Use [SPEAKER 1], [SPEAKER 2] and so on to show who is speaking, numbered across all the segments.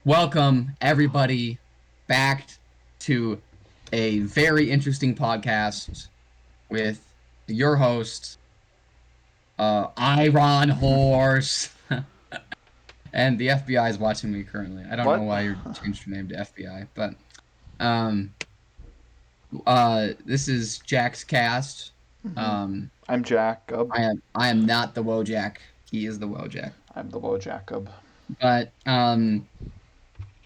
[SPEAKER 1] Welcome, everybody, back to a very interesting podcast with your host, Iron Horse, and the FBI is watching me currently. I don't know
[SPEAKER 2] What?
[SPEAKER 1] why you changed your name to FBI, but um, this is Jack's cast.
[SPEAKER 2] hmm
[SPEAKER 1] Um,
[SPEAKER 2] I'm Jacob.
[SPEAKER 1] I am not the Wojak. He is the Wojak.
[SPEAKER 2] I'm the low Jacob.
[SPEAKER 1] But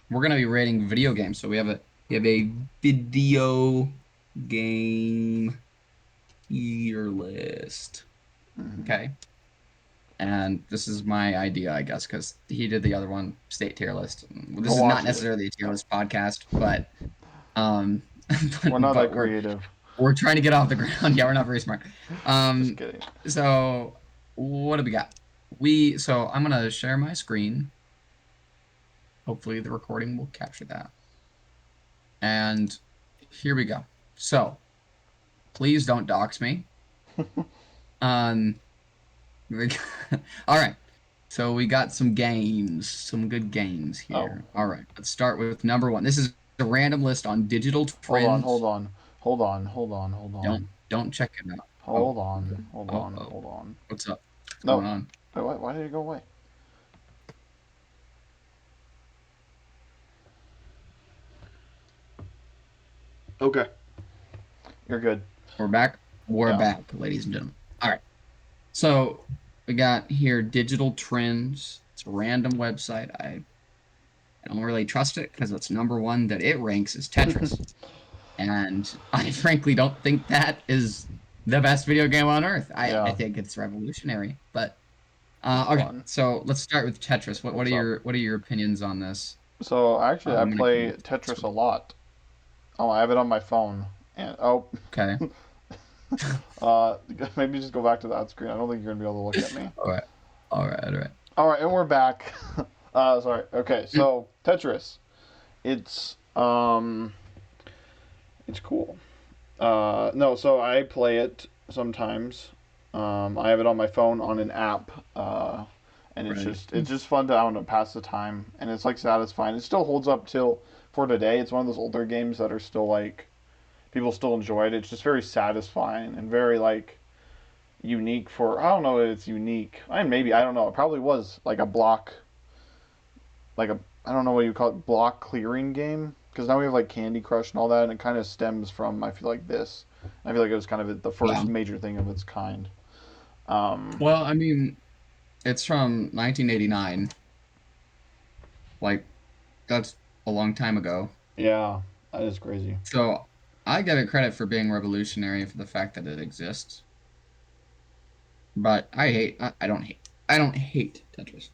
[SPEAKER 1] we're gonna be rating video games. So we have a video game tier list.
[SPEAKER 2] hmm
[SPEAKER 1] Okay. And this is my idea, I guess, because he did the other one, state tier list.
[SPEAKER 2] Go
[SPEAKER 1] This is not
[SPEAKER 2] watch it.
[SPEAKER 1] necessarily a tier list podcast, but um
[SPEAKER 2] We're not
[SPEAKER 1] but
[SPEAKER 2] that
[SPEAKER 1] we're
[SPEAKER 2] creative.
[SPEAKER 1] we're trying to get off the ground. Yeah, we're not very smart.
[SPEAKER 2] Just
[SPEAKER 1] Um
[SPEAKER 2] kidding.
[SPEAKER 1] so what do we got? So I'm gonna share my screen. Hopefully the recording will capture that. And here we go. So please don't dox me. Um, all right. So we got some games, some good games
[SPEAKER 2] Oh,
[SPEAKER 1] here. All right. Let's start with number one. This is a random list on digital
[SPEAKER 2] hold on, hold
[SPEAKER 1] trends.
[SPEAKER 2] on, hold on, hold on, hold
[SPEAKER 1] Don't
[SPEAKER 2] on,
[SPEAKER 1] don't check it out.
[SPEAKER 2] hold
[SPEAKER 1] Oh,
[SPEAKER 2] on, hold
[SPEAKER 1] oh,
[SPEAKER 2] on,
[SPEAKER 1] oh.
[SPEAKER 2] hold on.
[SPEAKER 1] What's up? What's going
[SPEAKER 2] No,
[SPEAKER 1] on?
[SPEAKER 2] wait, why did it go away? Okay, you're good.
[SPEAKER 1] We're back. We're
[SPEAKER 2] Yeah.
[SPEAKER 1] back, ladies and gentlemen. All right. So we got here digital trends. It's a random website. I don't really trust it because it's number one that it ranks is Tetris. And I frankly don't think that is the best video game on earth. I
[SPEAKER 2] Yeah,
[SPEAKER 1] think it's revolutionary. But
[SPEAKER 2] it's
[SPEAKER 1] okay,
[SPEAKER 2] fun.
[SPEAKER 1] so let's start with Tetris. What are
[SPEAKER 2] What's up?
[SPEAKER 1] your opinions on this?
[SPEAKER 2] So actually, I
[SPEAKER 1] I'm gonna go
[SPEAKER 2] play
[SPEAKER 1] with
[SPEAKER 2] Tetris a lot. Oh, I have it on my phone. And oh,
[SPEAKER 1] okay.
[SPEAKER 2] uh, maybe just go back to that screen. I don't think you're gonna be able to look at me.
[SPEAKER 1] All right, all right, all right.
[SPEAKER 2] All right, and we're back. Sorry. Okay, so Tetris. It's it's cool. No, so I play it sometimes. I have it on my phone on an app, and
[SPEAKER 1] Right.
[SPEAKER 2] it's just fun to I don't know pass the time, and it's like satisfying. It still holds up till for today. It's one of those older games that are still like people still enjoy it. It's just very satisfying and very like unique for I don't know if it's unique. I mean, maybe I don't know. It probably was like a block like a I don't know what you call it block clearing game because now we have like Candy Crush and all that, and it kind of stems from I feel like this. I feel like it was kind of the
[SPEAKER 1] Yeah.
[SPEAKER 2] first major thing of its kind. Um,
[SPEAKER 1] Well, I mean, it's from 1989. Like that's a long time ago.
[SPEAKER 2] yeah, that is crazy.
[SPEAKER 1] So I give it credit for being revolutionary for the fact that it exists. But I don't hate Tetris.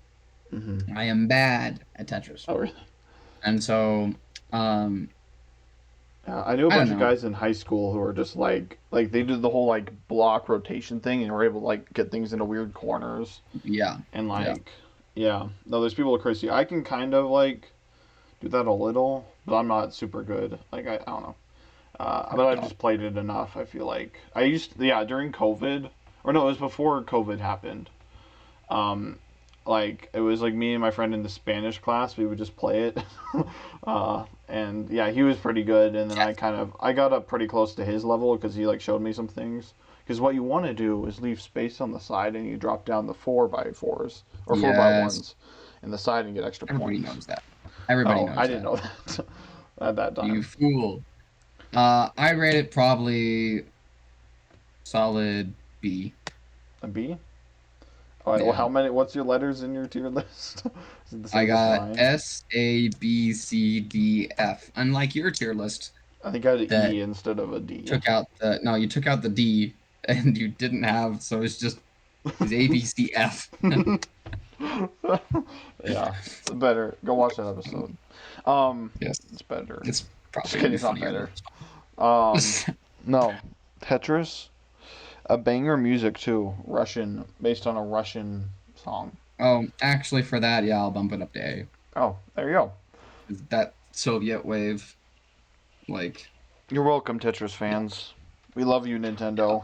[SPEAKER 2] hmm
[SPEAKER 1] I am bad at Tetris.
[SPEAKER 2] Oh really?
[SPEAKER 1] And so, um,
[SPEAKER 2] Yeah, I knew a
[SPEAKER 1] I don't
[SPEAKER 2] bunch of
[SPEAKER 1] know.
[SPEAKER 2] guys in high school who were just like they did the whole like block rotation thing and were able to like get things into weird corners
[SPEAKER 1] Yeah,
[SPEAKER 2] and
[SPEAKER 1] yeah,
[SPEAKER 2] like yeah. No, there's people who are crazy. I can kind of like do that a little, but I'm not super good. Like I don't know. But I've
[SPEAKER 1] no,
[SPEAKER 2] just played it enough. I feel like I used yeah during COVID or no it was before COVID happened. Um, like it was like me and my friend in the Spanish class. We would just play it, and yeah, he was pretty good. And then
[SPEAKER 1] yeah,
[SPEAKER 2] I got up pretty close to his level because he like showed me some things. Because what you want to do is leave space on the side and you drop down the 4x4s or four by
[SPEAKER 1] yes.
[SPEAKER 2] ones in the side and get extra
[SPEAKER 1] Everybody
[SPEAKER 2] points.
[SPEAKER 1] knows that. Everybody
[SPEAKER 2] Oh, I
[SPEAKER 1] knows
[SPEAKER 2] didn't
[SPEAKER 1] that.
[SPEAKER 2] know that at that
[SPEAKER 1] You
[SPEAKER 2] time.
[SPEAKER 1] fool. I rate it probably solid B.
[SPEAKER 2] A B. All right. Well,
[SPEAKER 1] Yeah,
[SPEAKER 2] how many? What's your letters in your tier list? Is it the
[SPEAKER 1] I
[SPEAKER 2] same as
[SPEAKER 1] got
[SPEAKER 2] mine?
[SPEAKER 1] S, A, B, C, D, F. Unlike your tier list
[SPEAKER 2] I think I had an
[SPEAKER 1] that
[SPEAKER 2] E instead of a D.
[SPEAKER 1] took out the no, you took out the D and you didn't have, so it's A, B, C, F.
[SPEAKER 2] Yeah, it's better. Go watch that episode.
[SPEAKER 1] Yes,
[SPEAKER 2] It's better.
[SPEAKER 1] it's
[SPEAKER 2] Just
[SPEAKER 1] probably gonna
[SPEAKER 2] kidding,
[SPEAKER 1] be
[SPEAKER 2] it's not
[SPEAKER 1] funnier than
[SPEAKER 2] better.
[SPEAKER 1] this
[SPEAKER 2] Um,
[SPEAKER 1] one.
[SPEAKER 2] no, Tetris, a banger music too. Russian, based on a Russian song.
[SPEAKER 1] Oh, actually, for that, yeah, I'll bump it up to A.
[SPEAKER 2] Oh, there you go.
[SPEAKER 1] That Soviet wave, like,
[SPEAKER 2] You're welcome, Tetris
[SPEAKER 1] yeah,
[SPEAKER 2] fans. We love you,
[SPEAKER 1] yeah.
[SPEAKER 2] Nintendo.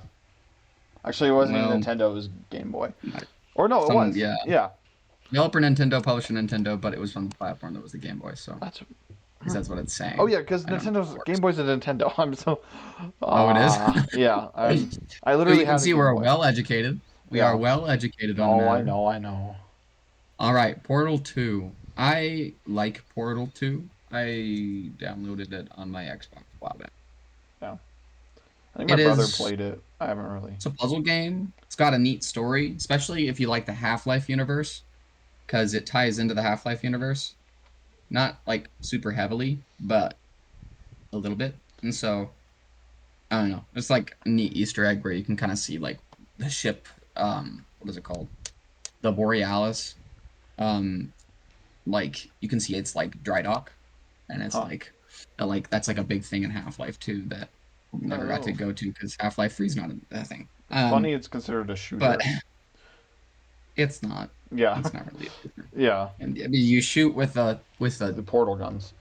[SPEAKER 2] Actually, it wasn't even
[SPEAKER 1] Well,
[SPEAKER 2] Nintendo. It was Game Boy.
[SPEAKER 1] like,
[SPEAKER 2] Or no, it was.
[SPEAKER 1] yeah,
[SPEAKER 2] Yeah.
[SPEAKER 1] Developer Nintendo, publisher Nintendo, but it was from the platform that was the Game Boy. So,
[SPEAKER 2] That's
[SPEAKER 1] because that's what it's
[SPEAKER 2] oh
[SPEAKER 1] saying.
[SPEAKER 2] yeah, because
[SPEAKER 1] I don't know how
[SPEAKER 2] Nintendo's
[SPEAKER 1] it
[SPEAKER 2] Game
[SPEAKER 1] works.
[SPEAKER 2] Boy's a Nintendo. I'm so
[SPEAKER 1] Oh, it is.
[SPEAKER 2] yeah. I
[SPEAKER 1] So
[SPEAKER 2] literally
[SPEAKER 1] you can
[SPEAKER 2] had a
[SPEAKER 1] see
[SPEAKER 2] Game
[SPEAKER 1] we're
[SPEAKER 2] Boy.
[SPEAKER 1] well educated. We are
[SPEAKER 2] Yeah.
[SPEAKER 1] well educated on the
[SPEAKER 2] No, I
[SPEAKER 1] matter.
[SPEAKER 2] know, I know.
[SPEAKER 1] All right, Portal 2. I like Portal 2. I downloaded it on my Xbox a while back.
[SPEAKER 2] Yeah. I think my
[SPEAKER 1] It
[SPEAKER 2] brother
[SPEAKER 1] is
[SPEAKER 2] played it. I haven't really.
[SPEAKER 1] it's a puzzle game. It's got a neat story, especially if you like the Half-Life universe, because it ties into the Half-Life universe. Not like super heavily, but a little bit. And so, I don't know. It's like a neat Easter egg where you can kind of see like the ship, what is it called? The Borealis. Um, like you can see it's like dry dock, and it's
[SPEAKER 2] Huh.
[SPEAKER 1] like that's like a big thing in Half-Life 2 that we
[SPEAKER 2] I
[SPEAKER 1] never
[SPEAKER 2] don't
[SPEAKER 1] got to
[SPEAKER 2] know.
[SPEAKER 1] go to because Half-Life 3 is not a thing.
[SPEAKER 2] It's funny it's considered a
[SPEAKER 1] But
[SPEAKER 2] shooter.
[SPEAKER 1] it's not.
[SPEAKER 2] Yeah.
[SPEAKER 1] It's not really a shooter.
[SPEAKER 2] Yeah.
[SPEAKER 1] And I mean, you shoot with a
[SPEAKER 2] The portal guns.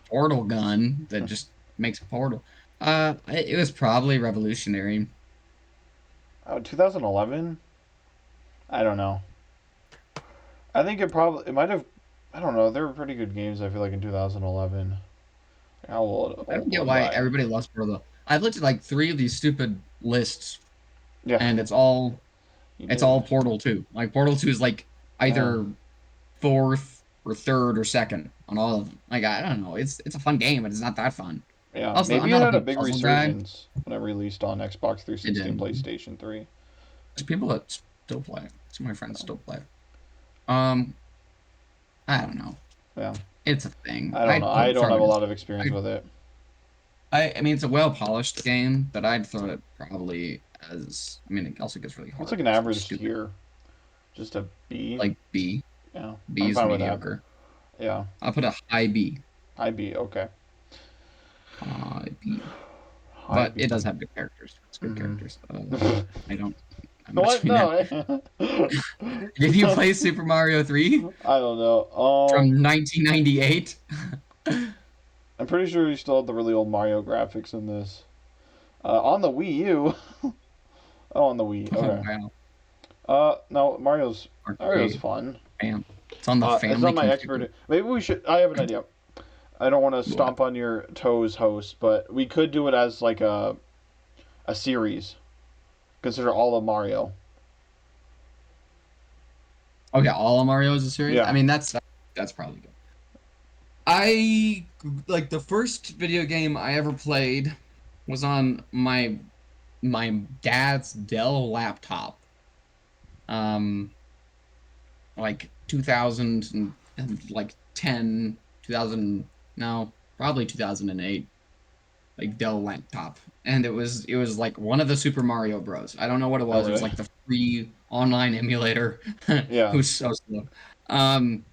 [SPEAKER 1] portal gun that just makes a portal. It was probably revolutionary.
[SPEAKER 2] Oh, 2011? I don't know. I think it might have. I don't know. There were pretty good games. I feel like in 2011. How
[SPEAKER 1] I don't
[SPEAKER 2] old
[SPEAKER 1] get
[SPEAKER 2] was
[SPEAKER 1] why
[SPEAKER 2] I?
[SPEAKER 1] everybody loves Portal. I've looked at like three of these stupid lists,
[SPEAKER 2] Yeah,
[SPEAKER 1] and
[SPEAKER 2] you
[SPEAKER 1] it's
[SPEAKER 2] did.
[SPEAKER 1] all Portal 2. Like Portal 2 is like
[SPEAKER 2] Yeah,
[SPEAKER 1] either fourth or third or second on all of them. Like I don't know. It's a fun game, but it's not that fun.
[SPEAKER 2] yeah.
[SPEAKER 1] Also, I'm
[SPEAKER 2] Maybe it
[SPEAKER 1] not a
[SPEAKER 2] had a
[SPEAKER 1] big
[SPEAKER 2] big
[SPEAKER 1] puzzle guy.
[SPEAKER 2] resurgence when it released on Xbox
[SPEAKER 1] It
[SPEAKER 2] 360 and
[SPEAKER 1] did.
[SPEAKER 2] PlayStation 3.
[SPEAKER 1] There's people that still play it. Some of my friends still play it. Um, I don't know.
[SPEAKER 2] Yeah,
[SPEAKER 1] It's a thing.
[SPEAKER 2] I don't know.
[SPEAKER 1] I'd
[SPEAKER 2] I don't
[SPEAKER 1] throw
[SPEAKER 2] have
[SPEAKER 1] it
[SPEAKER 2] a
[SPEAKER 1] in.
[SPEAKER 2] lot of experience with it.
[SPEAKER 1] I mean, it's a well polished game, but I'd throw it probably as. I mean, it also gets really
[SPEAKER 2] It's like
[SPEAKER 1] hard.
[SPEAKER 2] an
[SPEAKER 1] It's like
[SPEAKER 2] average
[SPEAKER 1] stupid.
[SPEAKER 2] tier, just a B.
[SPEAKER 1] Like B.
[SPEAKER 2] Yeah,
[SPEAKER 1] B
[SPEAKER 2] I'm
[SPEAKER 1] is
[SPEAKER 2] fine with that.
[SPEAKER 1] mediocre.
[SPEAKER 2] Yeah,
[SPEAKER 1] I'll put a high B.
[SPEAKER 2] high B. Okay,
[SPEAKER 1] High B.
[SPEAKER 2] high
[SPEAKER 1] But it
[SPEAKER 2] B.
[SPEAKER 1] does have good characters. It's good
[SPEAKER 2] Mm-hmm.
[SPEAKER 1] characters. I don't. I'm not
[SPEAKER 2] What?
[SPEAKER 1] doing that.
[SPEAKER 2] No.
[SPEAKER 1] Did you play Super Mario 3
[SPEAKER 2] I don't know.
[SPEAKER 1] from 1998?
[SPEAKER 2] I'm pretty sure you still have the really old Mario graphics in this. On the Wii U. Oh, on the Wii.
[SPEAKER 1] Oh
[SPEAKER 2] Okay.
[SPEAKER 1] wow.
[SPEAKER 2] No, Mario's
[SPEAKER 1] Arcade.
[SPEAKER 2] fun.
[SPEAKER 1] Bam. It's on the
[SPEAKER 2] It's
[SPEAKER 1] family
[SPEAKER 2] not my
[SPEAKER 1] computer.
[SPEAKER 2] expert. Maybe we should. I have an idea. I don't want to
[SPEAKER 1] What?
[SPEAKER 2] stomp on your toes, host, but we could do it as like a series. Consider all of Mario.
[SPEAKER 1] Okay, all of Mario is a series. I
[SPEAKER 2] Yeah.
[SPEAKER 1] mean, that's probably good. I like the first video game I ever played was on my dad's Dell laptop. Um, like 2000 and like 10, 2000, no, probably 2008, like Dell laptop. And it was like one of the Super Mario Bros. I don't know what it
[SPEAKER 2] Oh,
[SPEAKER 1] was. It was
[SPEAKER 2] really?
[SPEAKER 1] like the free online emulator. It
[SPEAKER 2] Yeah.
[SPEAKER 1] was so slow. Um,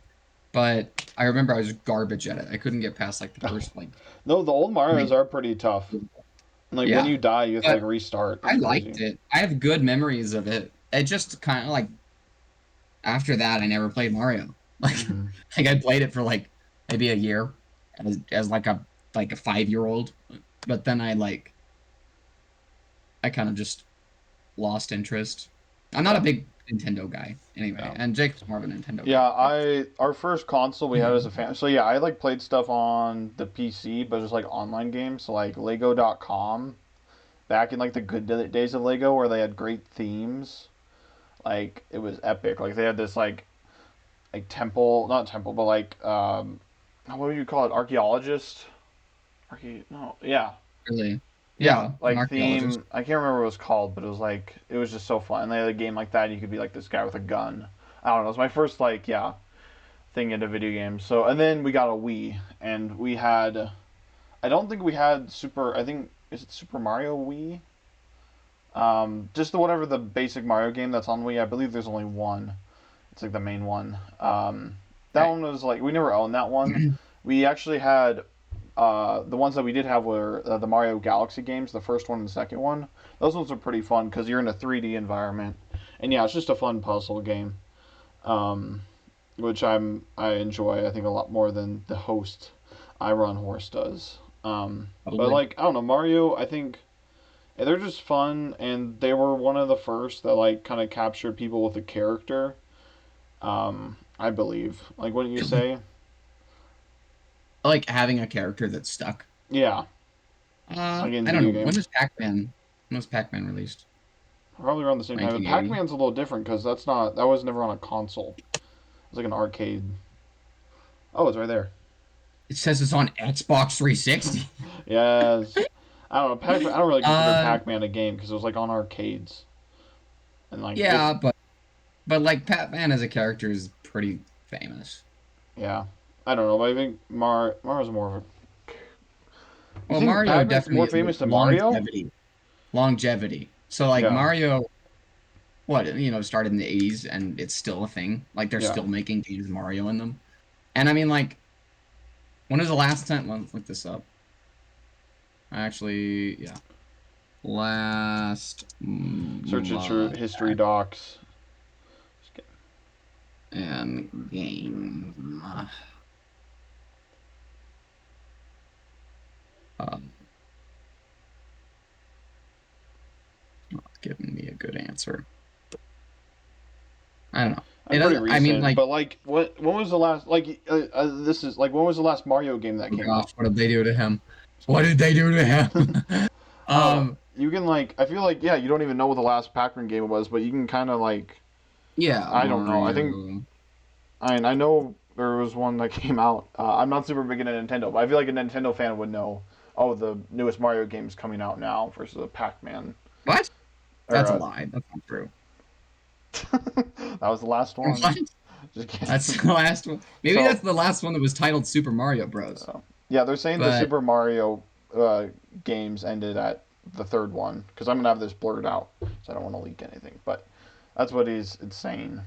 [SPEAKER 1] but I remember I was garbage at it. I couldn't get past like the first like
[SPEAKER 2] No, the old Mario's
[SPEAKER 1] three.
[SPEAKER 2] are pretty tough. Like when
[SPEAKER 1] Yeah.
[SPEAKER 2] you die, you have to
[SPEAKER 1] But
[SPEAKER 2] like restart.
[SPEAKER 1] I
[SPEAKER 2] It's
[SPEAKER 1] liked
[SPEAKER 2] crazy.
[SPEAKER 1] it. I have good memories of it. It just kind of like after that I never played Mario. Like
[SPEAKER 2] Hmm.
[SPEAKER 1] like I played it for like maybe a year as like a 5 year old. But then I kind of just lost interest. I'm not a
[SPEAKER 2] Yeah.
[SPEAKER 1] big Nintendo guy anyway,
[SPEAKER 2] Yeah.
[SPEAKER 1] and Jake's more of a Nintendo guy.
[SPEAKER 2] Yeah, I our first console we had as a family. So yeah, I like played stuff on the PC, but just like online games, so like Lego.com back in like the good days of Lego where they had great themes. Like it was epic. Like they had this like temple, not temple, but like what would you call it? Archaeologist? No, yeah.
[SPEAKER 1] Really.
[SPEAKER 2] Yeah,
[SPEAKER 1] Yeah, an
[SPEAKER 2] like
[SPEAKER 1] archaeologist.
[SPEAKER 2] theme. I can't remember what it was called, but it was just so fun. And they had a game like that, and you could be like this guy with a gun. I don't know. It was my first like thing into video games. So and then we got a Wii, and we had. I don't think we had Super. I think is it Super Mario Wii? Just the whatever the basic Mario game that's on Wii. I believe there's only one. It's like the main one. That
[SPEAKER 1] Okay.
[SPEAKER 2] one was like we never owned that one. We actually had the ones that we did have were the Mario Galaxy games, the first one and the second one. Those ones are pretty fun because you're in a 3D environment, and yeah, it's just a fun puzzle game, um, which I enjoy. I think a lot more than the host I Run Horse does. But
[SPEAKER 1] Probably.
[SPEAKER 2] like I don't know, Mario. I think they're just fun, and they were one of the first that like kind of captured people with a character. I believe. Like, wouldn't you say?
[SPEAKER 1] Like having a character that's stuck.
[SPEAKER 2] Yeah, like in
[SPEAKER 1] I don't
[SPEAKER 2] video
[SPEAKER 1] know. When
[SPEAKER 2] games.
[SPEAKER 1] was Pac-Man? When was Pac-Man released?
[SPEAKER 2] Probably around the same time. But
[SPEAKER 1] 1980.
[SPEAKER 2] Pac-Man's a little different because that was never on a console. It's like an arcade. Oh, it's right there.
[SPEAKER 1] It says it's on Xbox 360.
[SPEAKER 2] Yes. I don't know. I don't really consider
[SPEAKER 1] Uh,
[SPEAKER 2] Pac-Man a game because it was like on arcades and like it.
[SPEAKER 1] yeah, but like Pac-Man as a character is pretty famous.
[SPEAKER 2] Yeah. I don't know. But I think Mario's more of a. You
[SPEAKER 1] Well,
[SPEAKER 2] think
[SPEAKER 1] Mario
[SPEAKER 2] Pac-Man's more
[SPEAKER 1] definitely
[SPEAKER 2] famous than Mario?
[SPEAKER 1] longevity. Longevity. So like
[SPEAKER 2] Yeah.
[SPEAKER 1] Mario, what, started in the 80s and it's still a thing. Like they're
[SPEAKER 2] Yeah.
[SPEAKER 1] still making games with Mario in them. And I mean like when was the last time, let's look this up. Actually, yeah. Last
[SPEAKER 2] Search it through history docs.
[SPEAKER 1] and game. Um, Giving me a good answer. I don't know. It
[SPEAKER 2] That's pretty
[SPEAKER 1] doesn't. I mean,
[SPEAKER 2] recent.
[SPEAKER 1] like,
[SPEAKER 2] But like, what? When was the last? Like, this is like, when was the last Mario game that
[SPEAKER 1] oh
[SPEAKER 2] came
[SPEAKER 1] gosh,
[SPEAKER 2] out?
[SPEAKER 1] what did they do to him? What did they do to him?
[SPEAKER 2] I don't know.
[SPEAKER 1] um,
[SPEAKER 2] You can like, I feel like, yeah, you don't even know what the last Pac-Man game was, but you can kind of like,
[SPEAKER 1] yeah,
[SPEAKER 2] I don't know. I think
[SPEAKER 1] Mario.
[SPEAKER 2] I know there was one that came out. I'm not super big into Nintendo, but I feel like a Nintendo fan would know. Oh, the newest Mario game's coming out now versus a Pac-Man.
[SPEAKER 1] What?
[SPEAKER 2] Or
[SPEAKER 1] That's a lie. That's not true.
[SPEAKER 2] that was the last one.
[SPEAKER 1] What?
[SPEAKER 2] Just
[SPEAKER 1] That's
[SPEAKER 2] kidding.
[SPEAKER 1] the last one. Maybe that's
[SPEAKER 2] So
[SPEAKER 1] the last one that was titled Super Mario Bros.
[SPEAKER 2] yeah, they're saying the
[SPEAKER 1] But
[SPEAKER 2] Super Mario uh, games ended at the third one because I'm gonna have this blurred out, so I don't want to leak anything. But that's what it's saying.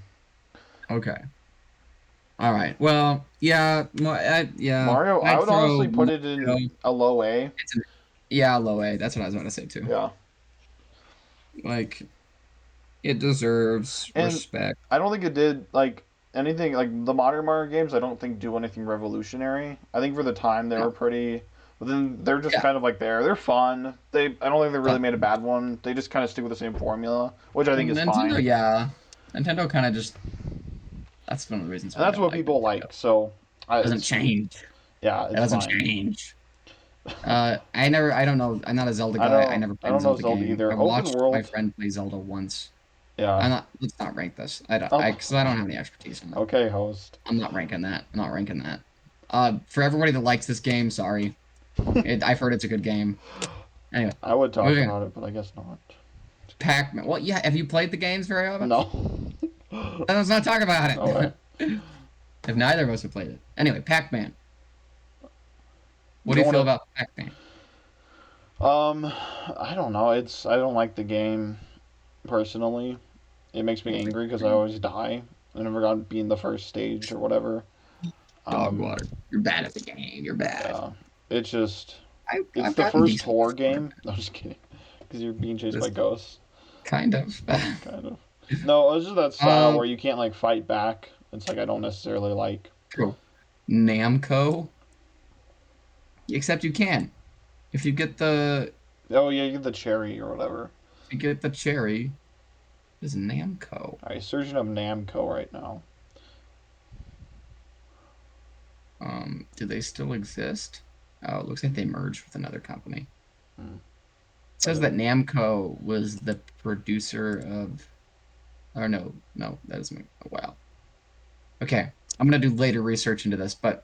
[SPEAKER 1] okay. All right. Well, yeah, yeah.
[SPEAKER 2] Mario, I
[SPEAKER 1] I'd
[SPEAKER 2] would
[SPEAKER 1] throw
[SPEAKER 2] honestly put it
[SPEAKER 1] Mario.
[SPEAKER 2] in a low A.
[SPEAKER 1] Yeah, low A. That's what I was about to say too.
[SPEAKER 2] Yeah,
[SPEAKER 1] Like it deserves
[SPEAKER 2] and
[SPEAKER 1] respect.
[SPEAKER 2] I don't think it did like anything like the modern Mario games. I don't think do anything revolutionary. I think for the time they
[SPEAKER 1] No.
[SPEAKER 2] were pretty. But then they're just
[SPEAKER 1] Yeah.
[SPEAKER 2] kind of like there. They're fun. I don't think they really
[SPEAKER 1] Fun.
[SPEAKER 2] made a bad one. They just kind of stick with the same formula, which I think is
[SPEAKER 1] Nintendo,
[SPEAKER 2] fine.
[SPEAKER 1] yeah. Nintendo kind of just that's one of the reasons
[SPEAKER 2] And
[SPEAKER 1] why I
[SPEAKER 2] that's
[SPEAKER 1] don't
[SPEAKER 2] what
[SPEAKER 1] like
[SPEAKER 2] people
[SPEAKER 1] Nintendo.
[SPEAKER 2] like. So
[SPEAKER 1] It doesn't
[SPEAKER 2] it's
[SPEAKER 1] change.
[SPEAKER 2] yeah,
[SPEAKER 1] It
[SPEAKER 2] it's
[SPEAKER 1] doesn't
[SPEAKER 2] fine.
[SPEAKER 1] change. I don't know. I'm not a Zelda guy. I never
[SPEAKER 2] I
[SPEAKER 1] played a
[SPEAKER 2] don't know
[SPEAKER 1] Zelda
[SPEAKER 2] Zelda
[SPEAKER 1] game. I
[SPEAKER 2] either. Open
[SPEAKER 1] watched my
[SPEAKER 2] world,
[SPEAKER 1] friend play Zelda once.
[SPEAKER 2] yeah.
[SPEAKER 1] Let's not rank this.
[SPEAKER 2] Oh,
[SPEAKER 1] Because I don't have any expertise in that.
[SPEAKER 2] okay, host.
[SPEAKER 1] I'm not ranking that. I'm not ranking that. For everybody that likes this game, sorry. I've heard it's a good game. Anyway,
[SPEAKER 2] I would talk
[SPEAKER 1] moving on.
[SPEAKER 2] about it, but I guess not.
[SPEAKER 1] Pac-Man. Well, yeah. Have you played the games very often?
[SPEAKER 2] No.
[SPEAKER 1] Then let's not talk about
[SPEAKER 2] No way.
[SPEAKER 1] it. If neither of us have played it. Anyway, Pac-Man. What do you
[SPEAKER 2] Going
[SPEAKER 1] feel
[SPEAKER 2] to
[SPEAKER 1] about Pac-Man?
[SPEAKER 2] I don't know. I don't like the game personally. It makes
[SPEAKER 1] I
[SPEAKER 2] me
[SPEAKER 1] don't think
[SPEAKER 2] angry because I
[SPEAKER 1] it's
[SPEAKER 2] always die. I never got to be in the first stage or whatever.
[SPEAKER 1] dog
[SPEAKER 2] Um,
[SPEAKER 1] water. You're bad at the game. You're bad.
[SPEAKER 2] yeah. It's just it's
[SPEAKER 1] I've
[SPEAKER 2] the
[SPEAKER 1] gotten
[SPEAKER 2] first
[SPEAKER 1] decent
[SPEAKER 2] horror
[SPEAKER 1] before.
[SPEAKER 2] game. No, I'm just kidding. Because you're being chased by
[SPEAKER 1] This
[SPEAKER 2] ghosts.
[SPEAKER 1] kind of.
[SPEAKER 2] Kind of. No, it's just that style
[SPEAKER 1] um,
[SPEAKER 2] where you can't like fight back. It's like I don't necessarily like.
[SPEAKER 1] True. Namco. Except you can. If you get the
[SPEAKER 2] Oh yeah, you get the cherry or whatever.
[SPEAKER 1] if you get the cherry, is Namco.
[SPEAKER 2] Alright, searching up Namco right now.
[SPEAKER 1] Do they still exist? Oh, it looks like they merged with another company.
[SPEAKER 2] Hmm.
[SPEAKER 1] It says that Namco was the producer of, or no, that isn't, oh, wow. Okay, I'm gonna do later research into this, but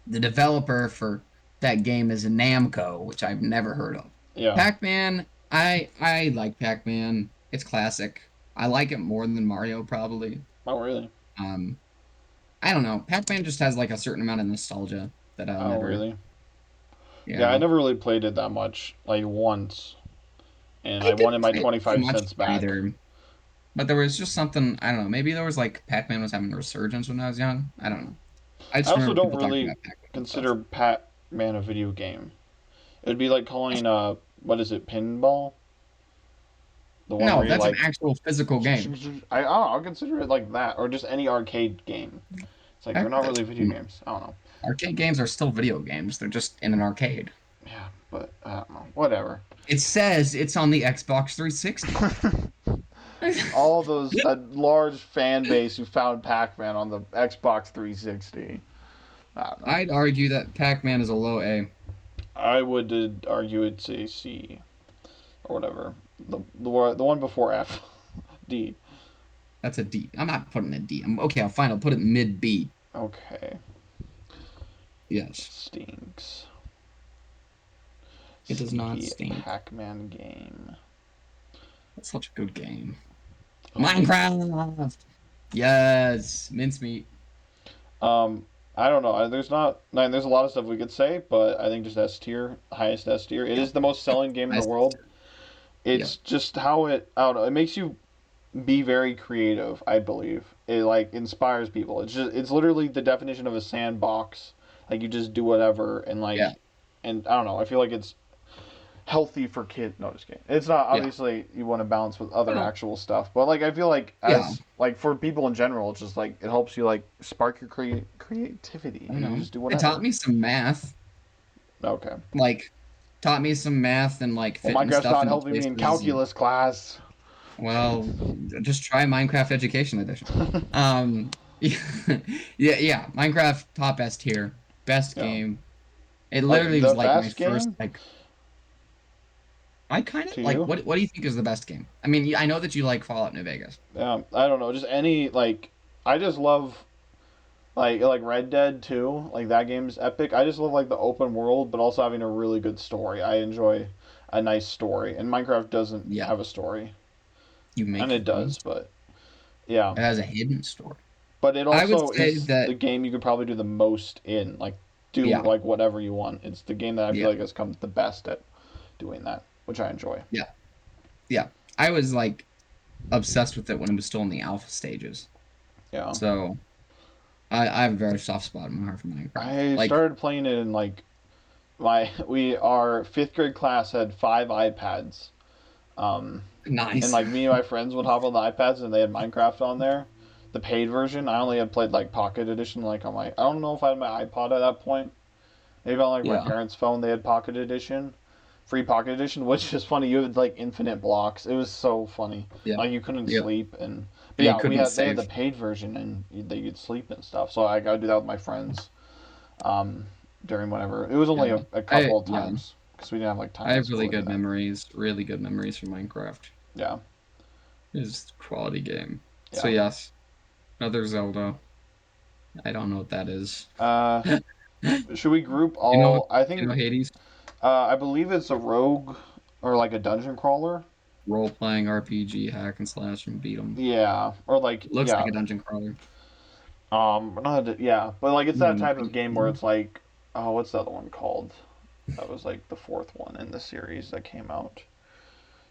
[SPEAKER 1] the developer for that game is Namco, which I've never heard of.
[SPEAKER 2] Yeah.
[SPEAKER 1] Pac-Man, I like Pac-Man. It's classic. I like it more than Mario probably.
[SPEAKER 2] Oh really?
[SPEAKER 1] Um, I don't know. Pac-Man just has like a certain amount of nostalgia that I'll
[SPEAKER 2] Oh
[SPEAKER 1] never,
[SPEAKER 2] really? Yeah, I
[SPEAKER 1] yeah.
[SPEAKER 2] never really played it that much. Like once, and
[SPEAKER 1] I
[SPEAKER 2] I wanted
[SPEAKER 1] didn't
[SPEAKER 2] my
[SPEAKER 1] play it too
[SPEAKER 2] 25
[SPEAKER 1] much
[SPEAKER 2] cents back.
[SPEAKER 1] either, but there was just something, I don't know. Maybe there was like Pac-Man was having a resurgence when I was young. I don't know. I
[SPEAKER 2] I
[SPEAKER 1] just
[SPEAKER 2] also
[SPEAKER 1] remember
[SPEAKER 2] don't
[SPEAKER 1] people talking
[SPEAKER 2] really
[SPEAKER 1] about Pac-Man and stuff.
[SPEAKER 2] consider Pac-Man a video game. It'd be like calling what is it, pinball? The one where
[SPEAKER 1] No,
[SPEAKER 2] you
[SPEAKER 1] that's an
[SPEAKER 2] like
[SPEAKER 1] actual physical game.
[SPEAKER 2] I don't know, I'll consider it like that, or just any arcade game. It's like they're not really video games. I don't know.
[SPEAKER 1] Arcade games are still video games. They're just in an arcade.
[SPEAKER 2] Yeah, but I don't know. Whatever.
[SPEAKER 1] It says it's on the Xbox 360.
[SPEAKER 2] All those that large fan base who found Pac-Man on the Xbox 360. I don't know.
[SPEAKER 1] I'd argue that Pac-Man is a low A.
[SPEAKER 2] I would argue it's a C or whatever. The one before F, D.
[SPEAKER 1] That's a D. I'm not putting a D. I'm okay. I'll fine. I'll put it mid B.
[SPEAKER 2] Okay,
[SPEAKER 1] Yes,
[SPEAKER 2] stinks.
[SPEAKER 1] it does not
[SPEAKER 2] Stinky
[SPEAKER 1] stink.
[SPEAKER 2] Pac-Man game.
[SPEAKER 1] That's such a good game.
[SPEAKER 2] Oh.
[SPEAKER 1] Minecraft. Yes, mincemeat.
[SPEAKER 2] Um, I don't know. There's not. I mean, there's a lot of stuff we could say, but I think just S tier, highest S tier. It
[SPEAKER 1] Yep.
[SPEAKER 2] is the most
[SPEAKER 1] Yep.
[SPEAKER 2] selling game in
[SPEAKER 1] I
[SPEAKER 2] the world.
[SPEAKER 1] Yep.
[SPEAKER 2] It's just how it. I don't know. It makes you be very creative. I believe it like inspires people. It's literally the definition of a sandbox. Like you just do whatever and
[SPEAKER 1] Yeah.
[SPEAKER 2] like, and I don't know. I feel like it's healthy for kids. No, just kidding. It's not.
[SPEAKER 1] Yeah.
[SPEAKER 2] Obviously, you want to balance with
[SPEAKER 1] Oh
[SPEAKER 2] other
[SPEAKER 1] no.
[SPEAKER 2] actual stuff, but like I feel like
[SPEAKER 1] Yeah.
[SPEAKER 2] as like for people in general, it's just like it helps you like spark your creativity,
[SPEAKER 1] I
[SPEAKER 2] and you
[SPEAKER 1] know.
[SPEAKER 2] just do
[SPEAKER 1] It taught
[SPEAKER 2] whatever.
[SPEAKER 1] me some math.
[SPEAKER 2] Okay.
[SPEAKER 1] Like, taught me some math and like
[SPEAKER 2] Well,
[SPEAKER 1] fitting
[SPEAKER 2] Minecraft's
[SPEAKER 1] stuff
[SPEAKER 2] not
[SPEAKER 1] into
[SPEAKER 2] helping me in
[SPEAKER 1] places. And
[SPEAKER 2] calculus class.
[SPEAKER 1] well, just try Minecraft Education Edition. Yeah, yeah. Minecraft top S tier, best
[SPEAKER 2] Yeah.
[SPEAKER 1] game. It
[SPEAKER 2] Like
[SPEAKER 1] literally
[SPEAKER 2] the
[SPEAKER 1] was like my
[SPEAKER 2] best
[SPEAKER 1] first
[SPEAKER 2] game
[SPEAKER 1] like. I kind of
[SPEAKER 2] to
[SPEAKER 1] like
[SPEAKER 2] you?
[SPEAKER 1] what do you think is the best game? I mean, I know that you like Fallout New Vegas.
[SPEAKER 2] I don't know. Just any like I just love like Red Dead 2. Like that game's epic. I just love like the open world, but also having a really good story. I enjoy a nice story, and Minecraft doesn't
[SPEAKER 1] Yeah,
[SPEAKER 2] have a story,
[SPEAKER 1] you
[SPEAKER 2] and
[SPEAKER 1] make
[SPEAKER 2] it
[SPEAKER 1] your own.
[SPEAKER 2] does, but yeah.
[SPEAKER 1] It has a hidden story.
[SPEAKER 2] But it
[SPEAKER 1] I would
[SPEAKER 2] also
[SPEAKER 1] say
[SPEAKER 2] is the
[SPEAKER 1] that
[SPEAKER 2] game you could probably do the most in. Like do
[SPEAKER 1] yeah,
[SPEAKER 2] like whatever you want. It's the game that I feel
[SPEAKER 1] yeah,
[SPEAKER 2] like has come the best at doing that, which I enjoy.
[SPEAKER 1] yeah, yeah. I was like obsessed with it when it was still in the alpha stages.
[SPEAKER 2] Yeah.
[SPEAKER 1] So I have a very soft spot in my heart for Minecraft.
[SPEAKER 2] I
[SPEAKER 1] Like
[SPEAKER 2] started playing it in like my we our fifth grade class had 5 iPads. Um, and
[SPEAKER 1] nice.
[SPEAKER 2] like me and my friends would hop on the iPads and they had Minecraft on there, the paid version. I only had played like Pocket Edition, like on my. I don't know if I had my iPod at that point. Maybe on like my
[SPEAKER 1] Yeah,
[SPEAKER 2] parents' phone they had Pocket Edition, free Pocket Edition, which is funny. You had like infinite blocks. It was so funny.
[SPEAKER 1] yeah,
[SPEAKER 2] Like you couldn't
[SPEAKER 1] yeah.
[SPEAKER 2] sleep and. But
[SPEAKER 1] And you
[SPEAKER 2] yeah,
[SPEAKER 1] couldn't
[SPEAKER 2] they had the
[SPEAKER 1] save.
[SPEAKER 2] paid version and they could sleep and stuff. So I got to do that with my friends. Um, during whatever it was only
[SPEAKER 1] Yeah.
[SPEAKER 2] a couple of
[SPEAKER 1] Yeah.
[SPEAKER 2] times because we didn't have like
[SPEAKER 1] I
[SPEAKER 2] time in
[SPEAKER 1] have
[SPEAKER 2] school to do that.
[SPEAKER 1] really good memories from Minecraft.
[SPEAKER 2] Yeah,
[SPEAKER 1] It's a quality game. So
[SPEAKER 2] yeah.
[SPEAKER 1] yes, another Zelda. I don't know what that is.
[SPEAKER 2] Uh, should we group
[SPEAKER 1] You know,
[SPEAKER 2] all? I
[SPEAKER 1] you know
[SPEAKER 2] think
[SPEAKER 1] Hades?
[SPEAKER 2] I believe it's a rogue or like a dungeon crawler.
[SPEAKER 1] Role-playing RPG, hack and slash and beat 'em.
[SPEAKER 2] Yeah, or like
[SPEAKER 1] Looks like
[SPEAKER 2] yeah.
[SPEAKER 1] a dungeon crawler.
[SPEAKER 2] Not yeah, but like it's that type of game where
[SPEAKER 1] Mm,
[SPEAKER 2] it's like oh, what's the other one called? That was like the fourth one in the series that came out.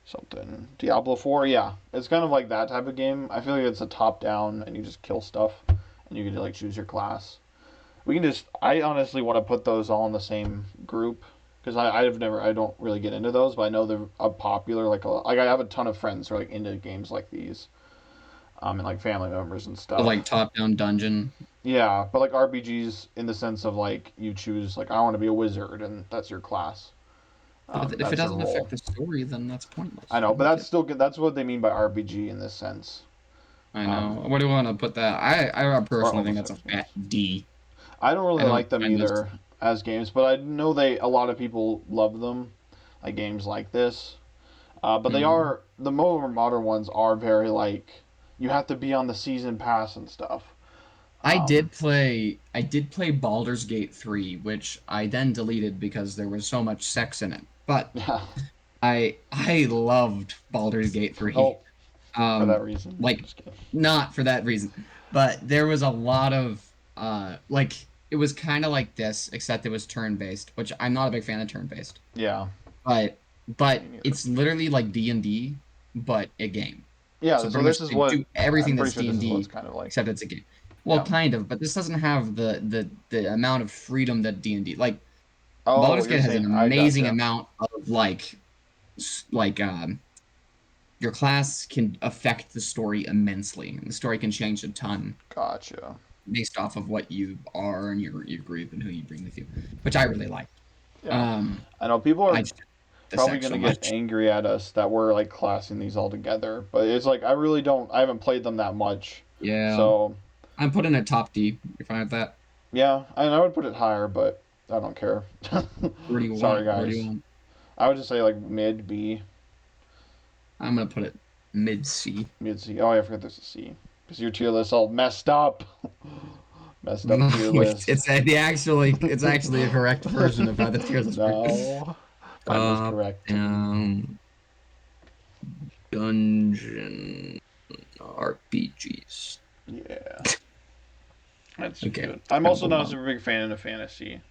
[SPEAKER 2] Something Diablo 4. Yeah, it's kind of like that type of game. I feel like it's a top down and you just kill stuff and you can like choose your class. We can just. I honestly want to put those all in the same group because I've never. I don't really get into those, but I know they're popular. Like I have a ton of friends who are like into games like these, and like family members and
[SPEAKER 1] the
[SPEAKER 2] stuff.
[SPEAKER 1] like top-down dungeon.
[SPEAKER 2] Yeah, but like RPGs in the sense of like you choose like I want to be a wizard and that's your class.
[SPEAKER 1] But if it
[SPEAKER 2] That's your
[SPEAKER 1] doesn't
[SPEAKER 2] role.
[SPEAKER 1] affect the story, then that's
[SPEAKER 2] I
[SPEAKER 1] pointless.
[SPEAKER 2] know,
[SPEAKER 1] Like,
[SPEAKER 2] but
[SPEAKER 1] who
[SPEAKER 2] that's
[SPEAKER 1] cares?
[SPEAKER 2] still good. That's what they mean by RPG in this sense.
[SPEAKER 1] I
[SPEAKER 2] Um,
[SPEAKER 1] know. What do you want to put that? I
[SPEAKER 2] or
[SPEAKER 1] personally think
[SPEAKER 2] almost
[SPEAKER 1] that's a
[SPEAKER 2] everything
[SPEAKER 1] fat
[SPEAKER 2] else.
[SPEAKER 1] D.
[SPEAKER 2] I don't
[SPEAKER 1] I
[SPEAKER 2] really
[SPEAKER 1] don't
[SPEAKER 2] like them
[SPEAKER 1] find those.
[SPEAKER 2] either as games, but I know they a lot of people love them, like games like this. But they
[SPEAKER 1] Hmm.
[SPEAKER 2] are the more modern ones are very like you have to be on the season pass and stuff. Um,
[SPEAKER 1] I did play Baldur's Gate 3, which I then deleted because there was so much sex in it. But
[SPEAKER 2] yeah.
[SPEAKER 1] I loved Baldur's Gate 3.
[SPEAKER 2] Oh, for that
[SPEAKER 1] Um
[SPEAKER 2] reason,
[SPEAKER 1] like
[SPEAKER 2] just kidding.
[SPEAKER 1] not for that reason, but there was a lot of like it was kind of like this except it was turn-based, which I'm not a big fan of turn-based.
[SPEAKER 2] Yeah,
[SPEAKER 1] But
[SPEAKER 2] me neither.
[SPEAKER 1] it's literally like D&D but a game.
[SPEAKER 2] Yeah,
[SPEAKER 1] So
[SPEAKER 2] so
[SPEAKER 1] pretty
[SPEAKER 2] this
[SPEAKER 1] much
[SPEAKER 2] is
[SPEAKER 1] they
[SPEAKER 2] what
[SPEAKER 1] do everything
[SPEAKER 2] I'm pretty
[SPEAKER 1] that's
[SPEAKER 2] sure this is what it's
[SPEAKER 1] D&D
[SPEAKER 2] kind of like.
[SPEAKER 1] except it's a game. Well,
[SPEAKER 2] Yeah.
[SPEAKER 1] kind of, but this doesn't have the amount of freedom that D&D. Like
[SPEAKER 2] Oh,
[SPEAKER 1] Baldur's
[SPEAKER 2] you're
[SPEAKER 1] Gate has an
[SPEAKER 2] saying I
[SPEAKER 1] amazing
[SPEAKER 2] gotcha,
[SPEAKER 1] amount of like your class can affect the story immensely, and the story can change a ton
[SPEAKER 2] gotcha.
[SPEAKER 1] based off of what you are and your group and who you bring with you, which I really like.
[SPEAKER 2] Yeah,
[SPEAKER 1] Um,
[SPEAKER 2] I know people
[SPEAKER 1] I
[SPEAKER 2] are
[SPEAKER 1] just this
[SPEAKER 2] probably gonna
[SPEAKER 1] extra
[SPEAKER 2] get
[SPEAKER 1] much.
[SPEAKER 2] angry at us that we're like classing these all together. But it's like I really don't. I haven't played them that much,
[SPEAKER 1] Yeah,
[SPEAKER 2] so
[SPEAKER 1] I'm putting it top D. You're fine with that?
[SPEAKER 2] yeah. And I would put it higher, but I don't care.
[SPEAKER 1] Where do you
[SPEAKER 2] Sorry,
[SPEAKER 1] want? Where do you
[SPEAKER 2] guys.
[SPEAKER 1] want?
[SPEAKER 2] I would just say like mid B,
[SPEAKER 1] I'm gonna put it mid C.
[SPEAKER 2] mid C. Oh, yeah, I forgot there's a C because your tier list all messed up, messed up
[SPEAKER 1] No,
[SPEAKER 2] tier list.
[SPEAKER 1] it's actually a correct version of how the tier list works.
[SPEAKER 2] No, mine was
[SPEAKER 1] Top
[SPEAKER 2] correct.
[SPEAKER 1] down dungeon RPGs.
[SPEAKER 2] Yeah, that's
[SPEAKER 1] Okay,
[SPEAKER 2] good. I'm
[SPEAKER 1] gotta
[SPEAKER 2] also
[SPEAKER 1] move
[SPEAKER 2] not a
[SPEAKER 1] on.
[SPEAKER 2] super big fan of fantasy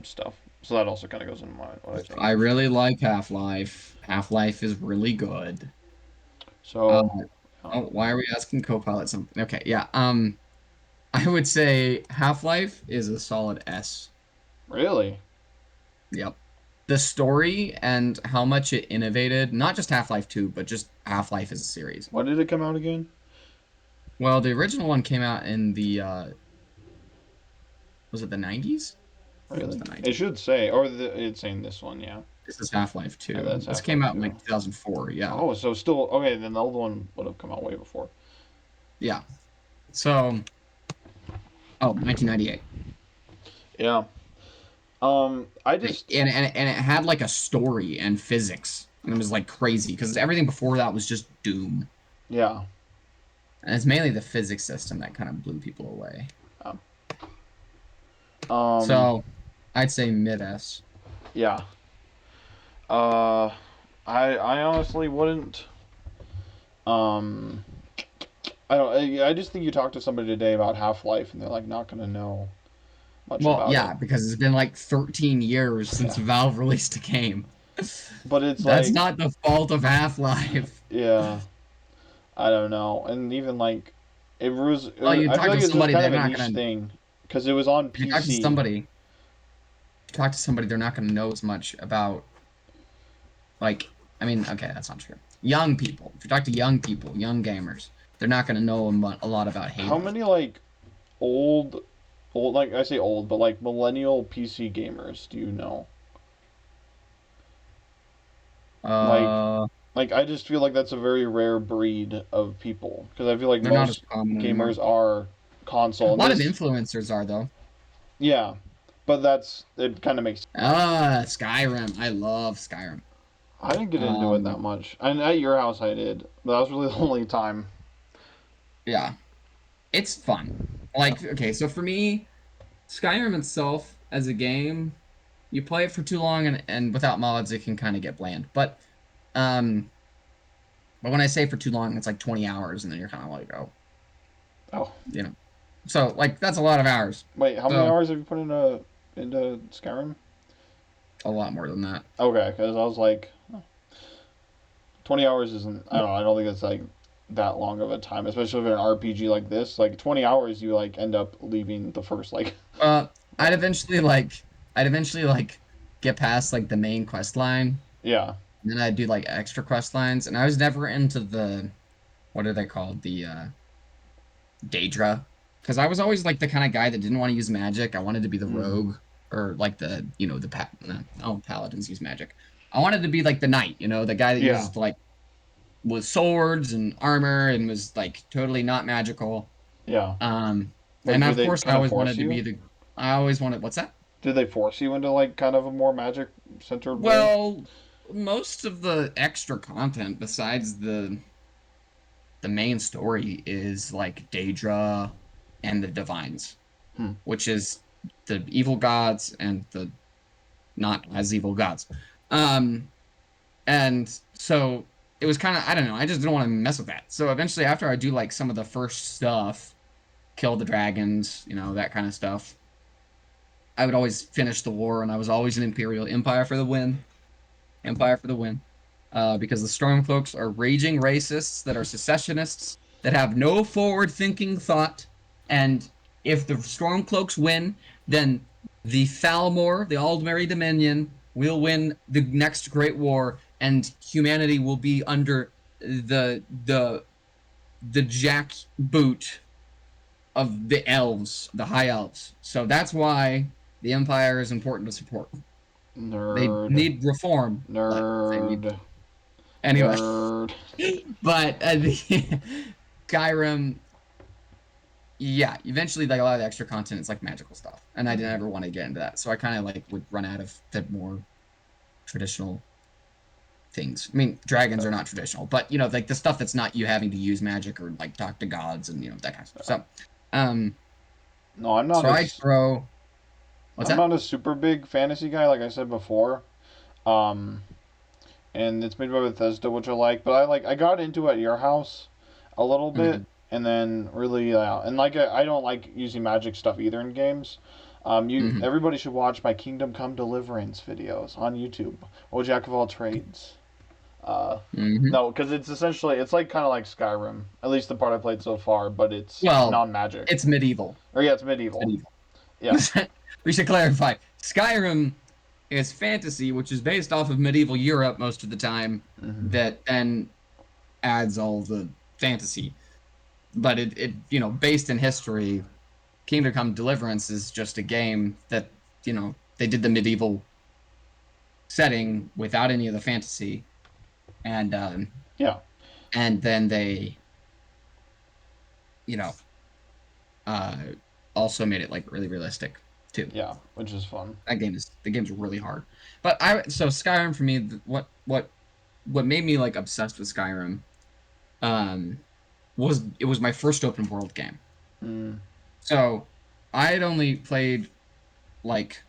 [SPEAKER 2] stuff, so that also kind of goes into what I think.
[SPEAKER 1] I really like Half-Life. Half-Life is really good. Uh,
[SPEAKER 2] So,
[SPEAKER 1] oh, why are we asking Copilot something? Okay, yeah. I would say Half-Life is a solid S.
[SPEAKER 2] really,
[SPEAKER 1] Yep. The story and how much it innovated, not just Half-Life 2, but just Half-Life as a series.
[SPEAKER 2] when did it come out again?
[SPEAKER 1] Well, the original one came out in the was it the 90s? I think it was
[SPEAKER 2] Really,
[SPEAKER 1] the
[SPEAKER 2] it
[SPEAKER 1] 90s.
[SPEAKER 2] should say, or it's saying this one, yeah,
[SPEAKER 1] This is Half-Life
[SPEAKER 2] and
[SPEAKER 1] 2.
[SPEAKER 2] that's
[SPEAKER 1] This
[SPEAKER 2] Half
[SPEAKER 1] came
[SPEAKER 2] Life
[SPEAKER 1] out in
[SPEAKER 2] Two.
[SPEAKER 1] like 2004. Yeah.
[SPEAKER 2] Oh, so still okay. Then the old one would have come out way before.
[SPEAKER 1] Yeah. So, oh, 1998.
[SPEAKER 2] Yeah. I
[SPEAKER 1] And it,
[SPEAKER 2] just
[SPEAKER 1] and, and and it had like a story and physics. And it was like crazy because everything before that was just Doom.
[SPEAKER 2] yeah.
[SPEAKER 1] And it's mainly the physics system that kind of blew people away.
[SPEAKER 2] Um, um
[SPEAKER 1] So, I'd say mid S.
[SPEAKER 2] yeah. Uh, I honestly wouldn't. Um, I don't. I just think you talk to somebody today about Half Life, and they're like not gonna know much
[SPEAKER 1] Well,
[SPEAKER 2] about it.
[SPEAKER 1] yeah, because it's been like 13 years since
[SPEAKER 2] Yeah.
[SPEAKER 1] Valve released a game.
[SPEAKER 2] But it's
[SPEAKER 1] That's
[SPEAKER 2] like,
[SPEAKER 1] not the fault of Half-Life.
[SPEAKER 2] yeah, I don't know. And even like, it was. It
[SPEAKER 1] Well,
[SPEAKER 2] was
[SPEAKER 1] you
[SPEAKER 2] I feel
[SPEAKER 1] talk
[SPEAKER 2] like
[SPEAKER 1] to
[SPEAKER 2] it was just
[SPEAKER 1] somebody,
[SPEAKER 2] kind
[SPEAKER 1] they're
[SPEAKER 2] of a
[SPEAKER 1] not
[SPEAKER 2] niche
[SPEAKER 1] gonna.
[SPEAKER 2] thing because it was on
[SPEAKER 1] If you talk to
[SPEAKER 2] PC.
[SPEAKER 1] somebody, talk to somebody, they're not gonna know as much about like. I mean, okay, that's not true. Young people. If you talk to young people, young gamers, they're not gonna know a lot about
[SPEAKER 2] How
[SPEAKER 1] Halo.
[SPEAKER 2] many like old like I say old, but like millennial PC gamers do you know? Like
[SPEAKER 1] Uh,
[SPEAKER 2] I just feel like that's a very rare breed of people because I feel like
[SPEAKER 1] they're not as
[SPEAKER 2] most
[SPEAKER 1] common anymore.
[SPEAKER 2] gamers are
[SPEAKER 1] A
[SPEAKER 2] console and
[SPEAKER 1] lot of
[SPEAKER 2] this
[SPEAKER 1] influencers are though.
[SPEAKER 2] yeah, but that's it kind of makes
[SPEAKER 1] Skyrim. I love Skyrim.
[SPEAKER 2] I didn't get into it that
[SPEAKER 1] Um,
[SPEAKER 2] much. And at your house I did, but that was really the only time.
[SPEAKER 1] yeah, it's fun.
[SPEAKER 2] Yeah.
[SPEAKER 1] Like, okay, so for me, Skyrim itself as a game, you play it for too long and without mods, it can kind of get bland. Um, but when I say for too long, it's like 20 hours, and then you're kind of like, oh,
[SPEAKER 2] Oh,
[SPEAKER 1] you know. So like that's a lot of hours.
[SPEAKER 2] wait, how many
[SPEAKER 1] So
[SPEAKER 2] hours have you put into Skyrim?
[SPEAKER 1] a lot more than that.
[SPEAKER 2] Okay, because I was like 20 hours isn't I don't know, I don't think it's like that long of a time, especially if an RPG like this. Like 20 hours you like end up leaving the first like
[SPEAKER 1] Uh, I'd
[SPEAKER 2] well,
[SPEAKER 1] eventually like I'd eventually like get past like the main quest line,
[SPEAKER 2] yeah.
[SPEAKER 1] and then I'd do like extra quest lines, and I was never into the what are they called? The Daedra. Because I was always like the kind of guy that didn't want to use magic. I wanted to be the
[SPEAKER 2] Mm,
[SPEAKER 1] rogue or like the, the no, oh, paladins use magic. I wanted to be like the knight, the guy that
[SPEAKER 2] yeah.
[SPEAKER 1] used like with swords and armor and was like totally not magical.
[SPEAKER 2] Yeah. Like
[SPEAKER 1] And
[SPEAKER 2] do
[SPEAKER 1] of
[SPEAKER 2] they
[SPEAKER 1] course I
[SPEAKER 2] kind of
[SPEAKER 1] always
[SPEAKER 2] force
[SPEAKER 1] wanted to
[SPEAKER 2] you?
[SPEAKER 1] be I always wanted, what's that?
[SPEAKER 2] Do they force you into like kind of a more magic centered role?
[SPEAKER 1] Well, most of the extra content besides the main story is like Daedra and the Divines,
[SPEAKER 2] Hmm.
[SPEAKER 1] which is the evil gods and the not as evil gods. Um, and so it was kind of, I don't know, I just didn't want to mess with that. So eventually, after I do like some of the first stuff, kill the dragons, that kind of stuff, I would always finish the war, and I was always an Imperial Empire for the win. Empire for the win. Because the Stormcloaks are raging racists that are secessionists that have no forward-thinking thought. And if the Stormcloaks win, then the Thalmor, the Aldmeri Dominion, will win the next Great War, and humanity will be under the jackboot of the elves, the high elves. So that's why the Empire is important to support. They
[SPEAKER 2] Nerd.
[SPEAKER 1] need reform, but they need
[SPEAKER 2] Nerd.
[SPEAKER 1] anyway.
[SPEAKER 2] Nerd.
[SPEAKER 1] But Skyrim, yeah, eventually like a lot of the extra content is like magical stuff, and I didn't
[SPEAKER 2] Mm-hmm.
[SPEAKER 1] ever want to get into that, so I kind of like would run out of the more traditional things. I mean, dragons
[SPEAKER 2] Yeah.
[SPEAKER 1] are not traditional, but you know, like the stuff that's not you having to use magic or like talk to gods and you know that kind of stuff.
[SPEAKER 2] Yeah.
[SPEAKER 1] Um,
[SPEAKER 2] No, I'm not
[SPEAKER 1] so I
[SPEAKER 2] as
[SPEAKER 1] throw what's
[SPEAKER 2] I'm
[SPEAKER 1] that?
[SPEAKER 2] not a super big fantasy guy, like I said before. Um, and it's made by Bethesda, which I like. But I got into it at your house a little bit,
[SPEAKER 1] Hmm.
[SPEAKER 2] and then really, and like I don't like using magic stuff either in games. You
[SPEAKER 1] Hmm.
[SPEAKER 2] everybody should watch my Kingdom Come Deliverance videos on YouTube. Oh, Jack of all trades. Uh,
[SPEAKER 1] Hmm.
[SPEAKER 2] no, because it's essentially it's like kind of like Skyrim, at least the part I played so far, but it's
[SPEAKER 1] Well,
[SPEAKER 2] non-magic.
[SPEAKER 1] it's medieval.
[SPEAKER 2] Or yeah, it's
[SPEAKER 1] It's
[SPEAKER 2] medieval.
[SPEAKER 1] medieval.
[SPEAKER 2] Yeah.
[SPEAKER 1] We should clarify. Skyrim is fantasy, which is based off of medieval Europe most of the time,
[SPEAKER 2] Hmm.
[SPEAKER 1] that then adds all the fantasy. But you know, based in history, Kingdom Come Deliverance is just a game that, you know, they did the medieval setting without any of the fantasy, and
[SPEAKER 2] Yeah.
[SPEAKER 1] and then they, you know, uh, also made it like really realistic too.
[SPEAKER 2] Yeah, which is fun.
[SPEAKER 1] The game's really hard. But so Skyrim for me, what made me like obsessed with Skyrim, um, was it was my first open world game.
[SPEAKER 2] Mm,
[SPEAKER 1] So I had only played like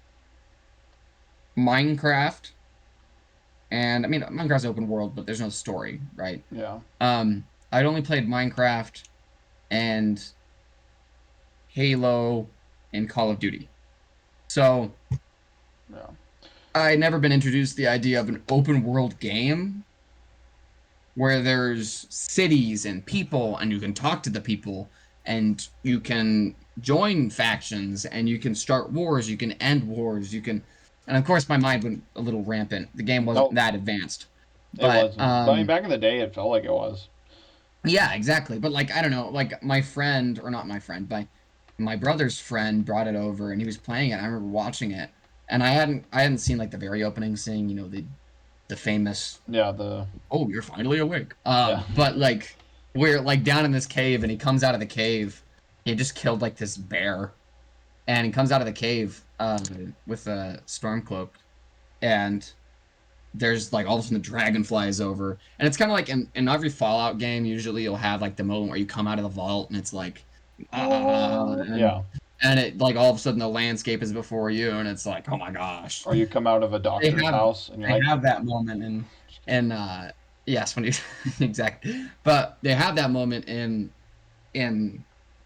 [SPEAKER 1] Minecraft, and I mean Minecraft's open world, but there's no story, right?
[SPEAKER 2] yeah.
[SPEAKER 1] I'd only played Minecraft and Halo and Call of Duty. So
[SPEAKER 2] Yeah.
[SPEAKER 1] I never been introduced to the idea of an open world game where there's cities and people and you can talk to the people and you can join factions and you can start wars, you can end wars, you can and of course my mind went a little rampant. The game wasn't
[SPEAKER 2] No,
[SPEAKER 1] that advanced.
[SPEAKER 2] it
[SPEAKER 1] But
[SPEAKER 2] wasn't. But I mean, back in the day, it felt like it was.
[SPEAKER 1] yeah, exactly. But like I don't know, like my friend or not my friend, but my brother's friend brought it over and he was playing it. I remember watching it and I hadn't seen like the very opening scene, you know, the famous
[SPEAKER 2] Yeah, the
[SPEAKER 1] oh, you're finally awake.
[SPEAKER 2] yeah.
[SPEAKER 1] But like we're like down in this cave and he comes out of the cave. He just killed like this bear and he comes out of the cave with a storm cloak and there's like all of a sudden the dragon flies over. And it's kind of like in every Fallout game, usually you'll have like the moment where you come out of the vault and it's like
[SPEAKER 2] Yeah.
[SPEAKER 1] and it like all of a sudden the landscape is before you and it's like, oh my gosh.
[SPEAKER 2] Or you come out of a
[SPEAKER 1] They
[SPEAKER 2] doctor's
[SPEAKER 1] have
[SPEAKER 2] house and you're
[SPEAKER 1] they
[SPEAKER 2] like,
[SPEAKER 1] have that moment in yes when you exactly but they have that moment in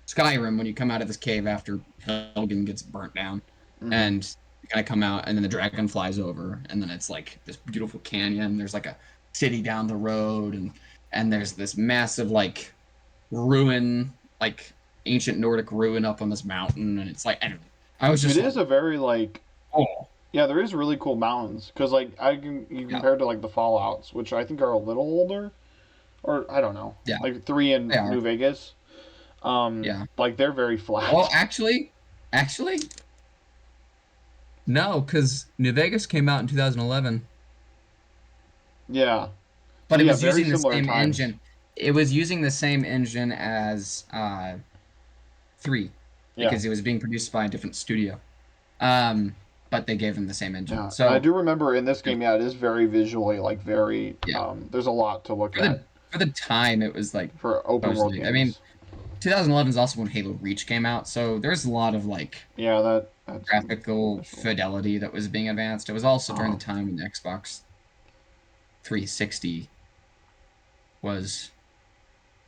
[SPEAKER 1] Skyrim when you come out of this cave after Helgen gets burnt down
[SPEAKER 2] mm-hmm.
[SPEAKER 1] and you kind of come out and then the dragon flies over and then it's like this beautiful canyon, there's like a city down the road and there's this massive like ruin, like ancient Nordic ruin up on this mountain and it's like I don't know. I was
[SPEAKER 2] It
[SPEAKER 1] just
[SPEAKER 2] is
[SPEAKER 1] like,
[SPEAKER 2] a very like
[SPEAKER 1] oh
[SPEAKER 2] yeah, there is really cool mountains because like I can you
[SPEAKER 1] yeah,
[SPEAKER 2] compare to like the Fallout's, which I think are a little older, or I don't know,
[SPEAKER 1] yeah,
[SPEAKER 2] like three
[SPEAKER 1] they
[SPEAKER 2] in New
[SPEAKER 1] are,
[SPEAKER 2] Vegas.
[SPEAKER 1] yeah.
[SPEAKER 2] Like they're very
[SPEAKER 1] Well,
[SPEAKER 2] flat.
[SPEAKER 1] actually, no, because New Vegas came out in 2011,
[SPEAKER 2] Yeah. So
[SPEAKER 1] but it
[SPEAKER 2] yeah,
[SPEAKER 1] was
[SPEAKER 2] very
[SPEAKER 1] using the
[SPEAKER 2] similar
[SPEAKER 1] same
[SPEAKER 2] times.
[SPEAKER 1] engine. It was using the same engine as 3
[SPEAKER 2] Yeah.
[SPEAKER 1] because it was being produced by a different studio. Um, but they gave them the same engine.
[SPEAKER 2] Yeah, and I
[SPEAKER 1] So,
[SPEAKER 2] do remember in this game, yeah, it is very visually like very.
[SPEAKER 1] yeah,
[SPEAKER 2] There's a lot to look
[SPEAKER 1] for
[SPEAKER 2] at
[SPEAKER 1] the time, it was like
[SPEAKER 2] for open world
[SPEAKER 1] supposedly. I mean,
[SPEAKER 2] games.
[SPEAKER 1] 2011 is also when Halo Reach came out, so there's a lot of like
[SPEAKER 2] Yeah, that had some cool
[SPEAKER 1] graphical
[SPEAKER 2] visuals.
[SPEAKER 1] fidelity that was being advanced. It was also during
[SPEAKER 2] Uh,
[SPEAKER 1] the time when the Xbox 360 was,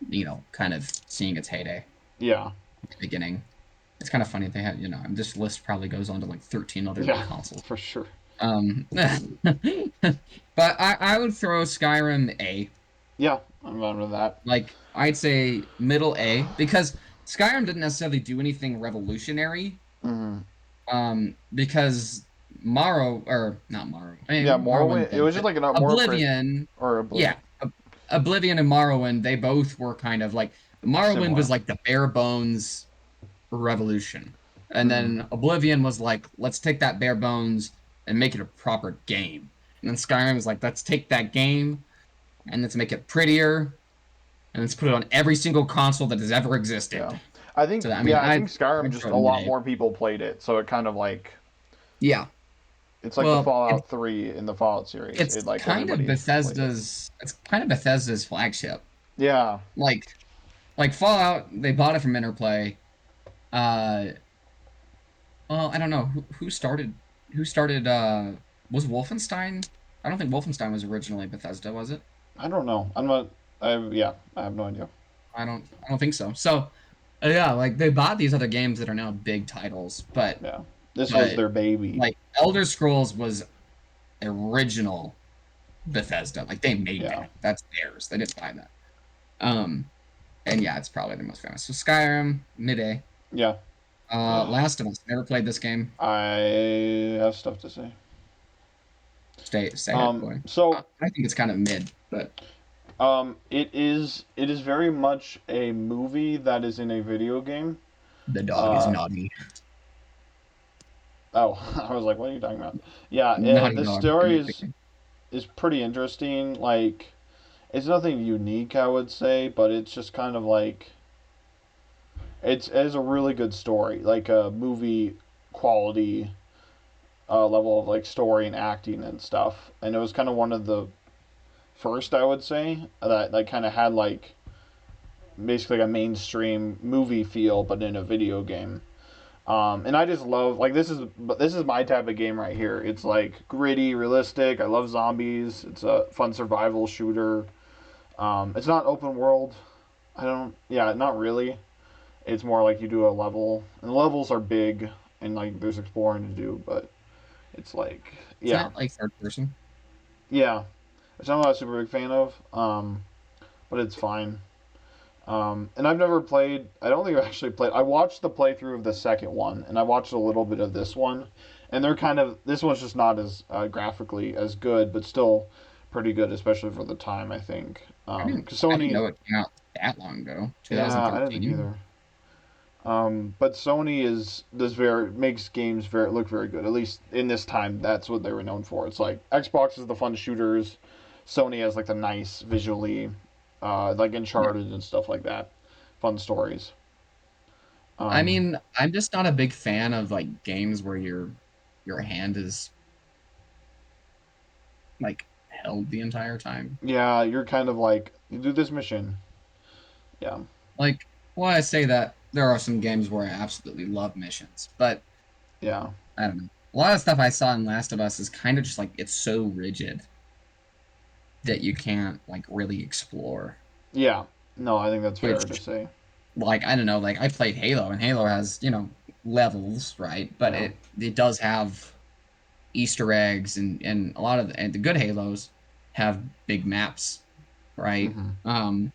[SPEAKER 1] you know, kind of seeing its heyday
[SPEAKER 2] yeah,
[SPEAKER 1] at the beginning. It's kind of funny they had, you know, this list probably goes on to like 13 other
[SPEAKER 2] yeah,
[SPEAKER 1] consoles.
[SPEAKER 2] for sure.
[SPEAKER 1] But I would throw Skyrim A.
[SPEAKER 2] Yeah, I'm under that.
[SPEAKER 1] Like I'd say middle A because Skyrim didn't necessarily do anything revolutionary.
[SPEAKER 2] Hmm.
[SPEAKER 1] Because Morrow or not Morrow, I
[SPEAKER 2] Yeah,
[SPEAKER 1] mean Morrowind
[SPEAKER 2] Morrowind. It
[SPEAKER 1] did,
[SPEAKER 2] was just
[SPEAKER 1] but
[SPEAKER 2] like a more
[SPEAKER 1] Oblivion,
[SPEAKER 2] or Oblivion,
[SPEAKER 1] yeah, Oblivion and Morrowind, they both were kind of like Morrowind was
[SPEAKER 2] similar.
[SPEAKER 1] like the bare bones revolution. And
[SPEAKER 2] Hmm.
[SPEAKER 1] then Oblivion was like, let's take that bare bones and make it a proper game. And then Skyrim was like, let's take that game and let's make it prettier and let's put it on every single console that has ever
[SPEAKER 2] Yeah.
[SPEAKER 1] existed.
[SPEAKER 2] I think
[SPEAKER 1] So I mean,
[SPEAKER 2] yeah, I think
[SPEAKER 1] I
[SPEAKER 2] Skyrim just
[SPEAKER 1] throw
[SPEAKER 2] a
[SPEAKER 1] it
[SPEAKER 2] lot
[SPEAKER 1] mid-A.
[SPEAKER 2] more people played it, so it kind of like
[SPEAKER 1] Yeah.
[SPEAKER 2] it's like the
[SPEAKER 1] Well,
[SPEAKER 2] Fallout 3 in the Fallout series.
[SPEAKER 1] it's
[SPEAKER 2] It like
[SPEAKER 1] kind of
[SPEAKER 2] everybody played it.
[SPEAKER 1] Bethesda's flagship.
[SPEAKER 2] Yeah,
[SPEAKER 1] Like Fallout, they bought it from Interplay. Uh, well, I don't know who started was Wolfenstein? I don't think Wolfenstein was originally Bethesda, was it?
[SPEAKER 2] I don't know. I'm not. Yeah, I have no idea.
[SPEAKER 1] I don't think so. So, yeah, like they bought these other games that are now big titles,
[SPEAKER 2] Yeah, this was
[SPEAKER 1] but
[SPEAKER 2] their baby.
[SPEAKER 1] like Elder Scrolls was original Bethesda. Like they made
[SPEAKER 2] Yeah,
[SPEAKER 1] that. That's theirs. They didn't buy that. Um, and yeah, it's probably the most famous. So Skyrim, mid-A.
[SPEAKER 2] yeah.
[SPEAKER 1] Last of Us. Never played this game.
[SPEAKER 2] I have stuff to say.
[SPEAKER 1] Say it, boy.
[SPEAKER 2] So
[SPEAKER 1] I think it's kind of mid, but
[SPEAKER 2] it is very much a movie that is in a video game.
[SPEAKER 1] the dog is
[SPEAKER 2] Uh,
[SPEAKER 1] naughty.
[SPEAKER 2] oh, I was like, what are you talking about? Yeah,
[SPEAKER 1] Naughty
[SPEAKER 2] the
[SPEAKER 1] dog.
[SPEAKER 2] story is pretty interesting. Like, it's nothing unique, I would say, but it's just kind of like it is a really good story, like a movie quality level of like story and acting and stuff. And it was kind of one of the first, I would say, that like kind of had like basically like a mainstream movie feel, but in a video game. And I just love like this is my type of game right here. It's like gritty, realistic. I love zombies. It's a fun survival shooter. It's not open world. I don't. Yeah, not really. It's more like you do a level, and the levels are big, and like there's exploring to do. But it's like,
[SPEAKER 1] Is
[SPEAKER 2] yeah,
[SPEAKER 1] that like third person?
[SPEAKER 2] yeah. Which I'm not a super big fan of. But it's fine. And I've never played. I don't think I've actually played. I watched the playthrough of the second one, and I watched a little bit of this one, and they're kind of. This one's just not as graphically as good, but still pretty good, especially for the time. I think. Because
[SPEAKER 1] I didn't
[SPEAKER 2] Sony.
[SPEAKER 1] know it came out that long ago.
[SPEAKER 2] Yeah, I didn't think
[SPEAKER 1] 2013.
[SPEAKER 2] either. But Sony is does very makes games very look very good. At least in this time, that's what they were known for. It's like Xbox is the fun shooters, Sony has like the nice visually, like
[SPEAKER 1] Yeah.
[SPEAKER 2] Uncharted and stuff like that, fun stories.
[SPEAKER 1] I
[SPEAKER 2] Um,
[SPEAKER 1] mean, I'm just not a big fan of like games where your hand is like held the entire time.
[SPEAKER 2] yeah, you're kind of like you do this mission. Yeah,
[SPEAKER 1] Like, well, I say that there are some games where I absolutely love missions, but
[SPEAKER 2] yeah,
[SPEAKER 1] I don't know. A lot of stuff I saw in Last of Us is kind of just like it's so rigid that you can't like really explore.
[SPEAKER 2] yeah. No, I think that's fair to
[SPEAKER 1] Which,
[SPEAKER 2] say.
[SPEAKER 1] like, I don't know, like I played Halo, and Halo has, levels, right? But
[SPEAKER 2] Yeah.
[SPEAKER 1] it does have Easter eggs, and a lot of and the good Halos have big maps, right?
[SPEAKER 2] Mm-hmm.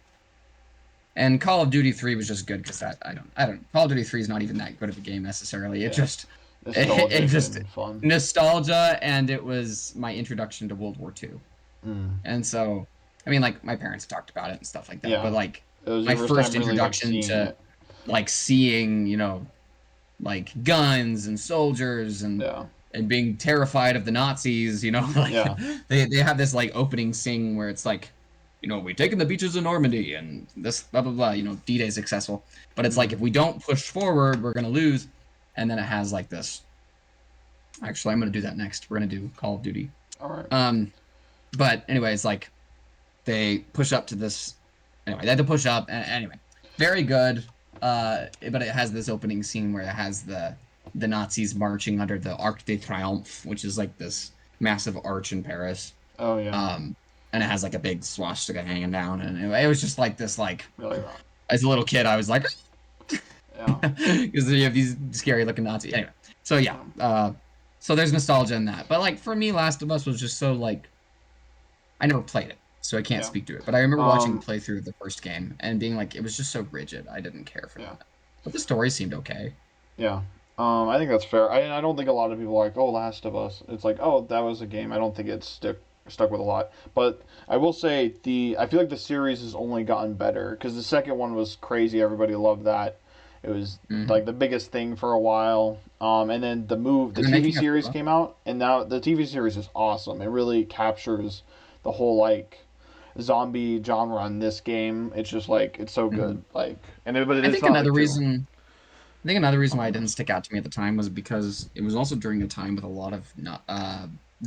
[SPEAKER 1] And Call of Duty 3 was just good because that I don't Call of Duty 3 is not even that good of a game necessarily. It
[SPEAKER 2] Yeah,
[SPEAKER 1] just it
[SPEAKER 2] nostalgic
[SPEAKER 1] just
[SPEAKER 2] and fun.
[SPEAKER 1] nostalgia, and it was my introduction to World War II.
[SPEAKER 2] Mm.
[SPEAKER 1] And so, I mean, like my parents talked about it and stuff like that, but
[SPEAKER 2] Yeah,
[SPEAKER 1] like
[SPEAKER 2] it was
[SPEAKER 1] my
[SPEAKER 2] your first
[SPEAKER 1] first
[SPEAKER 2] time really like
[SPEAKER 1] introduction
[SPEAKER 2] seeing
[SPEAKER 1] to
[SPEAKER 2] it.
[SPEAKER 1] like seeing, like guns and soldiers
[SPEAKER 2] Yeah,
[SPEAKER 1] and being terrified of the Nazis, like
[SPEAKER 2] yeah.
[SPEAKER 1] they have this like opening scene where it's like, we've taken the beaches of Normandy and this blah blah blah, D-Day successful. But it's like
[SPEAKER 2] Mm-hmm.
[SPEAKER 1] if we don't push forward, we're gonna lose. And then it has like this. Actually, I'm gonna do that next. We're gonna do Call of Duty.
[SPEAKER 2] All right.
[SPEAKER 1] Um, but anyways, like they push up to this. Anyway, they had to push up. Anyway, very good. But it has this opening scene where it has the Nazis marching under the Arc de Triomphe, which is like this massive arch in Paris.
[SPEAKER 2] Oh yeah,
[SPEAKER 1] Um, and it has like a big swastika hanging down, and it was just like this. Like
[SPEAKER 2] we like that.
[SPEAKER 1] as a little kid, I was like,
[SPEAKER 2] Yeah.
[SPEAKER 1] because you have these scary looking Nazis. Anyway, so yeah,
[SPEAKER 2] Um,
[SPEAKER 1] so there's nostalgia in that. But like for me, Last of Us was just so like I never played it, so I can't
[SPEAKER 2] yeah.
[SPEAKER 1] speak to it. But I remember watching a
[SPEAKER 2] Um,
[SPEAKER 1] playthrough of the first game and being like, it was just so rigid. I didn't care for
[SPEAKER 2] yeah.
[SPEAKER 1] that. But the story seemed okay.
[SPEAKER 2] Yeah. I think that's fair. I don't think a lot of people are like, oh, Last of Us. It's like, oh, that was a game. I don't think it's stuck with a lot. But I will say I feel like the series has only gotten better because the second one was crazy. Everybody loved that, It was like
[SPEAKER 1] Hmm.
[SPEAKER 2] the biggest thing for a while. And then
[SPEAKER 1] Are
[SPEAKER 2] the
[SPEAKER 1] they
[SPEAKER 2] TV
[SPEAKER 1] making a
[SPEAKER 2] series
[SPEAKER 1] 2?
[SPEAKER 2] came out, and now the TV series is awesome. It really captures the whole like zombie genre in this game. It's just like it's so
[SPEAKER 1] Hmm.
[SPEAKER 2] good. Like, but
[SPEAKER 1] I
[SPEAKER 2] it's
[SPEAKER 1] think
[SPEAKER 2] not
[SPEAKER 1] another
[SPEAKER 2] like too.
[SPEAKER 1] reason. I think another reason why it
[SPEAKER 2] Um,
[SPEAKER 1] didn't stick out to me at the time was because it was also during a time with a lot of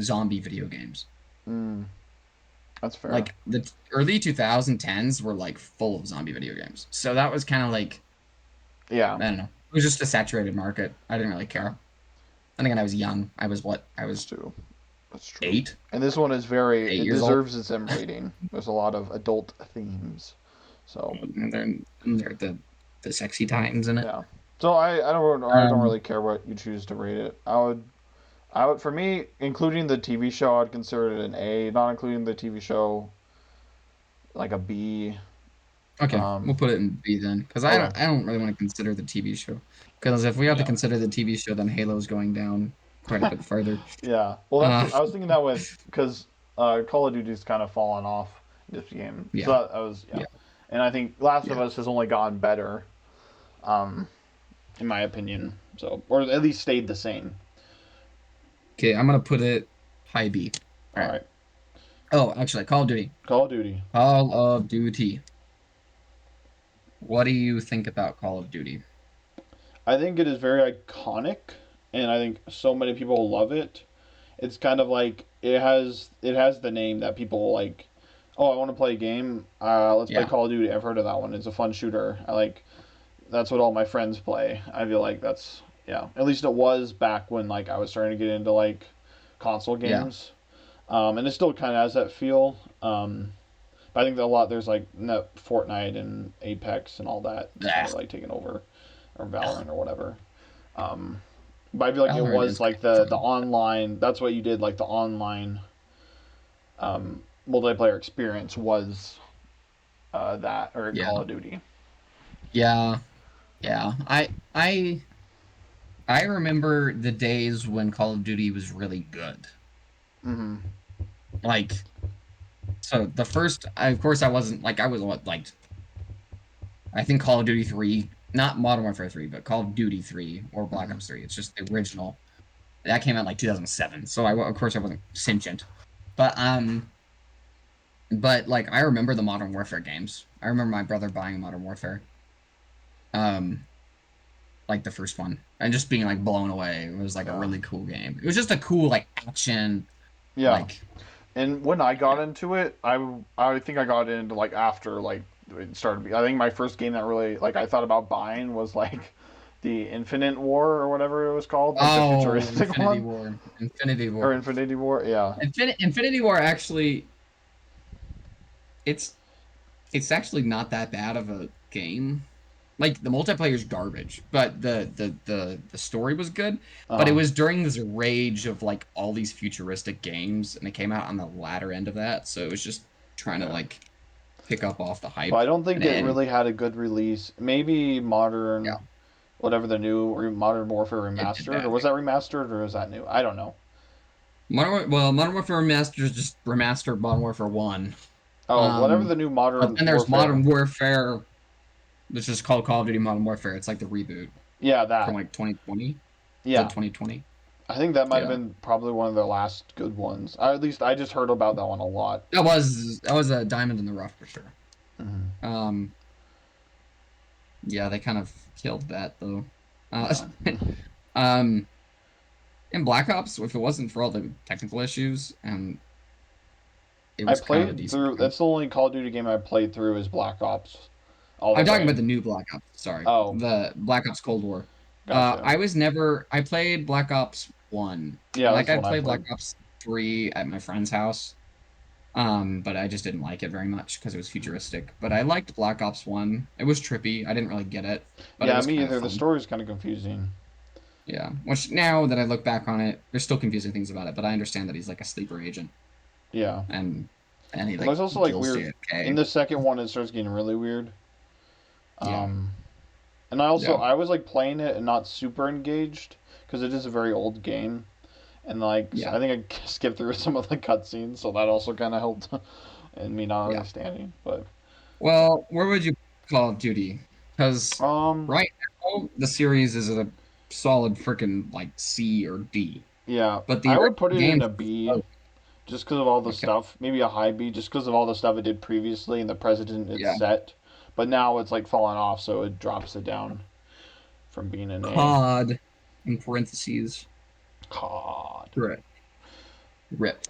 [SPEAKER 1] zombie video games.
[SPEAKER 2] mm, that's fair.
[SPEAKER 1] Like the early 2010s were like full of zombie video games. So that was kind of like,
[SPEAKER 2] Yeah,
[SPEAKER 1] I don't know. It was just a saturated market. I didn't really care. And again, I was young. I was what? I
[SPEAKER 2] that's
[SPEAKER 1] was
[SPEAKER 2] true. That's true.
[SPEAKER 1] 8,
[SPEAKER 2] And this one is very.
[SPEAKER 1] eight
[SPEAKER 2] It
[SPEAKER 1] years old.
[SPEAKER 2] deserves its M rating. There's a lot of adult themes. So
[SPEAKER 1] And they're the sexy times in it.
[SPEAKER 2] yeah. So I don't
[SPEAKER 1] Um,
[SPEAKER 2] really care what you choose to rate it. I would for me, including the TV show, I'd consider it an A. Not including the TV show, like a B.
[SPEAKER 1] okay, we'll
[SPEAKER 2] Um,
[SPEAKER 1] put it in B then, because I
[SPEAKER 2] okay.
[SPEAKER 1] don't I don't really want to consider the TV show. Because if we have to
[SPEAKER 2] Yeah.
[SPEAKER 1] consider the TV show, then Halo's going down quite a bit further.
[SPEAKER 2] Yeah. Well,
[SPEAKER 1] Uh,
[SPEAKER 2] I was thinking that with because Call of Duty's kind of fallen off this game. So
[SPEAKER 1] yeah,
[SPEAKER 2] I was yeah,
[SPEAKER 1] yeah,
[SPEAKER 2] and I think Last of
[SPEAKER 1] yeah.
[SPEAKER 2] Us has only gotten better, um, in my opinion. So or at least stayed the same.
[SPEAKER 1] Okay, I'm gonna put it high B. All
[SPEAKER 2] All
[SPEAKER 1] right.
[SPEAKER 2] right.
[SPEAKER 1] Oh, actually, Call of Duty.
[SPEAKER 2] Call of Duty.
[SPEAKER 1] Call of Duty. What do you think about Call of Duty?
[SPEAKER 2] I think it is very iconic, and I think so many people love it. It's kind of like it has the name that people like. Oh, I want to play a game. Let's play
[SPEAKER 1] Yeah,
[SPEAKER 2] Call of Duty. I've heard of that one. It's a fun shooter. I like that's what all my friends play. I feel like that's yeah. At least it was back when like I was starting to get into like console
[SPEAKER 1] yeah.
[SPEAKER 2] games. And it still kind of has that feel. But I think that a lot there's like Fortnite and Apex and all that that's kind
[SPEAKER 1] Ugh,
[SPEAKER 2] of like taken over, or Valorant
[SPEAKER 1] ugh.
[SPEAKER 2] or whatever. Um, but I feel like it
[SPEAKER 1] Valorant
[SPEAKER 2] was
[SPEAKER 1] is kind
[SPEAKER 2] like
[SPEAKER 1] of
[SPEAKER 2] the
[SPEAKER 1] fun.
[SPEAKER 2] online. That's what you did. Like the online multiplayer experience was that or
[SPEAKER 1] Yeah,
[SPEAKER 2] Call of Duty.
[SPEAKER 1] yeah, yeah. I remember the days when Call of Duty was really good.
[SPEAKER 2] Mm-hmm.
[SPEAKER 1] Like, so the first, of course, I wasn't like I was what like I think Call of Duty 3, not Modern Warfare 3, but Call of Duty 3 or Black
[SPEAKER 2] Mm-hmm.
[SPEAKER 1] Ops 3. It's just the original. That came out like 2007. So of course I wasn't sentient. But like I remember the Modern Warfare games. I remember my brother buying Modern Warfare. Um like the first one and just being like blown away. It was like a
[SPEAKER 2] Yeah.
[SPEAKER 1] really cool game. It was just a cool like action
[SPEAKER 2] Yeah.
[SPEAKER 1] like
[SPEAKER 2] And when I got
[SPEAKER 1] yeah.
[SPEAKER 2] into it, I think I got into like after like it started. I think my first game that really like I thought about buying was like the Infinite War or whatever it was called, like the
[SPEAKER 1] Oh,
[SPEAKER 2] futuristic
[SPEAKER 1] Infinity
[SPEAKER 2] one
[SPEAKER 1] War. Infinity
[SPEAKER 2] or
[SPEAKER 1] War.
[SPEAKER 2] Infinity War. Yeah.
[SPEAKER 1] Infinity War actually it's it's actually not that bad of a game. Like the multiplayer is garbage, but the story was good. But it
[SPEAKER 2] Uh,
[SPEAKER 1] was during this rage of like all these futuristic games, and it came out on the latter end of that, so it was just trying to
[SPEAKER 2] yeah.
[SPEAKER 1] like pick up off the
[SPEAKER 2] But
[SPEAKER 1] hype.
[SPEAKER 2] I don't think it
[SPEAKER 1] And
[SPEAKER 2] really had a good release. Maybe
[SPEAKER 1] yeah,
[SPEAKER 2] modern, whatever the new Modern Warfare
[SPEAKER 1] it did
[SPEAKER 2] remastered, or was
[SPEAKER 1] badly.
[SPEAKER 2] that remastered or is that new? I don't know.
[SPEAKER 1] Modern Warfare Remastered just remastered Modern Warfare 1.
[SPEAKER 2] Oh, whatever
[SPEAKER 1] Um,
[SPEAKER 2] the new
[SPEAKER 1] but
[SPEAKER 2] Modern
[SPEAKER 1] then there's
[SPEAKER 2] Warfare.
[SPEAKER 1] Modern Warfare, which is called Call of Duty Modern Warfare. It's like the reboot
[SPEAKER 2] Yeah,
[SPEAKER 1] from
[SPEAKER 2] that.
[SPEAKER 1] like 2020. Is it
[SPEAKER 2] Yeah,
[SPEAKER 1] 2020?
[SPEAKER 2] I think that might have
[SPEAKER 1] Yeah.
[SPEAKER 2] been probably one of the last good ones. At least I just heard about that one a lot.
[SPEAKER 1] That was a diamond in the rough for sure.
[SPEAKER 2] Hmm.
[SPEAKER 1] Um, yeah, they kind of killed that though. Uh,
[SPEAKER 2] Yeah.
[SPEAKER 1] um, in Black Ops, if it wasn't for all the technical issues, it
[SPEAKER 2] I
[SPEAKER 1] was kind of a
[SPEAKER 2] played
[SPEAKER 1] decent
[SPEAKER 2] through.
[SPEAKER 1] game.
[SPEAKER 2] That's the only Call of Duty game I played through is Black Ops, all the
[SPEAKER 1] I'm talking
[SPEAKER 2] way.
[SPEAKER 1] about the new Black Ops. Sorry,
[SPEAKER 2] Oh,
[SPEAKER 1] the Black Ops Cold War.
[SPEAKER 2] gotcha.
[SPEAKER 1] I played Black Ops 1,
[SPEAKER 2] Yeah,
[SPEAKER 1] and
[SPEAKER 2] that's
[SPEAKER 1] like
[SPEAKER 2] the
[SPEAKER 1] I
[SPEAKER 2] one I
[SPEAKER 1] played Black
[SPEAKER 2] played.
[SPEAKER 1] Ops 3 at my friend's house. But I just didn't like it very much because it was futuristic. But I liked Black Ops 1. It was trippy. I didn't really get it, but it
[SPEAKER 2] Yeah,
[SPEAKER 1] was
[SPEAKER 2] me
[SPEAKER 1] kind of
[SPEAKER 2] either. The
[SPEAKER 1] fun.
[SPEAKER 2] story's kind of confusing.
[SPEAKER 1] Yeah. Which now that I look back on it, there's still confusing things about it, but I understand that he's like a sleeper agent
[SPEAKER 2] Yeah.
[SPEAKER 1] and he
[SPEAKER 2] Well,
[SPEAKER 1] like
[SPEAKER 2] there's also like
[SPEAKER 1] kills
[SPEAKER 2] weird. In
[SPEAKER 1] JFK.
[SPEAKER 2] the second one, it starts getting really weird.
[SPEAKER 1] Yeah.
[SPEAKER 2] Um, and
[SPEAKER 1] Yeah.
[SPEAKER 2] I was like playing it and not super engaged because it is a very old game, and like
[SPEAKER 1] Yeah.
[SPEAKER 2] I think I skipped through some of the cutscenes, so that also kind of helped in me not
[SPEAKER 1] Yeah.
[SPEAKER 2] understanding. But
[SPEAKER 1] Well, where would you put Call of Duty? Because
[SPEAKER 2] um,
[SPEAKER 1] right Now the series is a solid freaking like C or D.
[SPEAKER 2] Yeah,
[SPEAKER 1] But the
[SPEAKER 2] I would put
[SPEAKER 1] original
[SPEAKER 2] it in
[SPEAKER 1] games
[SPEAKER 2] a
[SPEAKER 1] are
[SPEAKER 2] B
[SPEAKER 1] so
[SPEAKER 2] just because of all the
[SPEAKER 1] okay.
[SPEAKER 2] stuff. Maybe a high B just because of all the stuff it did previously and the precedent it's
[SPEAKER 1] Yeah.
[SPEAKER 2] set. But now it's like falling off, so it drops it down from being an A.
[SPEAKER 1] COD in parentheses.
[SPEAKER 2] COD.
[SPEAKER 1] Rip. Rip.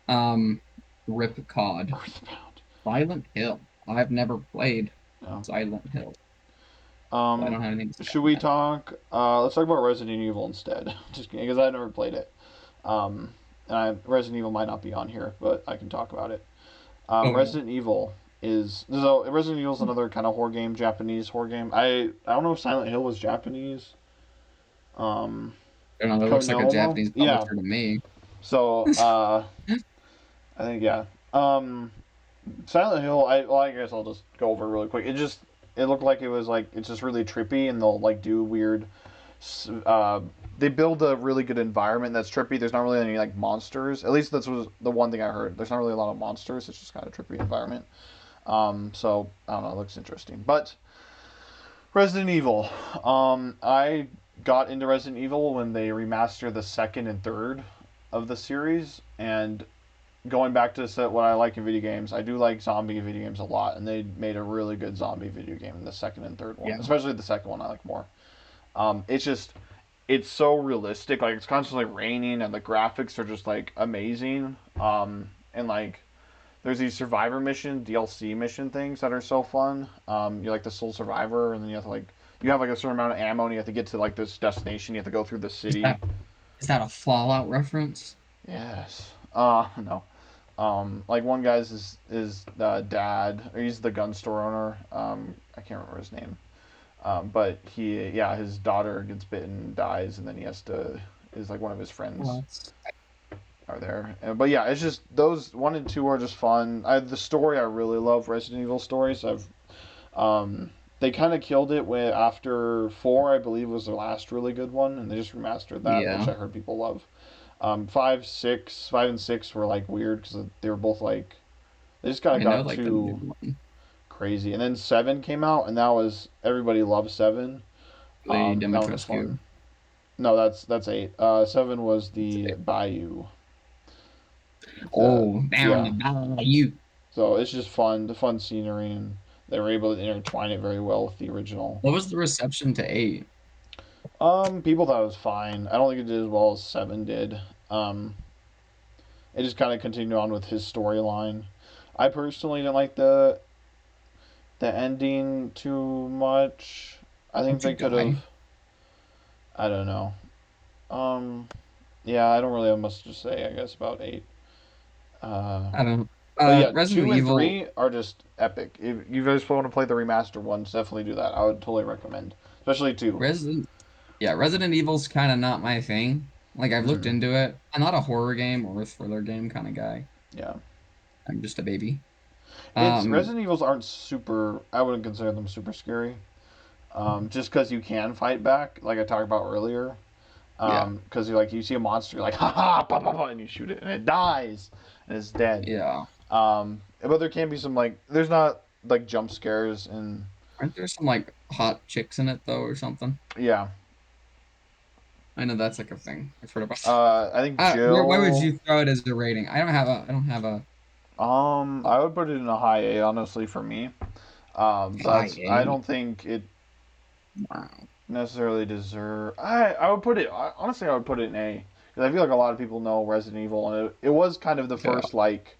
[SPEAKER 1] Um Rip COD.
[SPEAKER 2] Earthbound.
[SPEAKER 1] Silent Hill. I've never played
[SPEAKER 2] No.
[SPEAKER 1] Silent Hill, so I
[SPEAKER 2] Um,
[SPEAKER 1] don't have anything to say
[SPEAKER 2] should
[SPEAKER 1] on
[SPEAKER 2] we
[SPEAKER 1] that.
[SPEAKER 2] talk? Let's talk about Resident Evil instead. Just kidding, because I never played it. Um, Resident Evil might not be on here, but I can talk about it.
[SPEAKER 1] Oh no.
[SPEAKER 2] Resident Evil is so Resident Evil is another kind of horror game, Japanese horror game. I don't know if Silent Hill was Japanese. Um,
[SPEAKER 1] I don't know, it looks like a
[SPEAKER 2] Konomo,
[SPEAKER 1] Japanese
[SPEAKER 2] yeah.
[SPEAKER 1] publisher to me.
[SPEAKER 2] So I think yeah. Silent Hill. I guess I'll just go over it really quick. It looked like it was like it's just really trippy, and they'll like do weird. Uh, they build a really good environment that's trippy. There's not really any like monsters. At least that's was the one thing I heard. There's not really a lot of monsters. It's just kind of trippy environment. So I don't know. It looks interesting. But Resident Evil. I got into Resident Evil when they remastered the second and third of the series, and going back to set what I like in video games, I do like zombie video games a lot, and they made a really good zombie video game in the second and third one.
[SPEAKER 1] Yeah.
[SPEAKER 2] Especially the second one, I like more. It's just it's so realistic. Like it's constantly raining, and the graphics are just like amazing. And like there's these survivor mission, DLC mission things that are so fun. You're like the sole survivor, and then you have to like you have like a certain amount of ammo, and you have to get to like this destination. You have to go through the
[SPEAKER 1] Is
[SPEAKER 2] city.
[SPEAKER 1] that is that a Fallout reference?
[SPEAKER 2] Yes. No. Like one guy's is dad, or he's the gun store owner. I can't remember his name. But yeah, his daughter gets bitten and dies, and then he has to is like one of his friends
[SPEAKER 1] What?
[SPEAKER 2] are there. But yeah, it's just those one and two are just fun. The story I really love Resident Evil stories. They kind of killed it when after four, I believe, was the last really good one, and they just remastered that, which
[SPEAKER 1] Yeah,
[SPEAKER 2] I heard people love. Five and six were like weird because they were both like they just kind of
[SPEAKER 1] I know
[SPEAKER 2] got
[SPEAKER 1] like the new
[SPEAKER 2] too
[SPEAKER 1] one,
[SPEAKER 2] crazy. And then seven came out, and that was everybody loved seven.
[SPEAKER 1] the
[SPEAKER 2] That one was fun.
[SPEAKER 1] Dimitrescu.
[SPEAKER 2] No, that's eight. Seven was the Bayou. The
[SPEAKER 1] Oh, down the
[SPEAKER 2] yeah.
[SPEAKER 1] bayou.
[SPEAKER 2] So it's just fun, the fun scenery, and they were able to intertwine it very well with the original.
[SPEAKER 1] What was the reception to eight?
[SPEAKER 2] People thought it was fine. I don't think it did as well as seven did. It just kind of continued on with his storyline. I personally didn't like the ending too much. I think
[SPEAKER 1] Don't you
[SPEAKER 2] they could
[SPEAKER 1] die?
[SPEAKER 2] have. I don't know. Um, yeah, I don't really have much to say. I guess about eight. Uh,
[SPEAKER 1] I don't.
[SPEAKER 2] but yeah,
[SPEAKER 1] Resident
[SPEAKER 2] two and
[SPEAKER 1] Evil.
[SPEAKER 2] three are just epic. If you guys want to play the remaster ones, definitely do that. I would totally recommend, especially two.
[SPEAKER 1] Resident. Yeah, Resident Evil's kind of not my thing. Like I've looked
[SPEAKER 2] Mm-hmm.
[SPEAKER 1] into it. I'm not a horror game or a thriller game kind of guy.
[SPEAKER 2] Yeah,
[SPEAKER 1] I'm just a baby.
[SPEAKER 2] it's
[SPEAKER 1] Um,
[SPEAKER 2] Resident Evils aren't super. I wouldn't consider them super scary. Just because you can fight back, like I talked about earlier.
[SPEAKER 1] yeah,
[SPEAKER 2] Because you like you see a monster, you're like ha ha, bah, bah, bah, and you shoot it, and it dies, and it's dead.
[SPEAKER 1] yeah.
[SPEAKER 2] But there can be some like there's not like jump scares and
[SPEAKER 1] Aren't there some like hot chicks in it though or something?
[SPEAKER 2] yeah.
[SPEAKER 1] I know that's like a thing. I've heard about.
[SPEAKER 2] I think
[SPEAKER 1] Where would
[SPEAKER 2] Jill.
[SPEAKER 1] you throw it as a rating? I don't have a
[SPEAKER 2] I would put it in a high A honestly for me.
[SPEAKER 1] high
[SPEAKER 2] I
[SPEAKER 1] A.
[SPEAKER 2] don't think it
[SPEAKER 1] Wow.
[SPEAKER 2] necessarily deserve. I would put it honestly. I would put it in A because I feel like a lot of people know Resident Evil, and it was kind of the
[SPEAKER 1] Yeah.
[SPEAKER 2] first like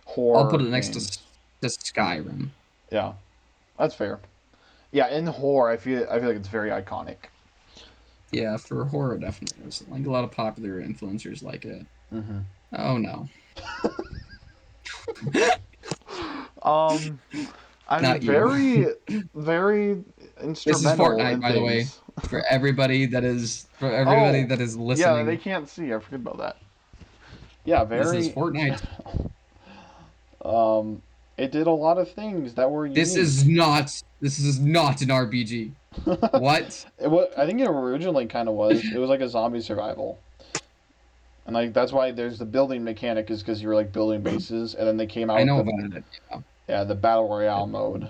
[SPEAKER 1] I'll put
[SPEAKER 2] horror
[SPEAKER 1] it next
[SPEAKER 2] games.
[SPEAKER 1] to Skyrim.
[SPEAKER 2] Yeah, that's fair. Yeah, in horror, I feel like it's very iconic.
[SPEAKER 1] Yeah, for horror definitely. There's like a lot of popular influencers like it.
[SPEAKER 2] Hmm.
[SPEAKER 1] Oh no.
[SPEAKER 2] Um, I'm
[SPEAKER 1] Not you.
[SPEAKER 2] very
[SPEAKER 1] This is
[SPEAKER 2] instrumental
[SPEAKER 1] Fortnite,
[SPEAKER 2] in
[SPEAKER 1] by the way.
[SPEAKER 2] things.
[SPEAKER 1] For everybody
[SPEAKER 2] Oh,
[SPEAKER 1] that is
[SPEAKER 2] yeah, they
[SPEAKER 1] listening.
[SPEAKER 2] can't see. I forget about that. Yeah,
[SPEAKER 1] This is
[SPEAKER 2] very.
[SPEAKER 1] Fortnite.
[SPEAKER 2] Um, it did a lot of things that were unique.
[SPEAKER 1] This is not an RPG. What?
[SPEAKER 2] I think it originally kind of was. It was like a zombie survival, and like that's why there's the building mechanic is because you were like building bases, and then they came out
[SPEAKER 1] I
[SPEAKER 2] with
[SPEAKER 1] know
[SPEAKER 2] the
[SPEAKER 1] about it. Yeah.
[SPEAKER 2] yeah the battle royale mode.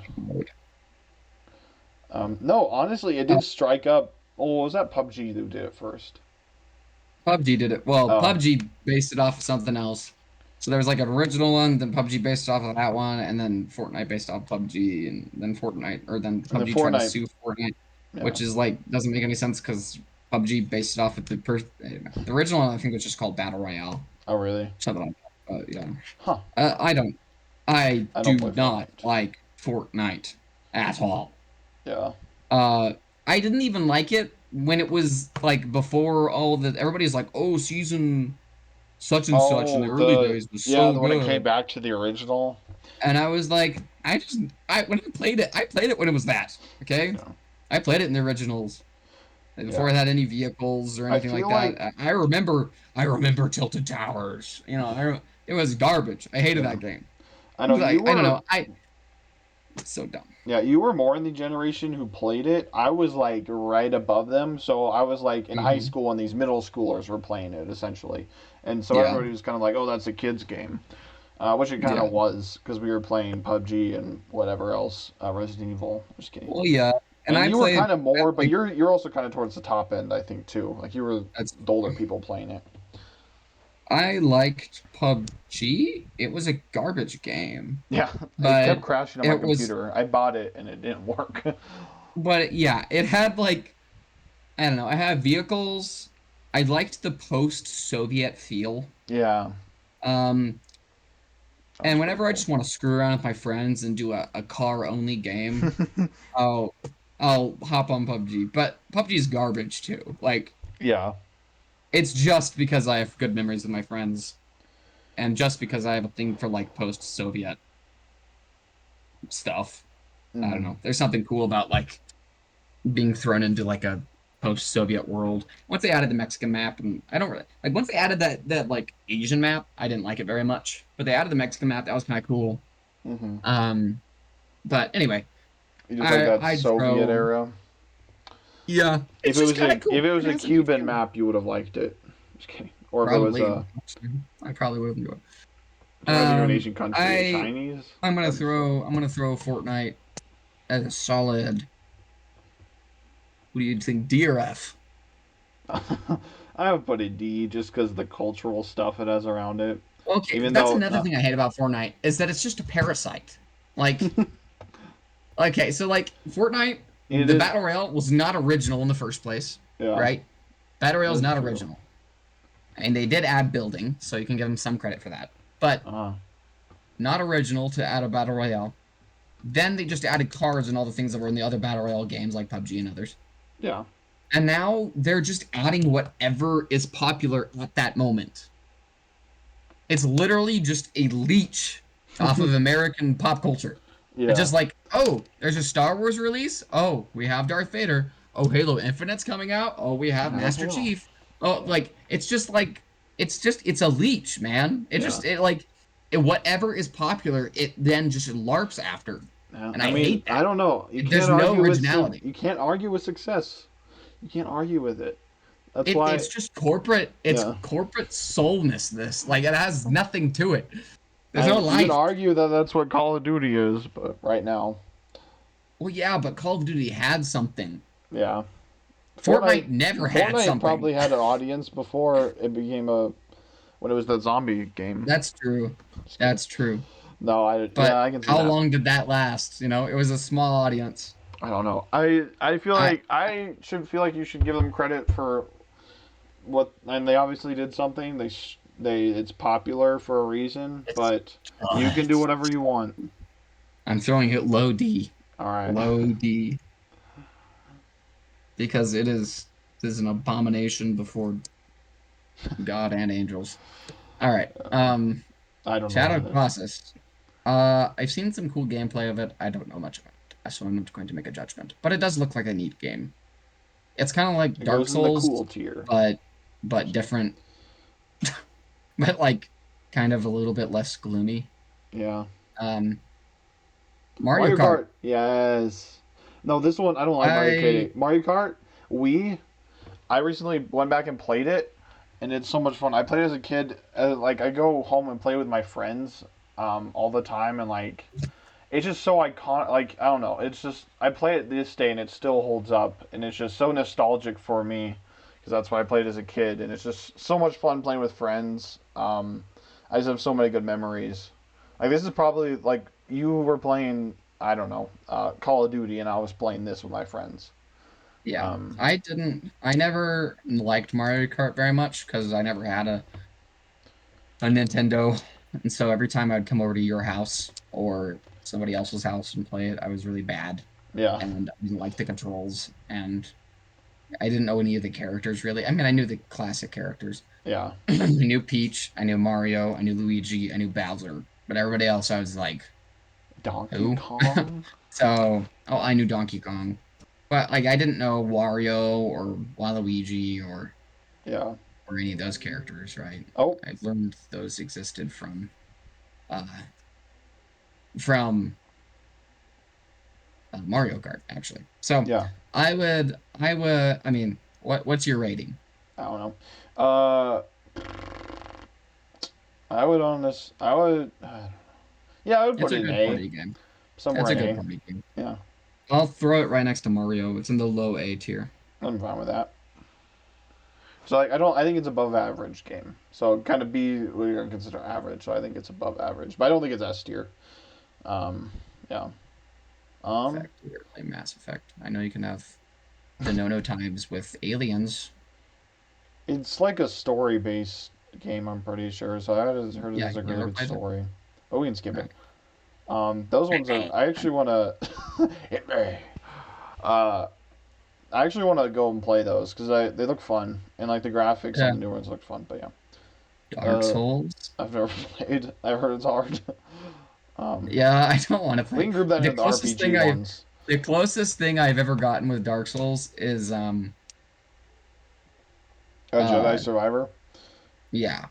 [SPEAKER 2] No, honestly, it
[SPEAKER 1] Oh,
[SPEAKER 2] did strike up. Oh, was that PUBG who did it first?
[SPEAKER 1] PUBG did it. Well,
[SPEAKER 2] Oh,
[SPEAKER 1] PUBG based it off of something else. So there was like an original one, then PUBG based it off of that one, and then Fortnite based off PUBG, and then Fortnite, or then
[SPEAKER 2] and then
[SPEAKER 1] PUBG tried to
[SPEAKER 2] Fortnite.
[SPEAKER 1] sue Fortnite,
[SPEAKER 2] Yeah.
[SPEAKER 1] which is like doesn't make any sense because PUBG based it off of the original one. I think was just called Battle Royale,
[SPEAKER 2] Oh, really?
[SPEAKER 1] something like that. But yeah,
[SPEAKER 2] Huh.
[SPEAKER 1] I
[SPEAKER 2] I don't
[SPEAKER 1] do
[SPEAKER 2] play
[SPEAKER 1] not
[SPEAKER 2] Fortnite.
[SPEAKER 1] like Fortnite at all.
[SPEAKER 2] Yeah.
[SPEAKER 1] Uh, I didn't even like it when it was like before all the everybody's like, oh, season such and such in the
[SPEAKER 2] Oh,
[SPEAKER 1] early days was so
[SPEAKER 2] the when it came
[SPEAKER 1] good.
[SPEAKER 2] back to the original.
[SPEAKER 1] And I was like, I when I played it when it was that. Okay.
[SPEAKER 2] Yeah.
[SPEAKER 1] I played it in the originals before
[SPEAKER 2] Yeah.
[SPEAKER 1] it had any vehicles or
[SPEAKER 2] I
[SPEAKER 1] anything like
[SPEAKER 2] feel
[SPEAKER 1] that.
[SPEAKER 2] like
[SPEAKER 1] I remember Tilted Towers. It was garbage. I hated
[SPEAKER 2] yeah.
[SPEAKER 1] that game.
[SPEAKER 2] I
[SPEAKER 1] It
[SPEAKER 2] know
[SPEAKER 1] was
[SPEAKER 2] you
[SPEAKER 1] like, I don't
[SPEAKER 2] were
[SPEAKER 1] know. It's so dumb.
[SPEAKER 2] yeah, you were more in the generation who played it. I was like right above them, so I was like in high
[SPEAKER 1] Hmm.
[SPEAKER 2] school and these middle schoolers were playing it essentially. And so
[SPEAKER 1] Yeah.
[SPEAKER 2] everybody was kind of like, "Oh, that's a kids game." Which it kind
[SPEAKER 1] Yeah.
[SPEAKER 2] of was because we were playing PUBG and whatever else, Resident Evil. Just kidding.
[SPEAKER 1] Well, yeah. And
[SPEAKER 2] And
[SPEAKER 1] I
[SPEAKER 2] you were
[SPEAKER 1] played
[SPEAKER 2] kind of
[SPEAKER 1] at
[SPEAKER 2] more, but
[SPEAKER 1] like
[SPEAKER 2] you're also kind of towards the top end, I think too. Like you were
[SPEAKER 1] that's
[SPEAKER 2] the older people playing it.
[SPEAKER 1] I liked PUBG. It was a garbage game,
[SPEAKER 2] Yeah, it kept
[SPEAKER 1] but
[SPEAKER 2] crashing on my
[SPEAKER 1] it was,
[SPEAKER 2] computer. I bought it and it didn't work.
[SPEAKER 1] but yeah, it had like, I don't know, I had vehicles. I liked the post-Soviet feel.
[SPEAKER 2] Yeah,
[SPEAKER 1] Um,
[SPEAKER 2] that was
[SPEAKER 1] and
[SPEAKER 2] pretty
[SPEAKER 1] whenever I
[SPEAKER 2] cool.
[SPEAKER 1] just want to screw around with my friends and do a car-only game, I'll I'll hop on PUBG. But PUBG is garbage too. Like,
[SPEAKER 2] Yeah.
[SPEAKER 1] it's just because I have good memories with my friends, and just because I have a thing for like post-Soviet stuff. I don't
[SPEAKER 2] Hmm.
[SPEAKER 1] know. There's something cool about like being thrown into like a post-Soviet world. Once they added the Mexican map, and I don't really like once they added that like Asian map, I didn't like it very much. But they added the Mexican map, that was kind of cool.
[SPEAKER 2] Hmm.
[SPEAKER 1] Um, but anyway,
[SPEAKER 2] You just like that
[SPEAKER 1] I'd
[SPEAKER 2] Soviet
[SPEAKER 1] throw
[SPEAKER 2] era.
[SPEAKER 1] yeah, it's just kind of
[SPEAKER 2] If
[SPEAKER 1] cool.
[SPEAKER 2] it was
[SPEAKER 1] It
[SPEAKER 2] a
[SPEAKER 1] has a neat
[SPEAKER 2] Cuban
[SPEAKER 1] feel.
[SPEAKER 2] map, you would have liked it. Just kidding. Or if it was
[SPEAKER 1] Probably,
[SPEAKER 2] a
[SPEAKER 1] actually, I probably would enjoy it.
[SPEAKER 2] I'm trying to think of an Asian country. A
[SPEAKER 1] I
[SPEAKER 2] Chinese? That'd be sick.
[SPEAKER 1] I'm gonna throw Fortnite as a solid. What do you think, D or F?
[SPEAKER 2] I would put a D just because of the cultural stuff it has around it.
[SPEAKER 1] Okay,
[SPEAKER 2] Even
[SPEAKER 1] that's
[SPEAKER 2] though
[SPEAKER 1] another
[SPEAKER 2] not
[SPEAKER 1] thing I hate about Fortnite is that it's just a parasite. Like, okay, so like Fortnite,
[SPEAKER 2] it
[SPEAKER 1] the
[SPEAKER 2] is
[SPEAKER 1] Battle Royale was not original in the first place,
[SPEAKER 2] yeah,
[SPEAKER 1] right? Battle Royale is
[SPEAKER 2] that's
[SPEAKER 1] not
[SPEAKER 2] true.
[SPEAKER 1] original. And they did add building, so you can give them some credit for that. But
[SPEAKER 2] Uh
[SPEAKER 1] not original to add a Battle Royale. Then they just added cars and all the things that were in the other Battle Royale games like PUBG and others.
[SPEAKER 2] yeah.
[SPEAKER 1] And now they're just adding whatever is popular at that moment. It's literally just a leech off of American pop culture. It's
[SPEAKER 2] Yeah.
[SPEAKER 1] just like, oh, there's a Star Wars release. Oh, we have Darth Vader. Oh, Halo Infinite's coming out. Oh, we have
[SPEAKER 2] I have
[SPEAKER 1] Master
[SPEAKER 2] Halo.
[SPEAKER 1] Chief. Oh,
[SPEAKER 2] Yeah.
[SPEAKER 1] like it's just like it's a leech, man.
[SPEAKER 2] Yeah.
[SPEAKER 1] Whatever is popular, it then just larps after,
[SPEAKER 2] Yeah.
[SPEAKER 1] and
[SPEAKER 2] I
[SPEAKER 1] I
[SPEAKER 2] mean,
[SPEAKER 1] hate
[SPEAKER 2] I
[SPEAKER 1] that.
[SPEAKER 2] don't know.
[SPEAKER 1] There's no originality.
[SPEAKER 2] You can't argue with success. You can't argue with it. That's
[SPEAKER 1] It's
[SPEAKER 2] why
[SPEAKER 1] just corporate. It's
[SPEAKER 2] yeah.
[SPEAKER 1] corporate soulness. This like it has nothing to it. There's no
[SPEAKER 2] And you can
[SPEAKER 1] life.
[SPEAKER 2] argue that that's what Call of Duty is, but right now,
[SPEAKER 1] Well, yeah, but Call of Duty had something.
[SPEAKER 2] yeah. Fortnite
[SPEAKER 1] Fortnite never had
[SPEAKER 2] Fortnite
[SPEAKER 1] something.
[SPEAKER 2] probably had an audience before it became a when it was the zombie game.
[SPEAKER 1] That's true.
[SPEAKER 2] Just kidding.
[SPEAKER 1] That's true.
[SPEAKER 2] No, I
[SPEAKER 1] But
[SPEAKER 2] yeah, I can see
[SPEAKER 1] how
[SPEAKER 2] that.
[SPEAKER 1] long did that last? It was a small audience.
[SPEAKER 2] I don't know. I feel
[SPEAKER 1] I
[SPEAKER 2] like I should feel like you should give them credit for what, and they obviously did something. They it's popular for a reason,
[SPEAKER 1] it's
[SPEAKER 2] but you can do
[SPEAKER 1] but
[SPEAKER 2] whatever you want.
[SPEAKER 1] I'm throwing it low D.
[SPEAKER 2] All right.
[SPEAKER 1] Low D because it is an abomination before God and angels. All right.
[SPEAKER 2] I don't know
[SPEAKER 1] Shadow
[SPEAKER 2] about that.
[SPEAKER 1] Colossus. I've seen some cool gameplay of it. I don't know much about it, so I'm not going to make a judgment. But it does look like a neat game. It's kind of like
[SPEAKER 2] It
[SPEAKER 1] Dark
[SPEAKER 2] goes in the
[SPEAKER 1] Souls,
[SPEAKER 2] cool tier.
[SPEAKER 1] but different, but like kind of a little bit less gloomy.
[SPEAKER 2] Yeah.
[SPEAKER 1] Um, Mario
[SPEAKER 2] Mario
[SPEAKER 1] Kart.
[SPEAKER 2] Kart. Yes. No, this one I don't like Mario
[SPEAKER 1] I
[SPEAKER 2] Kart. Mario Kart. We I recently went back and played it, and it's so much fun. I played it as a kid. Like I go home and play with my friends, all the time, and like it's just so iconic. Like I don't know, it's just I play it this day and it still holds up, and it's just so nostalgic for me because that's what I played as a kid, and it's just so much fun playing with friends. I just have so many good memories. Like this is probably like you were playing, I don't know, Call of Duty, and I was playing this with my friends.
[SPEAKER 1] Yeah,
[SPEAKER 2] Um,
[SPEAKER 1] I never liked Mario Kart very much because I never had a Nintendo, and so every time I'd come over to your house or somebody else's house and play it, I was really bad,
[SPEAKER 2] yeah,
[SPEAKER 1] and I didn't like the controls, and I didn't know any of the characters really. I mean, I knew the classic characters.
[SPEAKER 2] yeah.
[SPEAKER 1] I knew Peach, I knew Mario, I knew Luigi, I knew Bowser, but everybody else I was like,
[SPEAKER 2] Donkey
[SPEAKER 1] who?
[SPEAKER 2] Kong.
[SPEAKER 1] So, oh, I knew Donkey Kong, but like I didn't know Wario or Waluigi
[SPEAKER 2] Yeah.
[SPEAKER 1] or any of those characters, right?
[SPEAKER 2] Oh,
[SPEAKER 1] I learned those existed uh from Mario Kart actually. So,
[SPEAKER 2] yeah.
[SPEAKER 1] I mean, what's your rating?
[SPEAKER 2] I don't know. Uh, I would on this. I would. Yeah, I would
[SPEAKER 1] It's
[SPEAKER 2] put
[SPEAKER 1] a
[SPEAKER 2] it in
[SPEAKER 1] good
[SPEAKER 2] A,
[SPEAKER 1] party game. It's
[SPEAKER 2] somewhere
[SPEAKER 1] a
[SPEAKER 2] in
[SPEAKER 1] good
[SPEAKER 2] A.
[SPEAKER 1] party game.
[SPEAKER 2] Yeah,
[SPEAKER 1] I'll throw it right next to Mario. It's in the low A tier.
[SPEAKER 2] I'm fine with that. So like, I don't. I think it's above average game. So kind of B we're gonna consider average. So I think it's above average, but I don't think it's S tier. Um, yeah. Um,
[SPEAKER 1] Effect. You're playing Mass Effect. I know you can have the no times with aliens.
[SPEAKER 2] it's like a story based game. I'm pretty sure. So I heard it
[SPEAKER 1] Yeah,
[SPEAKER 2] has a
[SPEAKER 1] you
[SPEAKER 2] really
[SPEAKER 1] ever
[SPEAKER 2] good
[SPEAKER 1] played it?
[SPEAKER 2] story. But we can skip it.
[SPEAKER 1] Right.
[SPEAKER 2] Those ones are. I actually want to. Hit me. Uh, I actually want to go and play those because they look fun and like the graphics on
[SPEAKER 1] Yeah.
[SPEAKER 2] the new ones look fun. But yeah,
[SPEAKER 1] Dark
[SPEAKER 2] uh,
[SPEAKER 1] Souls.
[SPEAKER 2] I've never played. I've heard it's hard. um,
[SPEAKER 1] Yeah, I don't want to
[SPEAKER 2] we
[SPEAKER 1] play.
[SPEAKER 2] can group that
[SPEAKER 1] The
[SPEAKER 2] into the
[SPEAKER 1] closest
[SPEAKER 2] RPG
[SPEAKER 1] thing I
[SPEAKER 2] ones.
[SPEAKER 1] the closest thing I've ever gotten with Dark Souls is
[SPEAKER 2] Jedi
[SPEAKER 1] uh
[SPEAKER 2] Survivor,
[SPEAKER 1] yeah.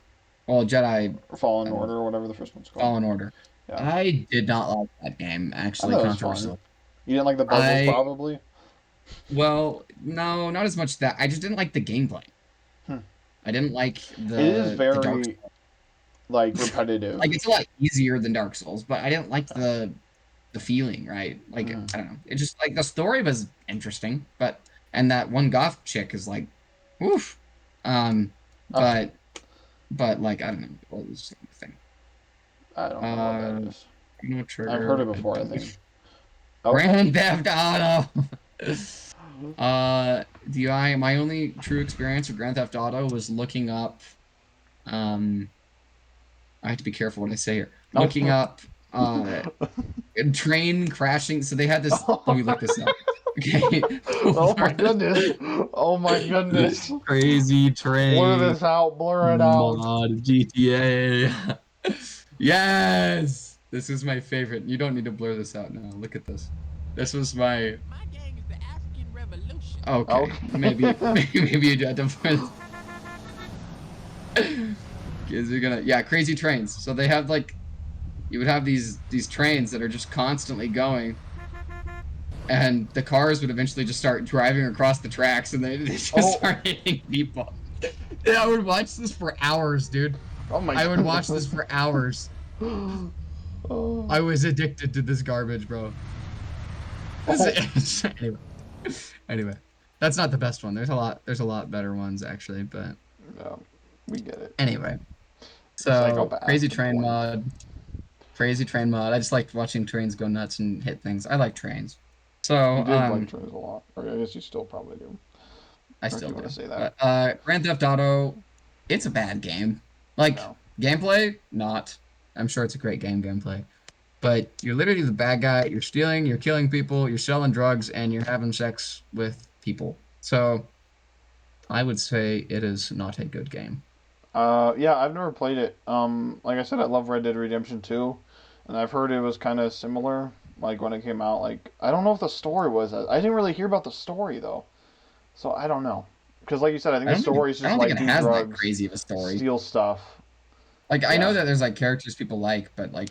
[SPEAKER 1] Well, Jedi
[SPEAKER 2] or Fallen
[SPEAKER 1] uh,
[SPEAKER 2] Order, or whatever the first one's called.
[SPEAKER 1] Fallen Order.
[SPEAKER 2] Yeah,
[SPEAKER 1] I did not like that game,
[SPEAKER 2] I
[SPEAKER 1] actually,
[SPEAKER 2] thought it was fun.
[SPEAKER 1] controversial.
[SPEAKER 2] You didn't like the puzzles,
[SPEAKER 1] I
[SPEAKER 2] probably.
[SPEAKER 1] well, no, not as much that. I just didn't like the gameplay.
[SPEAKER 2] Hmm.
[SPEAKER 1] I didn't like
[SPEAKER 2] It is
[SPEAKER 1] the Dark
[SPEAKER 2] very like
[SPEAKER 1] Souls. Like
[SPEAKER 2] repetitive.
[SPEAKER 1] it's a lot easier than Dark Souls, but I didn't like the feeling, right? Like
[SPEAKER 2] Mm.
[SPEAKER 1] I don't know. It just like the story was interesting, but and that one goth chick is like, oof. Um,
[SPEAKER 2] Oh,
[SPEAKER 1] but like I don't know. What was the thing?
[SPEAKER 2] I don't know what that
[SPEAKER 1] Uh,
[SPEAKER 2] is.
[SPEAKER 1] no
[SPEAKER 2] I've heard it
[SPEAKER 1] trigger.
[SPEAKER 2] before, I think. Oh,
[SPEAKER 1] Grand Theft Auto. My only true experience with Grand Theft Auto was looking up. Um, I have to be careful what I say here.
[SPEAKER 2] no.
[SPEAKER 1] Looking up a train crashing. So they had this. Let me look this up. Okay.
[SPEAKER 2] Oh my goodness. Oh my goodness.
[SPEAKER 1] Crazy
[SPEAKER 2] Blur
[SPEAKER 1] train
[SPEAKER 2] this out. Blur it out.
[SPEAKER 1] mod GTA. Yes. This is my favorite. You don't need to blur this out now. Look at this. This was my
[SPEAKER 3] My gang is the African Revolution.
[SPEAKER 1] okay. Maybe
[SPEAKER 2] Okay.
[SPEAKER 1] maybe you do have to blur this. Kids are gonna yeah, crazy trains. So they have like you would have these trains that are just constantly going and the cars would eventually just start driving across the tracks and they just
[SPEAKER 2] Oh.
[SPEAKER 1] start hitting people. And I would watch this for hours, dude.
[SPEAKER 2] Oh my
[SPEAKER 1] I would watch this
[SPEAKER 2] goodness.
[SPEAKER 1] for hours.
[SPEAKER 2] Oh.
[SPEAKER 1] I was addicted to this garbage, bro.
[SPEAKER 2] Oh.
[SPEAKER 1] Anyway. Anyway. That's not the best one. There's a lot better ones actually, but
[SPEAKER 2] Yeah, we get it.
[SPEAKER 1] anyway. So
[SPEAKER 2] Psychopath to the point.
[SPEAKER 1] Crazy train mod. I just like watching trains go nuts and hit things. I like trains. So,
[SPEAKER 2] You did like trains a lot. Or I guess you still probably do.
[SPEAKER 1] I
[SPEAKER 2] Or if
[SPEAKER 1] still
[SPEAKER 2] you want
[SPEAKER 1] do.
[SPEAKER 2] to say that.
[SPEAKER 1] But Grand Theft Auto, it's a bad game. Like
[SPEAKER 2] No.
[SPEAKER 1] gameplay, not. I'm sure it's a great gameplay. But you're literally the bad guy. You're stealing, you're killing people, you're selling drugs, and you're having sex with people. So I would say it is not a good game.
[SPEAKER 2] Yeah, I've never played it. Like I said, I love Red Dead Redemption 2, and I've heard it was kind of similar. Like when it came out, like I don't know if the story was. I didn't really hear about the story though, so I don't know. Because like you said, I think the story is
[SPEAKER 1] I
[SPEAKER 2] just
[SPEAKER 1] don't think
[SPEAKER 2] like
[SPEAKER 1] it
[SPEAKER 2] do
[SPEAKER 1] has that
[SPEAKER 2] drugs,
[SPEAKER 1] crazy of a story.
[SPEAKER 2] steal stuff.
[SPEAKER 1] Like I know
[SPEAKER 2] Yeah,
[SPEAKER 1] that there's like characters people like, but like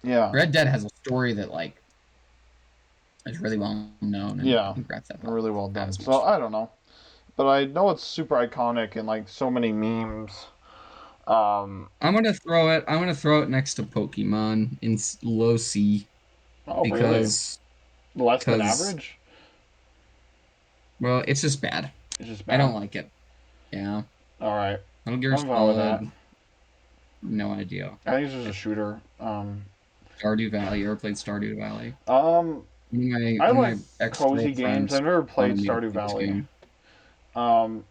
[SPEAKER 2] yeah,
[SPEAKER 1] Red Dead has a story that like is really well known, and I
[SPEAKER 2] yeah.
[SPEAKER 1] think Grand Theft Auto
[SPEAKER 2] Really well
[SPEAKER 1] doesn't have
[SPEAKER 2] done.
[SPEAKER 1] as
[SPEAKER 2] So
[SPEAKER 1] much.
[SPEAKER 2] I don't know, but I know it's super iconic and like so many memes. Um,
[SPEAKER 1] I'm gonna throw it. I'm gonna throw it next to Pokemon in low C.
[SPEAKER 2] Oh, really?
[SPEAKER 1] because
[SPEAKER 2] Less than
[SPEAKER 1] because
[SPEAKER 2] average?
[SPEAKER 1] well, it's just bad.
[SPEAKER 2] It's just
[SPEAKER 1] I don't
[SPEAKER 2] bad.
[SPEAKER 1] like it. Yeah,
[SPEAKER 2] All right,
[SPEAKER 1] Metal Gear
[SPEAKER 2] I'm fine with
[SPEAKER 1] Solid,
[SPEAKER 2] that.
[SPEAKER 1] no idea.
[SPEAKER 2] I think it's just a shooter.
[SPEAKER 1] Stardew Valley. You ever played Stardew Valley?
[SPEAKER 2] Um, I
[SPEAKER 1] One of
[SPEAKER 2] like
[SPEAKER 1] my ex
[SPEAKER 2] cozy games.
[SPEAKER 1] girlfriends
[SPEAKER 2] I've never played
[SPEAKER 1] wanted me to
[SPEAKER 2] Stardew
[SPEAKER 1] play this
[SPEAKER 2] Valley.
[SPEAKER 1] game.
[SPEAKER 2] Um,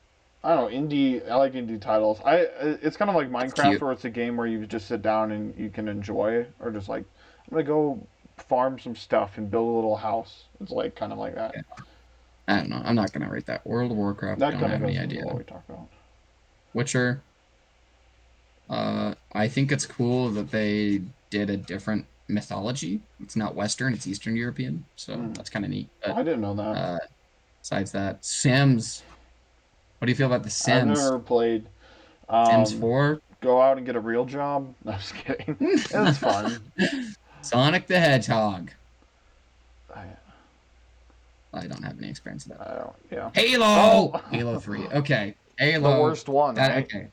[SPEAKER 2] I don't know, indie. I like indie titles. It's kind of like
[SPEAKER 1] It's
[SPEAKER 2] Minecraft,
[SPEAKER 1] cute.
[SPEAKER 2] where it's a game where you just sit down and you can enjoy, or just like I'm gonna go farm some stuff and build a little house. It's like kind of like that.
[SPEAKER 1] Yeah. I don't know. I'm not gonna rate that. World of Warcraft.
[SPEAKER 2] That
[SPEAKER 1] Don't
[SPEAKER 2] kind of
[SPEAKER 1] have any
[SPEAKER 2] goes into
[SPEAKER 1] idea.
[SPEAKER 2] what we talked about.
[SPEAKER 1] Witcher. I think it's cool that they did a different mythology. It's not Western. It's Eastern European. So
[SPEAKER 2] Mm.
[SPEAKER 1] that's kind of neat.
[SPEAKER 2] Well,
[SPEAKER 1] But
[SPEAKER 2] I didn't know that.
[SPEAKER 1] uh, besides that, Sims. What do you feel about The
[SPEAKER 2] I've
[SPEAKER 1] Sims?
[SPEAKER 2] never played.
[SPEAKER 1] Sims
[SPEAKER 2] Um,
[SPEAKER 1] 4?
[SPEAKER 2] Go out and get a real job. No, I'm just kidding. It's fun.
[SPEAKER 1] Sonic the Hedgehog.
[SPEAKER 2] I,
[SPEAKER 1] I don't have any experience with that.
[SPEAKER 2] I don't. Yeah.
[SPEAKER 1] Halo!
[SPEAKER 2] Oh,
[SPEAKER 1] Halo 3. Okay.
[SPEAKER 2] the
[SPEAKER 1] Halo.
[SPEAKER 2] worst one,
[SPEAKER 1] That
[SPEAKER 2] right?
[SPEAKER 1] okay.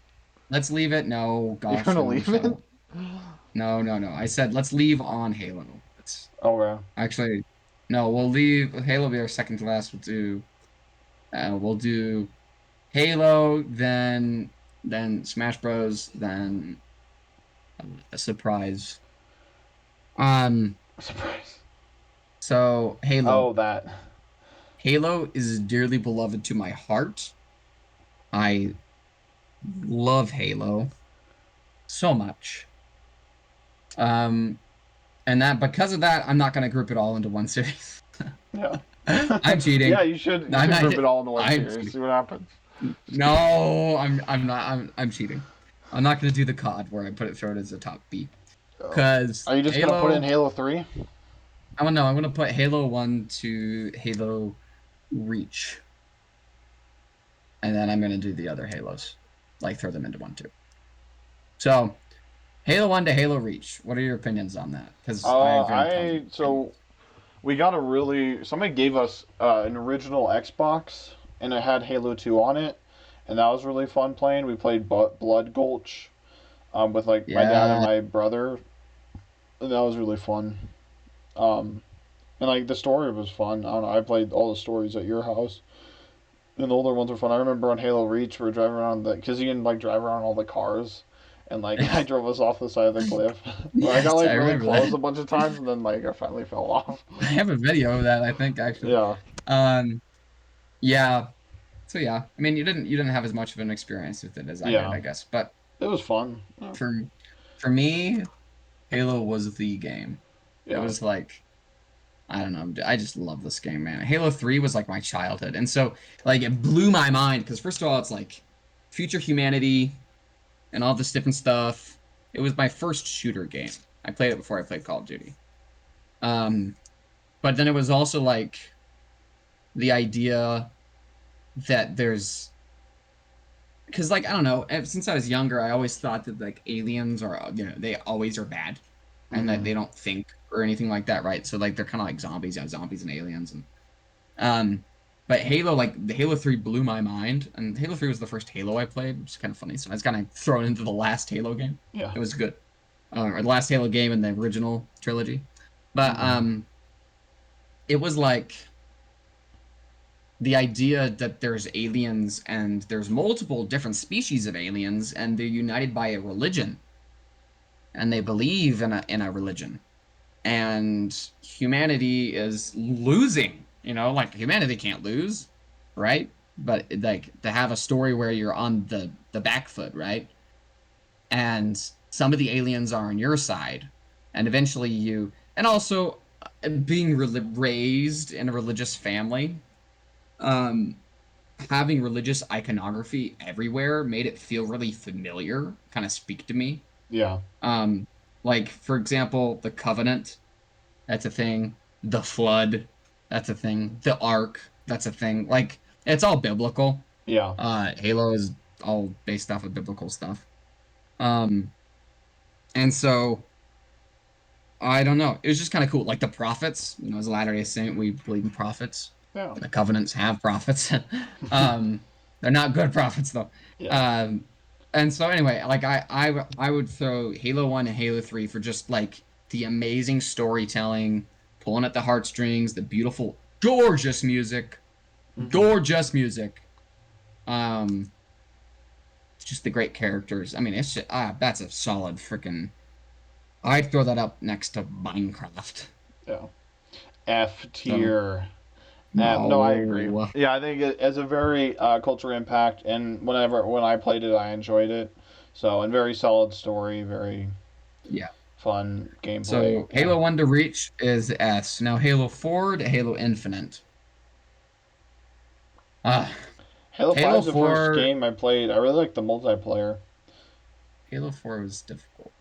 [SPEAKER 1] Let's leave it. No,
[SPEAKER 2] You're
[SPEAKER 1] gosh,
[SPEAKER 2] gonna
[SPEAKER 1] no,
[SPEAKER 2] leave it?
[SPEAKER 1] Michelle. No, no, no. I said let's leave on Halo. It's
[SPEAKER 2] Oh yeah.
[SPEAKER 1] actually no, we'll leave Halo be our second to last. We'll do Halo, then Smash Bros, then a surprise. Um,
[SPEAKER 2] Surprise.
[SPEAKER 1] so Halo.
[SPEAKER 2] Oh, that.
[SPEAKER 1] Halo is dearly beloved to my heart. I love Halo so much. Um, and that because of that, I'm not going to group it all into one series.
[SPEAKER 2] Yeah.
[SPEAKER 1] I'm
[SPEAKER 2] Yeah,
[SPEAKER 1] cheating.
[SPEAKER 2] you should. You
[SPEAKER 1] I'm
[SPEAKER 2] should
[SPEAKER 1] not.
[SPEAKER 2] group it all into one
[SPEAKER 1] I'm
[SPEAKER 2] series.
[SPEAKER 1] cheating.
[SPEAKER 2] See what happens.
[SPEAKER 1] No, I'm not. I'm cheating. I'm not going to do the COD where I put it throw it as a top B
[SPEAKER 2] Oh.
[SPEAKER 1] because
[SPEAKER 2] Are you just gonna put in
[SPEAKER 1] Halo.
[SPEAKER 2] Halo 3?
[SPEAKER 1] I don't know. I'm going to put Halo 1 to Halo Reach, and then I'm going to do the other Halos, like throw them into one too. So Halo 1 to Halo Reach. What are your opinions on that? Because I have very positive
[SPEAKER 2] I so
[SPEAKER 1] opinions.
[SPEAKER 2] we got a really somebody gave us an original Xbox and it had Halo 2 on it, and that was really fun playing. We played Blood Gulch with like my dad and
[SPEAKER 1] Yeah.
[SPEAKER 2] my brother, and that was really fun. Um, and like the story was fun. I don't know. I played all the stories at your house. And the older ones were fun. I remember on Halo Reach, we were driving around because you can like drive around all the cars, and like I drove us off the side of the cliff. But I got
[SPEAKER 1] Yes,
[SPEAKER 2] like
[SPEAKER 1] I
[SPEAKER 2] really
[SPEAKER 1] remember
[SPEAKER 2] close
[SPEAKER 1] that.
[SPEAKER 2] a bunch of times, and then like I finally fell off.
[SPEAKER 1] I have a video of that, I think, actually.
[SPEAKER 2] Yeah,
[SPEAKER 1] Um, yeah. So yeah, I mean, you didn't have as much of an experience with it as I did,
[SPEAKER 2] yeah,
[SPEAKER 1] I guess. But
[SPEAKER 2] it was fun. Yeah,
[SPEAKER 1] for for me, Halo was the game. It
[SPEAKER 2] yeah,
[SPEAKER 1] was like I don't know, I just love this game, man. Halo 3 was like my childhood, and so like it blew my mind because first of all, it's like future humanity and all this different stuff. It was my first shooter game. I played it before I played Call of Duty. Um, but then it was also like the idea that there's because like I don't know, since I was younger, I always thought that like aliens are they always are bad, and that
[SPEAKER 2] mm-hmm.
[SPEAKER 1] they don't think or anything like that, right? So like they're kind of like zombies, zombies and aliens, and um, but Halo like the Halo 3 blew my mind, and Halo 3 was the first Halo I played, which is kind of funny. So I was kind of thrown into the last Halo game.
[SPEAKER 2] Yeah,
[SPEAKER 1] It was good, or the last Halo game in the original trilogy, but
[SPEAKER 2] mm-hmm.
[SPEAKER 1] it was like the idea that there's aliens and there's multiple different species of aliens and they're united by a religion and they believe in a religion and humanity is losing, like humanity can't lose, right? But like to have a story where you're on the back foot, right? And some of the aliens are on your side and eventually and also being raised in a religious family, um having religious iconography everywhere made it feel really familiar, kind of speak to me.
[SPEAKER 2] yeah,
[SPEAKER 1] Um, like for example, the Covenant, that's a thing. The Flood, that's a thing. The Ark, that's a thing. Like it's all biblical.
[SPEAKER 2] yeah,
[SPEAKER 1] Halo is all based off of biblical stuff. Um, and so I don't know. It was just kind of cool. Like the prophets, as a Latter-day Saint, we believe in prophets.
[SPEAKER 2] yeah,
[SPEAKER 1] The covenants have prophets. um, they're not good prophets though.
[SPEAKER 2] yeah,
[SPEAKER 1] Um, and so anyway, like I would throw Halo 1 and Halo 3 for just like the amazing storytelling, pulling at the heartstrings, the beautiful, gorgeous music,
[SPEAKER 2] Mm-hmm.
[SPEAKER 1] gorgeous music. Um, just the great characters. I mean, it's just, that's a solid freaking. I'd throw that up next to Minecraft.
[SPEAKER 2] Yeah. F
[SPEAKER 1] So
[SPEAKER 2] tier. No, I agree.
[SPEAKER 1] no,
[SPEAKER 2] Yeah, I think it has a very cultural impact, and when I played it, I enjoyed it. So, and very solid story, very
[SPEAKER 1] yeah.
[SPEAKER 2] fun gameplay.
[SPEAKER 1] So
[SPEAKER 2] Yeah.
[SPEAKER 1] Halo 1 to reach is S. Now Halo 4 to Halo Infinite. Uh,
[SPEAKER 2] Halo
[SPEAKER 1] Halo
[SPEAKER 2] 5 is the first
[SPEAKER 1] 4
[SPEAKER 2] game I played. I really like the multiplayer.
[SPEAKER 1] Halo 4 was difficult.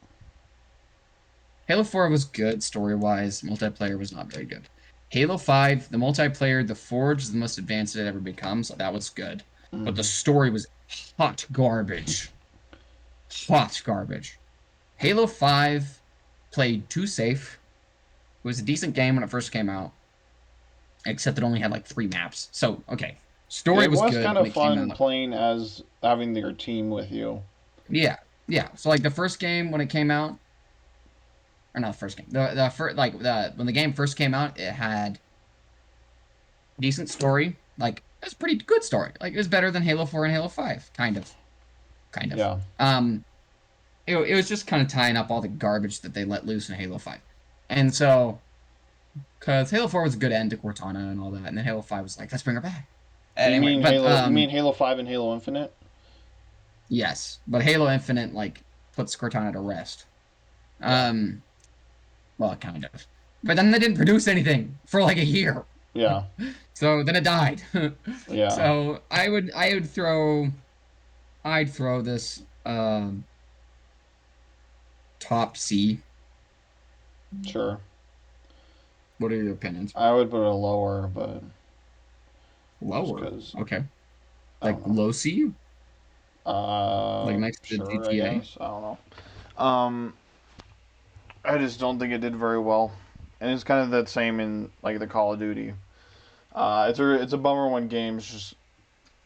[SPEAKER 1] Halo 4 was good story-wise. Multiplayer was not very good. Halo 5, the multiplayer, the Forge is the most advanced it ever become, so that was good. But the
[SPEAKER 2] Mm-hmm.
[SPEAKER 1] story was hot garbage. Hot garbage. Halo 5 played too safe. It was a decent game when it first came out, except it only had like 3 maps. So, okay.
[SPEAKER 2] Yeah,
[SPEAKER 1] Story
[SPEAKER 2] it
[SPEAKER 1] was
[SPEAKER 2] was
[SPEAKER 1] good
[SPEAKER 2] kind
[SPEAKER 1] when
[SPEAKER 2] of
[SPEAKER 1] it came
[SPEAKER 2] fun
[SPEAKER 1] out.
[SPEAKER 2] playing as having your team with you.
[SPEAKER 1] Yeah. Yeah. So like the first game when it came out, or not the first game. The first like the when the game first came out, it had decent story. Like it was a pretty good story. Like it was better than Halo 4 and Halo 5, kind of. Kind of.
[SPEAKER 2] Yeah.
[SPEAKER 1] It was just kind of tying up all the garbage that they let loose in Halo 5. And so because Halo 4 was a good end to Cortana and all that, and then Halo 5 was like, let's bring her back.
[SPEAKER 2] You
[SPEAKER 1] Anyway,
[SPEAKER 2] mean
[SPEAKER 1] but
[SPEAKER 2] Halo? You mean Halo 5 and Halo Infinite?
[SPEAKER 1] yes. But Halo Infinite like puts Cortana to rest.
[SPEAKER 2] Yeah.
[SPEAKER 1] Um well, kind of. But then they didn't produce anything for like a year.
[SPEAKER 2] Yeah.
[SPEAKER 1] So then it died.
[SPEAKER 2] Yeah.
[SPEAKER 1] So I'd throw this top C.
[SPEAKER 2] Sure.
[SPEAKER 1] What are your opinions?
[SPEAKER 2] I would put it lower, but just
[SPEAKER 1] Lower.
[SPEAKER 2] because
[SPEAKER 1] Okay.
[SPEAKER 2] I
[SPEAKER 1] Like
[SPEAKER 2] don't know.
[SPEAKER 1] low C? Like next to
[SPEAKER 2] Sure. I
[SPEAKER 1] GTA?
[SPEAKER 2] guess I don't know. Um, I just don't think it did very well, and it's kind of that same in like the Call of Duty. It's a bummer when games just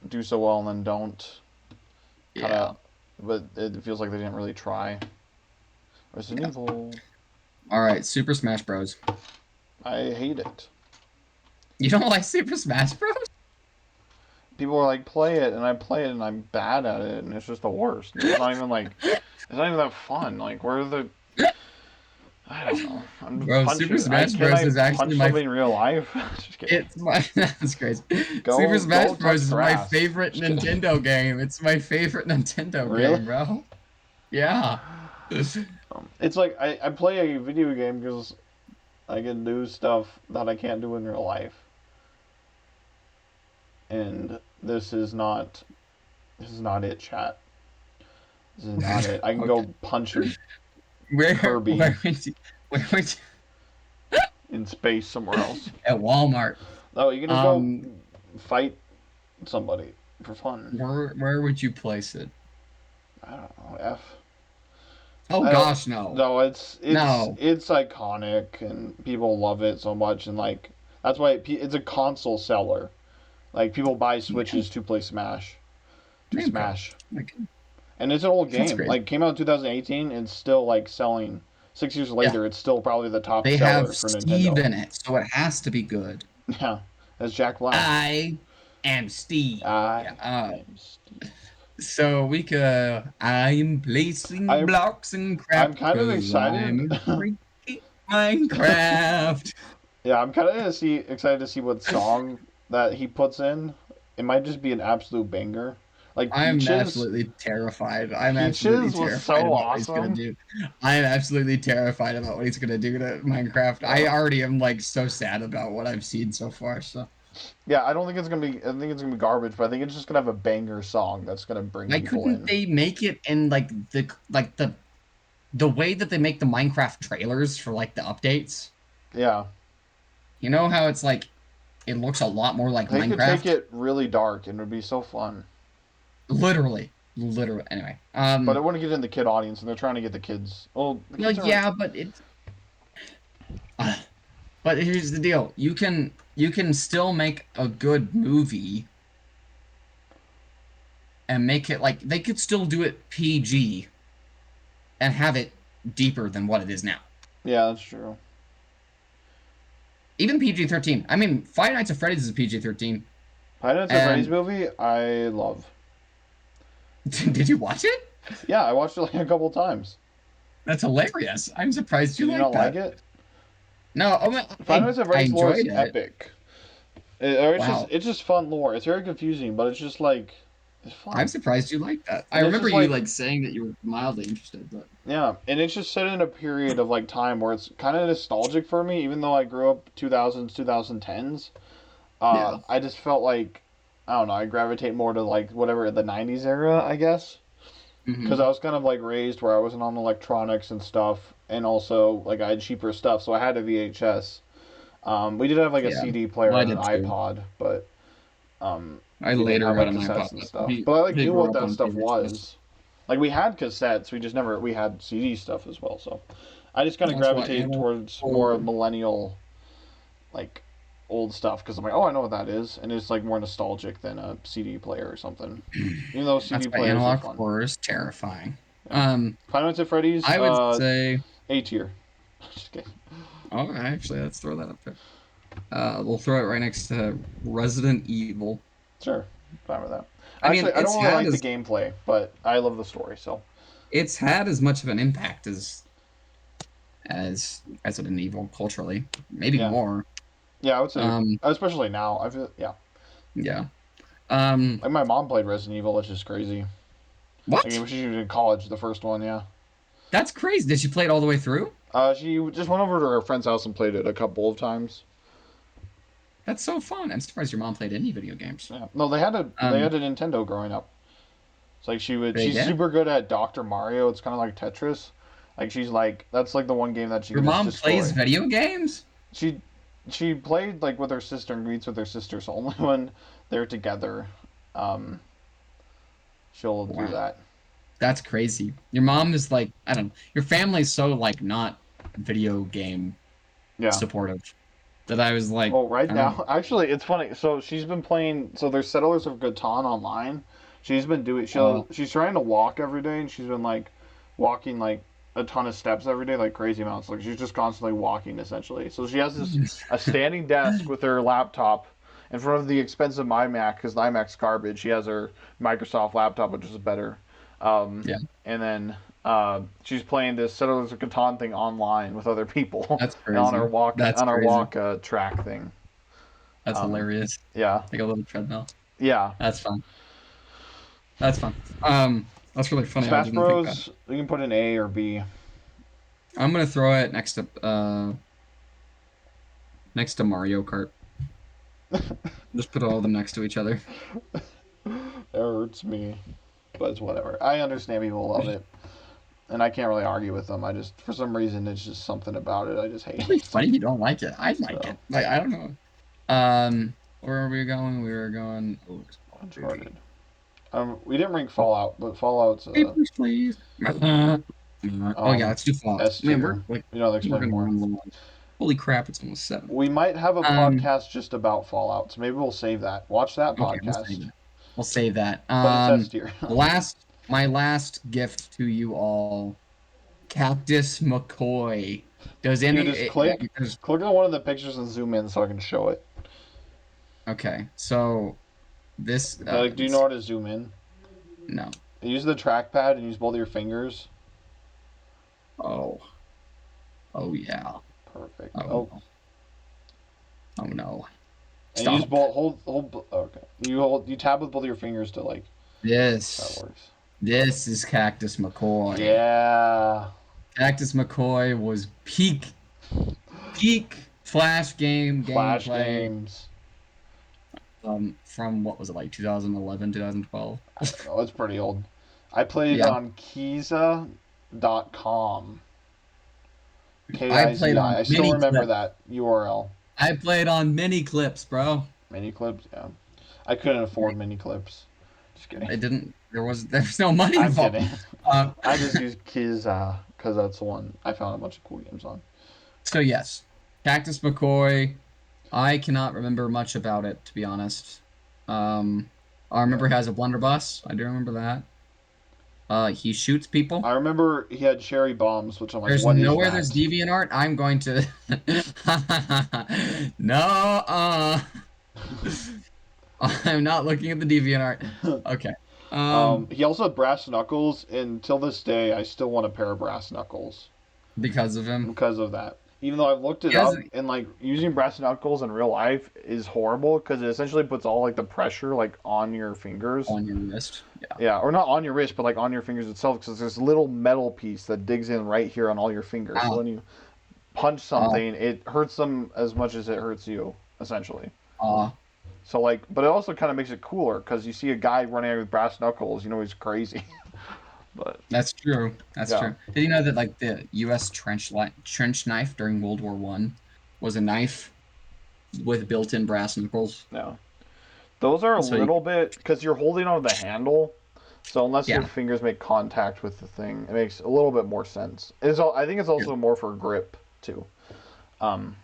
[SPEAKER 2] do so well and then don't. Kind
[SPEAKER 1] Yeah.
[SPEAKER 2] of, but it feels like they didn't really try. Resident
[SPEAKER 1] Yeah.
[SPEAKER 2] Evil.
[SPEAKER 1] All right, Super Smash Bros.
[SPEAKER 2] I hate it.
[SPEAKER 1] You don't like Super Smash Bros?
[SPEAKER 2] People are like, play it, and I play it, and I'm bad at it, and it's just the worst. It's not even like, it's not even that fun. Like, where are the, I don't know. I'm
[SPEAKER 1] Bro, Super
[SPEAKER 2] punching.
[SPEAKER 1] Smash
[SPEAKER 2] Can
[SPEAKER 1] Bros
[SPEAKER 2] I
[SPEAKER 1] is actually
[SPEAKER 2] punch
[SPEAKER 1] my
[SPEAKER 2] somebody in real life? Just kidding.
[SPEAKER 1] it's my that's crazy. Super Smash
[SPEAKER 2] Go
[SPEAKER 1] Bros
[SPEAKER 2] touch
[SPEAKER 1] is my
[SPEAKER 2] grass.
[SPEAKER 1] favorite
[SPEAKER 2] Just kidding.
[SPEAKER 1] Nintendo game. It's my favorite Nintendo
[SPEAKER 2] Really?
[SPEAKER 1] game, bro. Yeah.
[SPEAKER 2] It's like I play a video game because I can do stuff that I can't do in real life, and this is not it, chat. This is not it. I can
[SPEAKER 1] Okay.
[SPEAKER 2] go punch a
[SPEAKER 1] Where
[SPEAKER 2] Kirby
[SPEAKER 1] where would you
[SPEAKER 2] in space somewhere else.
[SPEAKER 1] at Walmart?
[SPEAKER 2] No, you can just go
[SPEAKER 1] Um,
[SPEAKER 2] fight somebody for fun.
[SPEAKER 1] where would you place it?
[SPEAKER 2] I don't know. F.
[SPEAKER 1] Oh
[SPEAKER 2] I don't.
[SPEAKER 1] gosh, no.
[SPEAKER 2] No,
[SPEAKER 1] No.
[SPEAKER 2] it's iconic and people love it so much and like that's why it's a console seller. Like people buy
[SPEAKER 1] Man,
[SPEAKER 2] Switches to play Smash to
[SPEAKER 1] Minecraft.
[SPEAKER 2] Smash,
[SPEAKER 1] Like
[SPEAKER 2] and it's an old
[SPEAKER 1] that's
[SPEAKER 2] game.
[SPEAKER 1] crazy.
[SPEAKER 2] Like came out in 2018 and still like selling. 6 years
[SPEAKER 1] Yeah.
[SPEAKER 2] later, it's still probably the top
[SPEAKER 1] They have
[SPEAKER 2] seller for
[SPEAKER 1] Steve
[SPEAKER 2] Nintendo.
[SPEAKER 1] in it, so it has to be good.
[SPEAKER 2] Yeah, that's Jack Black.
[SPEAKER 1] I am Steve.
[SPEAKER 2] I
[SPEAKER 1] Yeah.
[SPEAKER 2] am Steve.
[SPEAKER 1] So we could. I'm placing
[SPEAKER 2] I
[SPEAKER 1] blocks in
[SPEAKER 2] I'm
[SPEAKER 1] crap
[SPEAKER 2] kind of
[SPEAKER 1] because I'm
[SPEAKER 2] excited.
[SPEAKER 1] a freaky Minecraft.
[SPEAKER 2] Yeah, I'm kind of excited to see what song that he puts in. It might just be an absolute banger. Like
[SPEAKER 1] I'm
[SPEAKER 2] Peaches.
[SPEAKER 1] absolutely terrified. I'm absolutely
[SPEAKER 2] Peaches was
[SPEAKER 1] terrified
[SPEAKER 2] so
[SPEAKER 1] about what he's gonna
[SPEAKER 2] awesome.
[SPEAKER 1] do. I'm absolutely terrified about what he's gonna do to Minecraft. I
[SPEAKER 2] Uh,
[SPEAKER 1] already am like so sad about what I've seen so far. So
[SPEAKER 2] yeah, I don't think it's gonna be. I think it's gonna be garbage, but I think it's just gonna have a banger song that's gonna bring
[SPEAKER 1] why
[SPEAKER 2] people
[SPEAKER 1] couldn't
[SPEAKER 2] in.
[SPEAKER 1] they make it in like the way that they make the Minecraft trailers for like the updates?
[SPEAKER 2] Yeah,
[SPEAKER 1] You know how it's like it looks a lot more like
[SPEAKER 2] they could take
[SPEAKER 1] Minecraft?
[SPEAKER 2] it really dark and it would be so fun.
[SPEAKER 1] Literally. Literally. Anyway.
[SPEAKER 2] But it wouldn't get in the kid audience, and they're trying to get the kids. Oh, the
[SPEAKER 1] Well,
[SPEAKER 2] kids are.
[SPEAKER 1] yeah, but it's uh, but here's the deal. You can still make a good movie and make it like they could still do it PG and have it deeper than what it is now.
[SPEAKER 2] Yeah, that's true.
[SPEAKER 1] even PG-13. I mean, Five Nights at Freddy's is PG-13.
[SPEAKER 2] Five Nights at Freddy's
[SPEAKER 1] And
[SPEAKER 2] movie, I love.
[SPEAKER 1] did you watch it?
[SPEAKER 2] Yeah, I watched it like a couple times.
[SPEAKER 1] That's hilarious. I'm surprised you
[SPEAKER 2] Did you
[SPEAKER 1] like
[SPEAKER 2] not like
[SPEAKER 1] that.
[SPEAKER 2] it?
[SPEAKER 1] No, oh, my-
[SPEAKER 2] Five Nights at
[SPEAKER 1] I
[SPEAKER 2] Freddy's lore is
[SPEAKER 1] enjoyed it.
[SPEAKER 2] epic. Or
[SPEAKER 1] Wow.
[SPEAKER 2] it's just fun lore. It's very confusing, but it's just like it's
[SPEAKER 1] I'm
[SPEAKER 2] fun.
[SPEAKER 1] surprised you like that. I
[SPEAKER 2] And it's
[SPEAKER 1] remember
[SPEAKER 2] just
[SPEAKER 1] you
[SPEAKER 2] like
[SPEAKER 1] like saying that you were mildly interested, but
[SPEAKER 2] yeah, and it's just set in a period of like time where it's kind of nostalgic for me, even though I grew up 2000s, 2010s.
[SPEAKER 1] yeah.
[SPEAKER 2] I just felt like I don't know, I gravitate more to like whatever the 90s era, I guess. Because
[SPEAKER 1] Hmm.
[SPEAKER 2] I was kind of like raised where I wasn't on electronics and stuff, and also like I had cheaper stuff, so I had a VHS. We did have like a
[SPEAKER 1] Yeah.
[SPEAKER 2] CD player
[SPEAKER 1] Well, I
[SPEAKER 2] and an
[SPEAKER 1] did too.
[SPEAKER 2] iPod, but
[SPEAKER 1] I
[SPEAKER 2] we didn't
[SPEAKER 1] later
[SPEAKER 2] have
[SPEAKER 1] got
[SPEAKER 2] like
[SPEAKER 1] an iPod,
[SPEAKER 2] cassettes and
[SPEAKER 1] but
[SPEAKER 2] stuff. But I like
[SPEAKER 1] we
[SPEAKER 2] knew
[SPEAKER 1] grew
[SPEAKER 2] what
[SPEAKER 1] up
[SPEAKER 2] that
[SPEAKER 1] on
[SPEAKER 2] stuff
[SPEAKER 1] VHS.
[SPEAKER 2] was. Like we had cassettes, we had CD stuff as well. So I just kind of
[SPEAKER 1] That's what
[SPEAKER 2] gravitated
[SPEAKER 1] analog
[SPEAKER 2] towards more
[SPEAKER 1] for.
[SPEAKER 2] millennial, like old stuff because I'm like, oh, I know what that is, and it's like more nostalgic than a CD player or something. Even though
[SPEAKER 1] That's
[SPEAKER 2] CD
[SPEAKER 1] why
[SPEAKER 2] players are
[SPEAKER 1] analog
[SPEAKER 2] fun.
[SPEAKER 1] horror is terrifying.
[SPEAKER 2] Yeah.
[SPEAKER 1] Um,
[SPEAKER 2] Five Nights at Freddy's,
[SPEAKER 1] I would say,
[SPEAKER 2] A tier. Just kidding.
[SPEAKER 1] oh, actually, let's throw that up there. We'll throw it right next to Resident Evil.
[SPEAKER 2] Sure, fine with that.
[SPEAKER 1] I mean,
[SPEAKER 2] Actually, I don't really like the gameplay, but I love the story. So
[SPEAKER 1] it's had as much of an impact as Resident Evil culturally, maybe
[SPEAKER 2] yeah,
[SPEAKER 1] more.
[SPEAKER 2] yeah, I would say,
[SPEAKER 1] Um,
[SPEAKER 2] especially now. I feel yeah.
[SPEAKER 1] yeah. Um,
[SPEAKER 2] Like my mom played Resident Evil, which is crazy. Like
[SPEAKER 1] what?
[SPEAKER 2] when she was in college, the first one, yeah.
[SPEAKER 1] That's crazy. Did she play it all the way through?
[SPEAKER 2] She just went over to her friend's house and played it a couple of times.
[SPEAKER 1] That's so fun. I'm surprised your mom played any video games.
[SPEAKER 2] Yeah. No, they
[SPEAKER 1] Um,
[SPEAKER 2] had a Nintendo growing up. It's like
[SPEAKER 1] they
[SPEAKER 2] she's
[SPEAKER 1] did.
[SPEAKER 2] super good at Doctor Mario. It's kind of like Tetris. Like she's like that's like the one game that she
[SPEAKER 1] Your
[SPEAKER 2] can just
[SPEAKER 1] mom plays
[SPEAKER 2] destroy.
[SPEAKER 1] video games?
[SPEAKER 2] She she played like with her sister and meets with her sister, so only when they're together, um, she'll do
[SPEAKER 1] Wow,
[SPEAKER 2] that.
[SPEAKER 1] that's crazy. Your mom is like, I don't know. Your family's so like not video game
[SPEAKER 2] Yeah.
[SPEAKER 1] supportive that I was like,
[SPEAKER 2] Well, right
[SPEAKER 1] I don't.
[SPEAKER 2] now, actually, it's funny. So she's been playing. So there's Settlers of Catan online. She's been doing. She's trying to walk every day, and she's been like walking like a ton of steps every day, like crazy amounts. Like she's just constantly walking essentially. So she has this a standing desk with her laptop in front of the expensive iMac because the iMac's garbage. She has her Microsoft laptop, which is better. Um,
[SPEAKER 1] Yeah,
[SPEAKER 2] and then she's playing this Settlers of Catan thing online with other people
[SPEAKER 1] that's crazy. That's
[SPEAKER 2] on our
[SPEAKER 1] crazy.
[SPEAKER 2] walk track thing.
[SPEAKER 1] That's
[SPEAKER 2] Um,
[SPEAKER 1] hilarious.
[SPEAKER 2] yeah,
[SPEAKER 1] Like a little treadmill.
[SPEAKER 2] yeah.
[SPEAKER 1] That's fun. That's fun. That's really funny. I
[SPEAKER 2] Smash
[SPEAKER 1] didn't think that.
[SPEAKER 2] Bros. We can put an A or B.
[SPEAKER 1] I'm gonna throw it next to Mario Kart. Just put all of them next to each other.
[SPEAKER 2] It hurts me, but it's whatever. I understand people love it, and I can't really argue with them. I just, for some reason, it's just something about it. I just hate
[SPEAKER 1] It's really
[SPEAKER 2] it.
[SPEAKER 1] funny you don't like it. I like
[SPEAKER 2] So
[SPEAKER 1] it. Like I don't know. Where are we going? We were going. Oh,
[SPEAKER 2] Uncharted. We didn't rank Fallout, but Fallout's
[SPEAKER 1] papers, please. Oh yeah,
[SPEAKER 2] um
[SPEAKER 1] let's do Fallout.
[SPEAKER 2] S
[SPEAKER 1] Man,
[SPEAKER 2] tier. You know, they
[SPEAKER 1] we're
[SPEAKER 2] explain
[SPEAKER 1] gonna
[SPEAKER 2] more.
[SPEAKER 1] run low. Holy crap! It's almost 7.
[SPEAKER 2] We might have a
[SPEAKER 1] Um.
[SPEAKER 2] podcast just about Fallout, so maybe we'll save that. Watch that
[SPEAKER 1] Okay, we'll save
[SPEAKER 2] podcast,
[SPEAKER 1] that. We'll save that.
[SPEAKER 2] but it's S tier.
[SPEAKER 1] My last gift to you all, Cactus McCoy. Does
[SPEAKER 2] Dude,
[SPEAKER 1] any?
[SPEAKER 2] just click,
[SPEAKER 1] Because
[SPEAKER 2] click on one of the pictures and zoom in so I can show it.
[SPEAKER 1] okay, so this.
[SPEAKER 2] Like,
[SPEAKER 1] Let
[SPEAKER 2] do
[SPEAKER 1] me
[SPEAKER 2] you know
[SPEAKER 1] see.
[SPEAKER 2] how to zoom in?
[SPEAKER 1] No.
[SPEAKER 2] Use the trackpad and use both of your fingers.
[SPEAKER 1] Oh. Oh yeah.
[SPEAKER 2] Perfect.
[SPEAKER 1] Oh
[SPEAKER 2] Oh,
[SPEAKER 1] no. Oh no.
[SPEAKER 2] and use
[SPEAKER 1] Stop.
[SPEAKER 2] both. Hold. Okay. You tab with both of your fingers to like. That
[SPEAKER 1] This.
[SPEAKER 2] works.
[SPEAKER 1] This is Cactus McCoy.
[SPEAKER 2] Yeah.
[SPEAKER 1] Cactus McCoy was peak Flash game
[SPEAKER 2] Flash
[SPEAKER 1] gameplay
[SPEAKER 2] games.
[SPEAKER 1] from what was it like 2011, 2012?
[SPEAKER 2] I don't know. It's pretty old. I played
[SPEAKER 1] Yeah.
[SPEAKER 2] on Kiza.com.
[SPEAKER 1] I played
[SPEAKER 2] Kizi.
[SPEAKER 1] on
[SPEAKER 2] I still
[SPEAKER 1] mini
[SPEAKER 2] remember
[SPEAKER 1] clips.
[SPEAKER 2] that URL.
[SPEAKER 1] I played on mini clips, bro.
[SPEAKER 2] Mini clips. Yeah. I couldn't afford mini clips. Just kidding.
[SPEAKER 1] I didn't there's no money
[SPEAKER 2] I'm
[SPEAKER 1] involved.
[SPEAKER 2] kidding.
[SPEAKER 1] Uh,
[SPEAKER 2] I just use Kiza because that's the one I found a bunch of cool games on.
[SPEAKER 1] so yes, Cactus McCoy. I cannot remember much about it, to be honest. Um, I
[SPEAKER 2] Yeah.
[SPEAKER 1] remember he has a blunderbuss. I do remember that. He shoots people.
[SPEAKER 2] I remember he had cherry bombs, which I'm like,
[SPEAKER 1] There's
[SPEAKER 2] what is
[SPEAKER 1] nowhere there's
[SPEAKER 2] that?
[SPEAKER 1] DeviantArt. I'm going to. No, I'm not looking at the DeviantArt. Okay.
[SPEAKER 2] He also had brass knuckles, and till this day, I still want a pair of brass knuckles
[SPEAKER 1] Because of him.
[SPEAKER 2] because of that. Even though I've looked it
[SPEAKER 1] He has
[SPEAKER 2] up, and like using brass knuckles in real life is horrible because it essentially puts all like the pressure like on your fingers.
[SPEAKER 1] on your wrist. Yeah.
[SPEAKER 2] Yeah, or not on your wrist, but like on your fingers itself, because there's this little metal piece that digs in right here on all your fingers. So
[SPEAKER 1] Uh,
[SPEAKER 2] when you punch
[SPEAKER 1] uh,
[SPEAKER 2] something, it hurts them as much as it hurts you, essentially.
[SPEAKER 1] uh,
[SPEAKER 2] So like, but it also kind of makes it cooler because you see a guy running out with brass knuckles, you know he's crazy. But
[SPEAKER 1] that's true. That's
[SPEAKER 2] yeah,
[SPEAKER 1] true. Did you know that like the U.S. trench knife during World War One was a knife with built-in brass knuckles?
[SPEAKER 2] yeah, those are a
[SPEAKER 1] So you,
[SPEAKER 2] little bit because you're holding on the handle. So unless your
[SPEAKER 1] yeah,
[SPEAKER 2] fingers make contact with the thing, it makes a little bit more sense. It's all, I think it's
[SPEAKER 1] yeah.
[SPEAKER 2] also more for grip too. Um,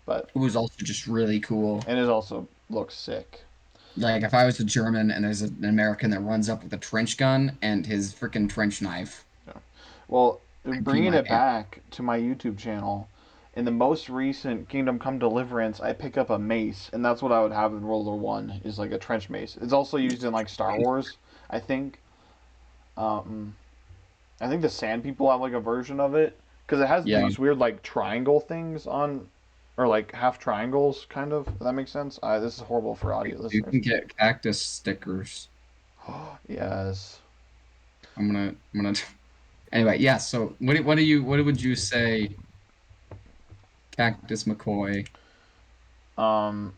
[SPEAKER 2] but
[SPEAKER 1] It was also just really cool.
[SPEAKER 2] and it also looks sick.
[SPEAKER 1] Like if I was a German and there's an American that runs up with a trench gun and his freaking trench knife,
[SPEAKER 2] Yeah. Well,
[SPEAKER 1] I'd pee
[SPEAKER 2] bringing
[SPEAKER 1] my
[SPEAKER 2] it
[SPEAKER 1] pants.
[SPEAKER 2] back to my YouTube channel, in the most recent Kingdom Come Deliverance, I pick up a mace, and that's what I would have in World War One is like a trench mace. It's also used in like Star Wars, I think. Um, I think the Sand People have like a version of it because it has
[SPEAKER 1] Yeah,
[SPEAKER 2] these weird like triangle things on, or like half triangles, kind of. If that makes sense. This is horrible for audio
[SPEAKER 1] you
[SPEAKER 2] listeners.
[SPEAKER 1] can get cactus stickers.
[SPEAKER 2] Yes.
[SPEAKER 1] I'm gonna. Anyway, yeah. So what would you say, Cactus McCoy?
[SPEAKER 2] Um,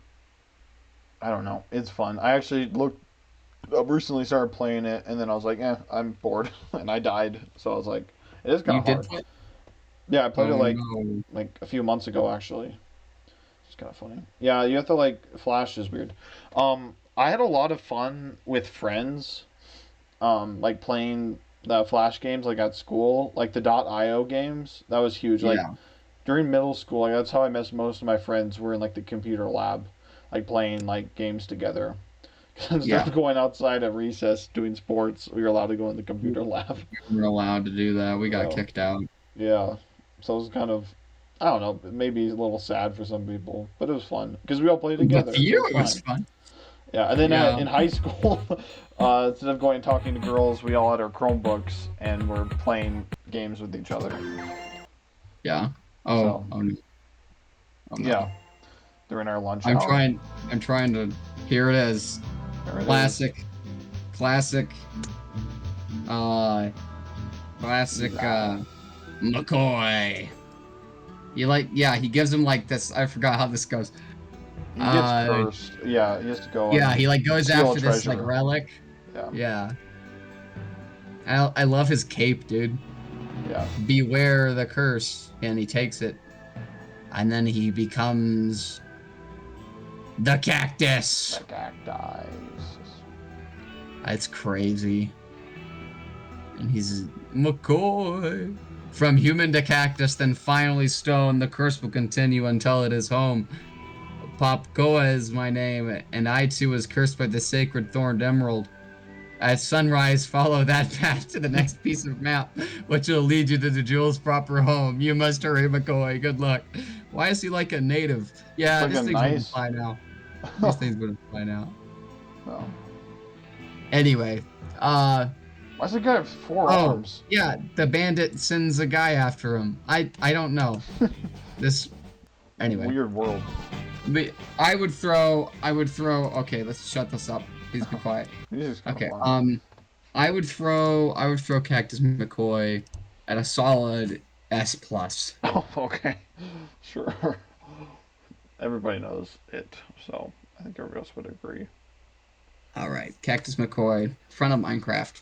[SPEAKER 2] I don't know. It's fun. I actually looked recently started playing it, and then I was like, I'm bored, and I died. So I was like, it is kind
[SPEAKER 1] You
[SPEAKER 2] of
[SPEAKER 1] did
[SPEAKER 2] hard.
[SPEAKER 1] play?
[SPEAKER 2] Yeah, I played it
[SPEAKER 1] Oh no.
[SPEAKER 2] like a few months ago actually. It's kind of funny. Yeah, you have to like Flash is weird. I had a lot of fun with friends. Like playing the Flash games like at school, like the .io games. That was huge. Like
[SPEAKER 1] Yeah,
[SPEAKER 2] during middle school, like that's how I met most of my friends. Were in like the computer lab, like playing like games together. Instead
[SPEAKER 1] yeah.
[SPEAKER 2] of going outside at recess doing sports, we were allowed to go in the computer lab.
[SPEAKER 1] We were allowed to do that. We got
[SPEAKER 2] Yeah,
[SPEAKER 1] kicked out.
[SPEAKER 2] yeah. So it was kind of, I don't know, maybe a little sad for some people, but it was fun because we all played
[SPEAKER 1] But for
[SPEAKER 2] together, so
[SPEAKER 1] you,
[SPEAKER 2] it's
[SPEAKER 1] it was
[SPEAKER 2] fine.
[SPEAKER 1] fun.
[SPEAKER 2] Yeah, and then
[SPEAKER 1] Yeah,
[SPEAKER 2] in high school, instead of going and talking to girls, we all had our Chromebooks and were playing games with each other.
[SPEAKER 1] yeah. Oh,
[SPEAKER 2] So
[SPEAKER 1] oh no, oh
[SPEAKER 2] yeah,
[SPEAKER 1] no.
[SPEAKER 2] during our lunch
[SPEAKER 1] I'm
[SPEAKER 2] hour,
[SPEAKER 1] trying. I'm trying to. Here it is.
[SPEAKER 2] there it is.
[SPEAKER 1] Classic. Classic. Uh, classic.
[SPEAKER 2] Nah.
[SPEAKER 1] McCoy. You like? Yeah, he gives him like this. I forgot how this goes.
[SPEAKER 2] He gets
[SPEAKER 1] Uh,
[SPEAKER 2] cursed. Yeah, he has to go
[SPEAKER 1] yeah,
[SPEAKER 2] and
[SPEAKER 1] he like goes
[SPEAKER 2] steal a
[SPEAKER 1] after this like
[SPEAKER 2] treasure.
[SPEAKER 1] relic.
[SPEAKER 2] Yeah,
[SPEAKER 1] Yeah, I love his cape, dude.
[SPEAKER 2] yeah.
[SPEAKER 1] Beware the curse, and he takes it, and then he becomes the cactus.
[SPEAKER 2] That guy dies.
[SPEAKER 1] It's crazy, and he's McCoy. From human to cactus, then finally stone. The curse will continue until it is home. Popkoa is my name, and I too was cursed by the sacred thorned emerald. At sunrise, follow that path to the next piece of map, which will lead you to the jewel's proper home. You must hurry, McCoy. Good luck. Why is he like a native?
[SPEAKER 2] It's
[SPEAKER 1] Yeah,
[SPEAKER 2] like
[SPEAKER 1] these
[SPEAKER 2] a
[SPEAKER 1] things wouldn't
[SPEAKER 2] nice.
[SPEAKER 1] fly now. These things wouldn't fly now.
[SPEAKER 2] Oh.
[SPEAKER 1] Anyway,
[SPEAKER 2] Why does the guy have four
[SPEAKER 1] oh,
[SPEAKER 2] arms?
[SPEAKER 1] yeah, the bandit sends a guy after him. I don't know. This, anyway.
[SPEAKER 2] Weird world.
[SPEAKER 1] But I would throw, okay, let's shut this up. Please be quiet.
[SPEAKER 2] This is kind of
[SPEAKER 1] Okay,
[SPEAKER 2] fun.
[SPEAKER 1] I would throw Cactus McCoy at a solid S plus.
[SPEAKER 2] Oh, okay. Sure. Everybody knows it, so I think everybody else would agree.
[SPEAKER 1] All right, Cactus McCoy, front of Minecraft.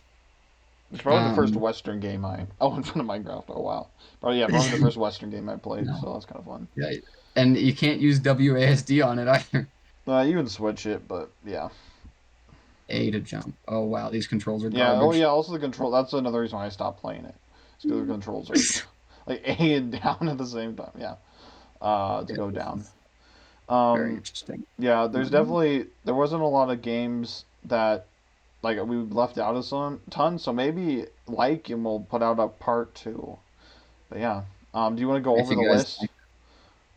[SPEAKER 2] It's probably the first
[SPEAKER 1] Um,
[SPEAKER 2] Western game I. Oh, in front of Minecraft. Oh, wow. Probably, yeah, probably the first Western game I played,
[SPEAKER 1] no,
[SPEAKER 2] so that's kind of fun.
[SPEAKER 1] yeah, and you can't use WASD on it either.
[SPEAKER 2] You can switch it, but yeah.
[SPEAKER 1] A to jump. Oh wow, these controls are
[SPEAKER 2] Yeah, oh, yeah,
[SPEAKER 1] garbage.
[SPEAKER 2] also the control. That's another reason why I stopped playing it. It's because the controls are like A and down at the same time. Yeah. To
[SPEAKER 1] Yeah,
[SPEAKER 2] go
[SPEAKER 1] this
[SPEAKER 2] down.
[SPEAKER 1] is very
[SPEAKER 2] Um,
[SPEAKER 1] interesting.
[SPEAKER 2] yeah,
[SPEAKER 1] Um,
[SPEAKER 2] there wasn't a lot of games that like we left out a ton. So maybe like, and we'll put out a part two. But yeah, do you want to go
[SPEAKER 1] If
[SPEAKER 2] over
[SPEAKER 1] you
[SPEAKER 2] the
[SPEAKER 1] guys
[SPEAKER 2] list?
[SPEAKER 1] like.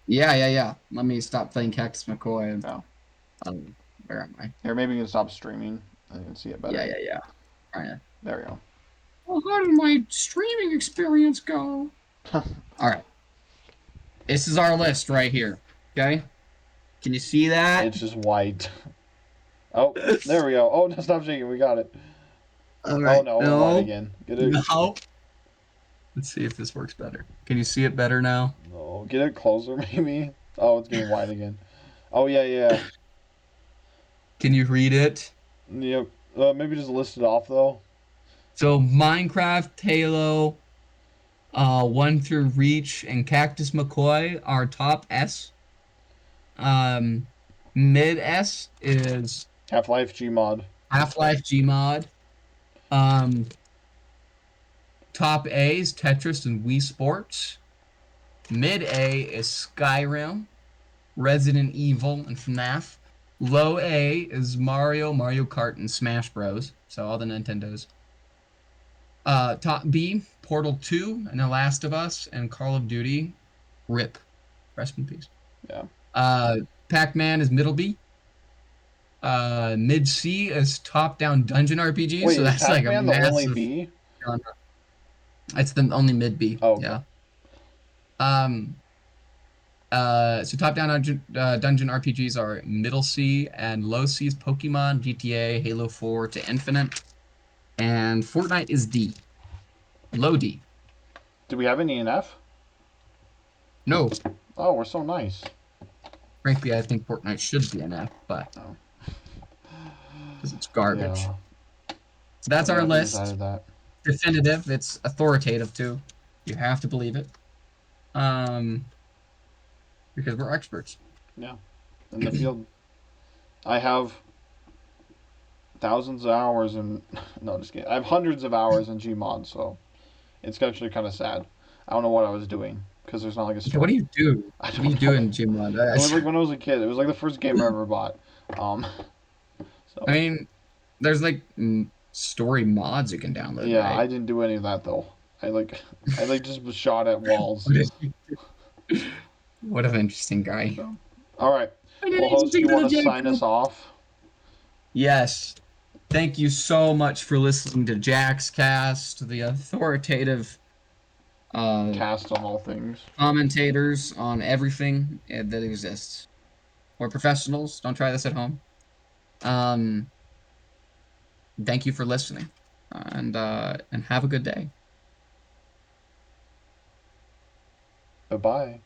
[SPEAKER 1] Yeah, yeah, yeah. Let me stop playing Cactus McCoy.
[SPEAKER 2] Yeah.
[SPEAKER 1] Where am I?
[SPEAKER 2] Here, maybe you can stop streaming and you can see it
[SPEAKER 1] Yeah,
[SPEAKER 2] better.
[SPEAKER 1] yeah, yeah. Trying to.
[SPEAKER 2] There we go.
[SPEAKER 1] Well, how did my streaming experience go? All right. This is our list right here. Okay. Can you see that?
[SPEAKER 2] It's just white. Oh, there we go. Oh, no, stop shaking. We got it.
[SPEAKER 1] All
[SPEAKER 2] Oh
[SPEAKER 1] right.
[SPEAKER 2] no, it went white
[SPEAKER 1] No.
[SPEAKER 2] again. Get it.
[SPEAKER 1] No. Let's see if this works better. Can you see it better now?
[SPEAKER 2] No, get it closer, maybe. Oh, it's getting white again. Oh yeah, yeah.
[SPEAKER 1] Can you read it?
[SPEAKER 2] Yep. Maybe just list it off though.
[SPEAKER 1] So Minecraft, Halo, 1 through Reach, and Cactus McCoy are top S. Um, Mid S is
[SPEAKER 2] Half Life Gmod.
[SPEAKER 1] Half-Life Gmod. Um, Top A is Tetris and Wii Sports. Mid A is Skyrim, Resident Evil, and FNAF. Low A is Mario, Mario Kart, and Smash Bros. So all the Nintendos. Top B, Portal 2, and The Last of Us, and Call of Duty. RIP. Rest in peace.
[SPEAKER 2] Yeah.
[SPEAKER 1] Uh, Pac-Man is middle B. Mid C is top-down dungeon RPG.
[SPEAKER 2] Wait,
[SPEAKER 1] So
[SPEAKER 2] is
[SPEAKER 1] that's like a
[SPEAKER 2] Pac-Man the only
[SPEAKER 1] massive
[SPEAKER 2] B?
[SPEAKER 1] genre. It's the only mid B.
[SPEAKER 2] Oh, okay.
[SPEAKER 1] Yeah. Um, so top-down dungeon RPGs are middle C, and low C is Pokemon, GTA, Halo 4 to Infinite, and Fortnite is D. Low D.
[SPEAKER 2] Do we have any in F?
[SPEAKER 1] No,
[SPEAKER 2] Oh, we're so nice.
[SPEAKER 1] frankly, I think Fortnite should be an F, but
[SPEAKER 2] Oh.
[SPEAKER 1] because it's garbage.
[SPEAKER 2] Yeah.
[SPEAKER 1] So that's
[SPEAKER 2] We
[SPEAKER 1] our
[SPEAKER 2] haven't
[SPEAKER 1] list.
[SPEAKER 2] decided that.
[SPEAKER 1] Definitive. It's authoritative too. You have to believe it. Um, because we're experts.
[SPEAKER 2] Yeah. In the field, I have thousands of hours in. No, just kidding. I have hundreds of hours in Gmod, so it's actually kind of sad. I don't know what I was doing because there's not like a
[SPEAKER 1] Okay, what do
[SPEAKER 2] story.
[SPEAKER 1] you do?
[SPEAKER 2] I
[SPEAKER 1] What do you
[SPEAKER 2] don't
[SPEAKER 1] do
[SPEAKER 2] know.
[SPEAKER 1] in Gmod?
[SPEAKER 2] It was like when I was a kid. It was like the first game I ever bought. Um,
[SPEAKER 1] I
[SPEAKER 2] so
[SPEAKER 1] mean, there's like story mods you can download,
[SPEAKER 2] yeah, I
[SPEAKER 1] right?
[SPEAKER 2] didn't do any of that though. I just was shot at walls.
[SPEAKER 1] What is what an interesting guy.
[SPEAKER 2] So, all right.
[SPEAKER 1] What an
[SPEAKER 2] Well, host,
[SPEAKER 1] interesting
[SPEAKER 2] you want
[SPEAKER 1] little
[SPEAKER 2] to sign
[SPEAKER 1] Jacob.
[SPEAKER 2] us off?
[SPEAKER 1] Yes. Thank you so much for listening to Jack's Cast, the authoritative uh,
[SPEAKER 2] Cast on all things.
[SPEAKER 1] commentators on everything that exists. We're professionals. Don't try this at home. Um, Thank you for listening, and have a good day.
[SPEAKER 2] Bye bye.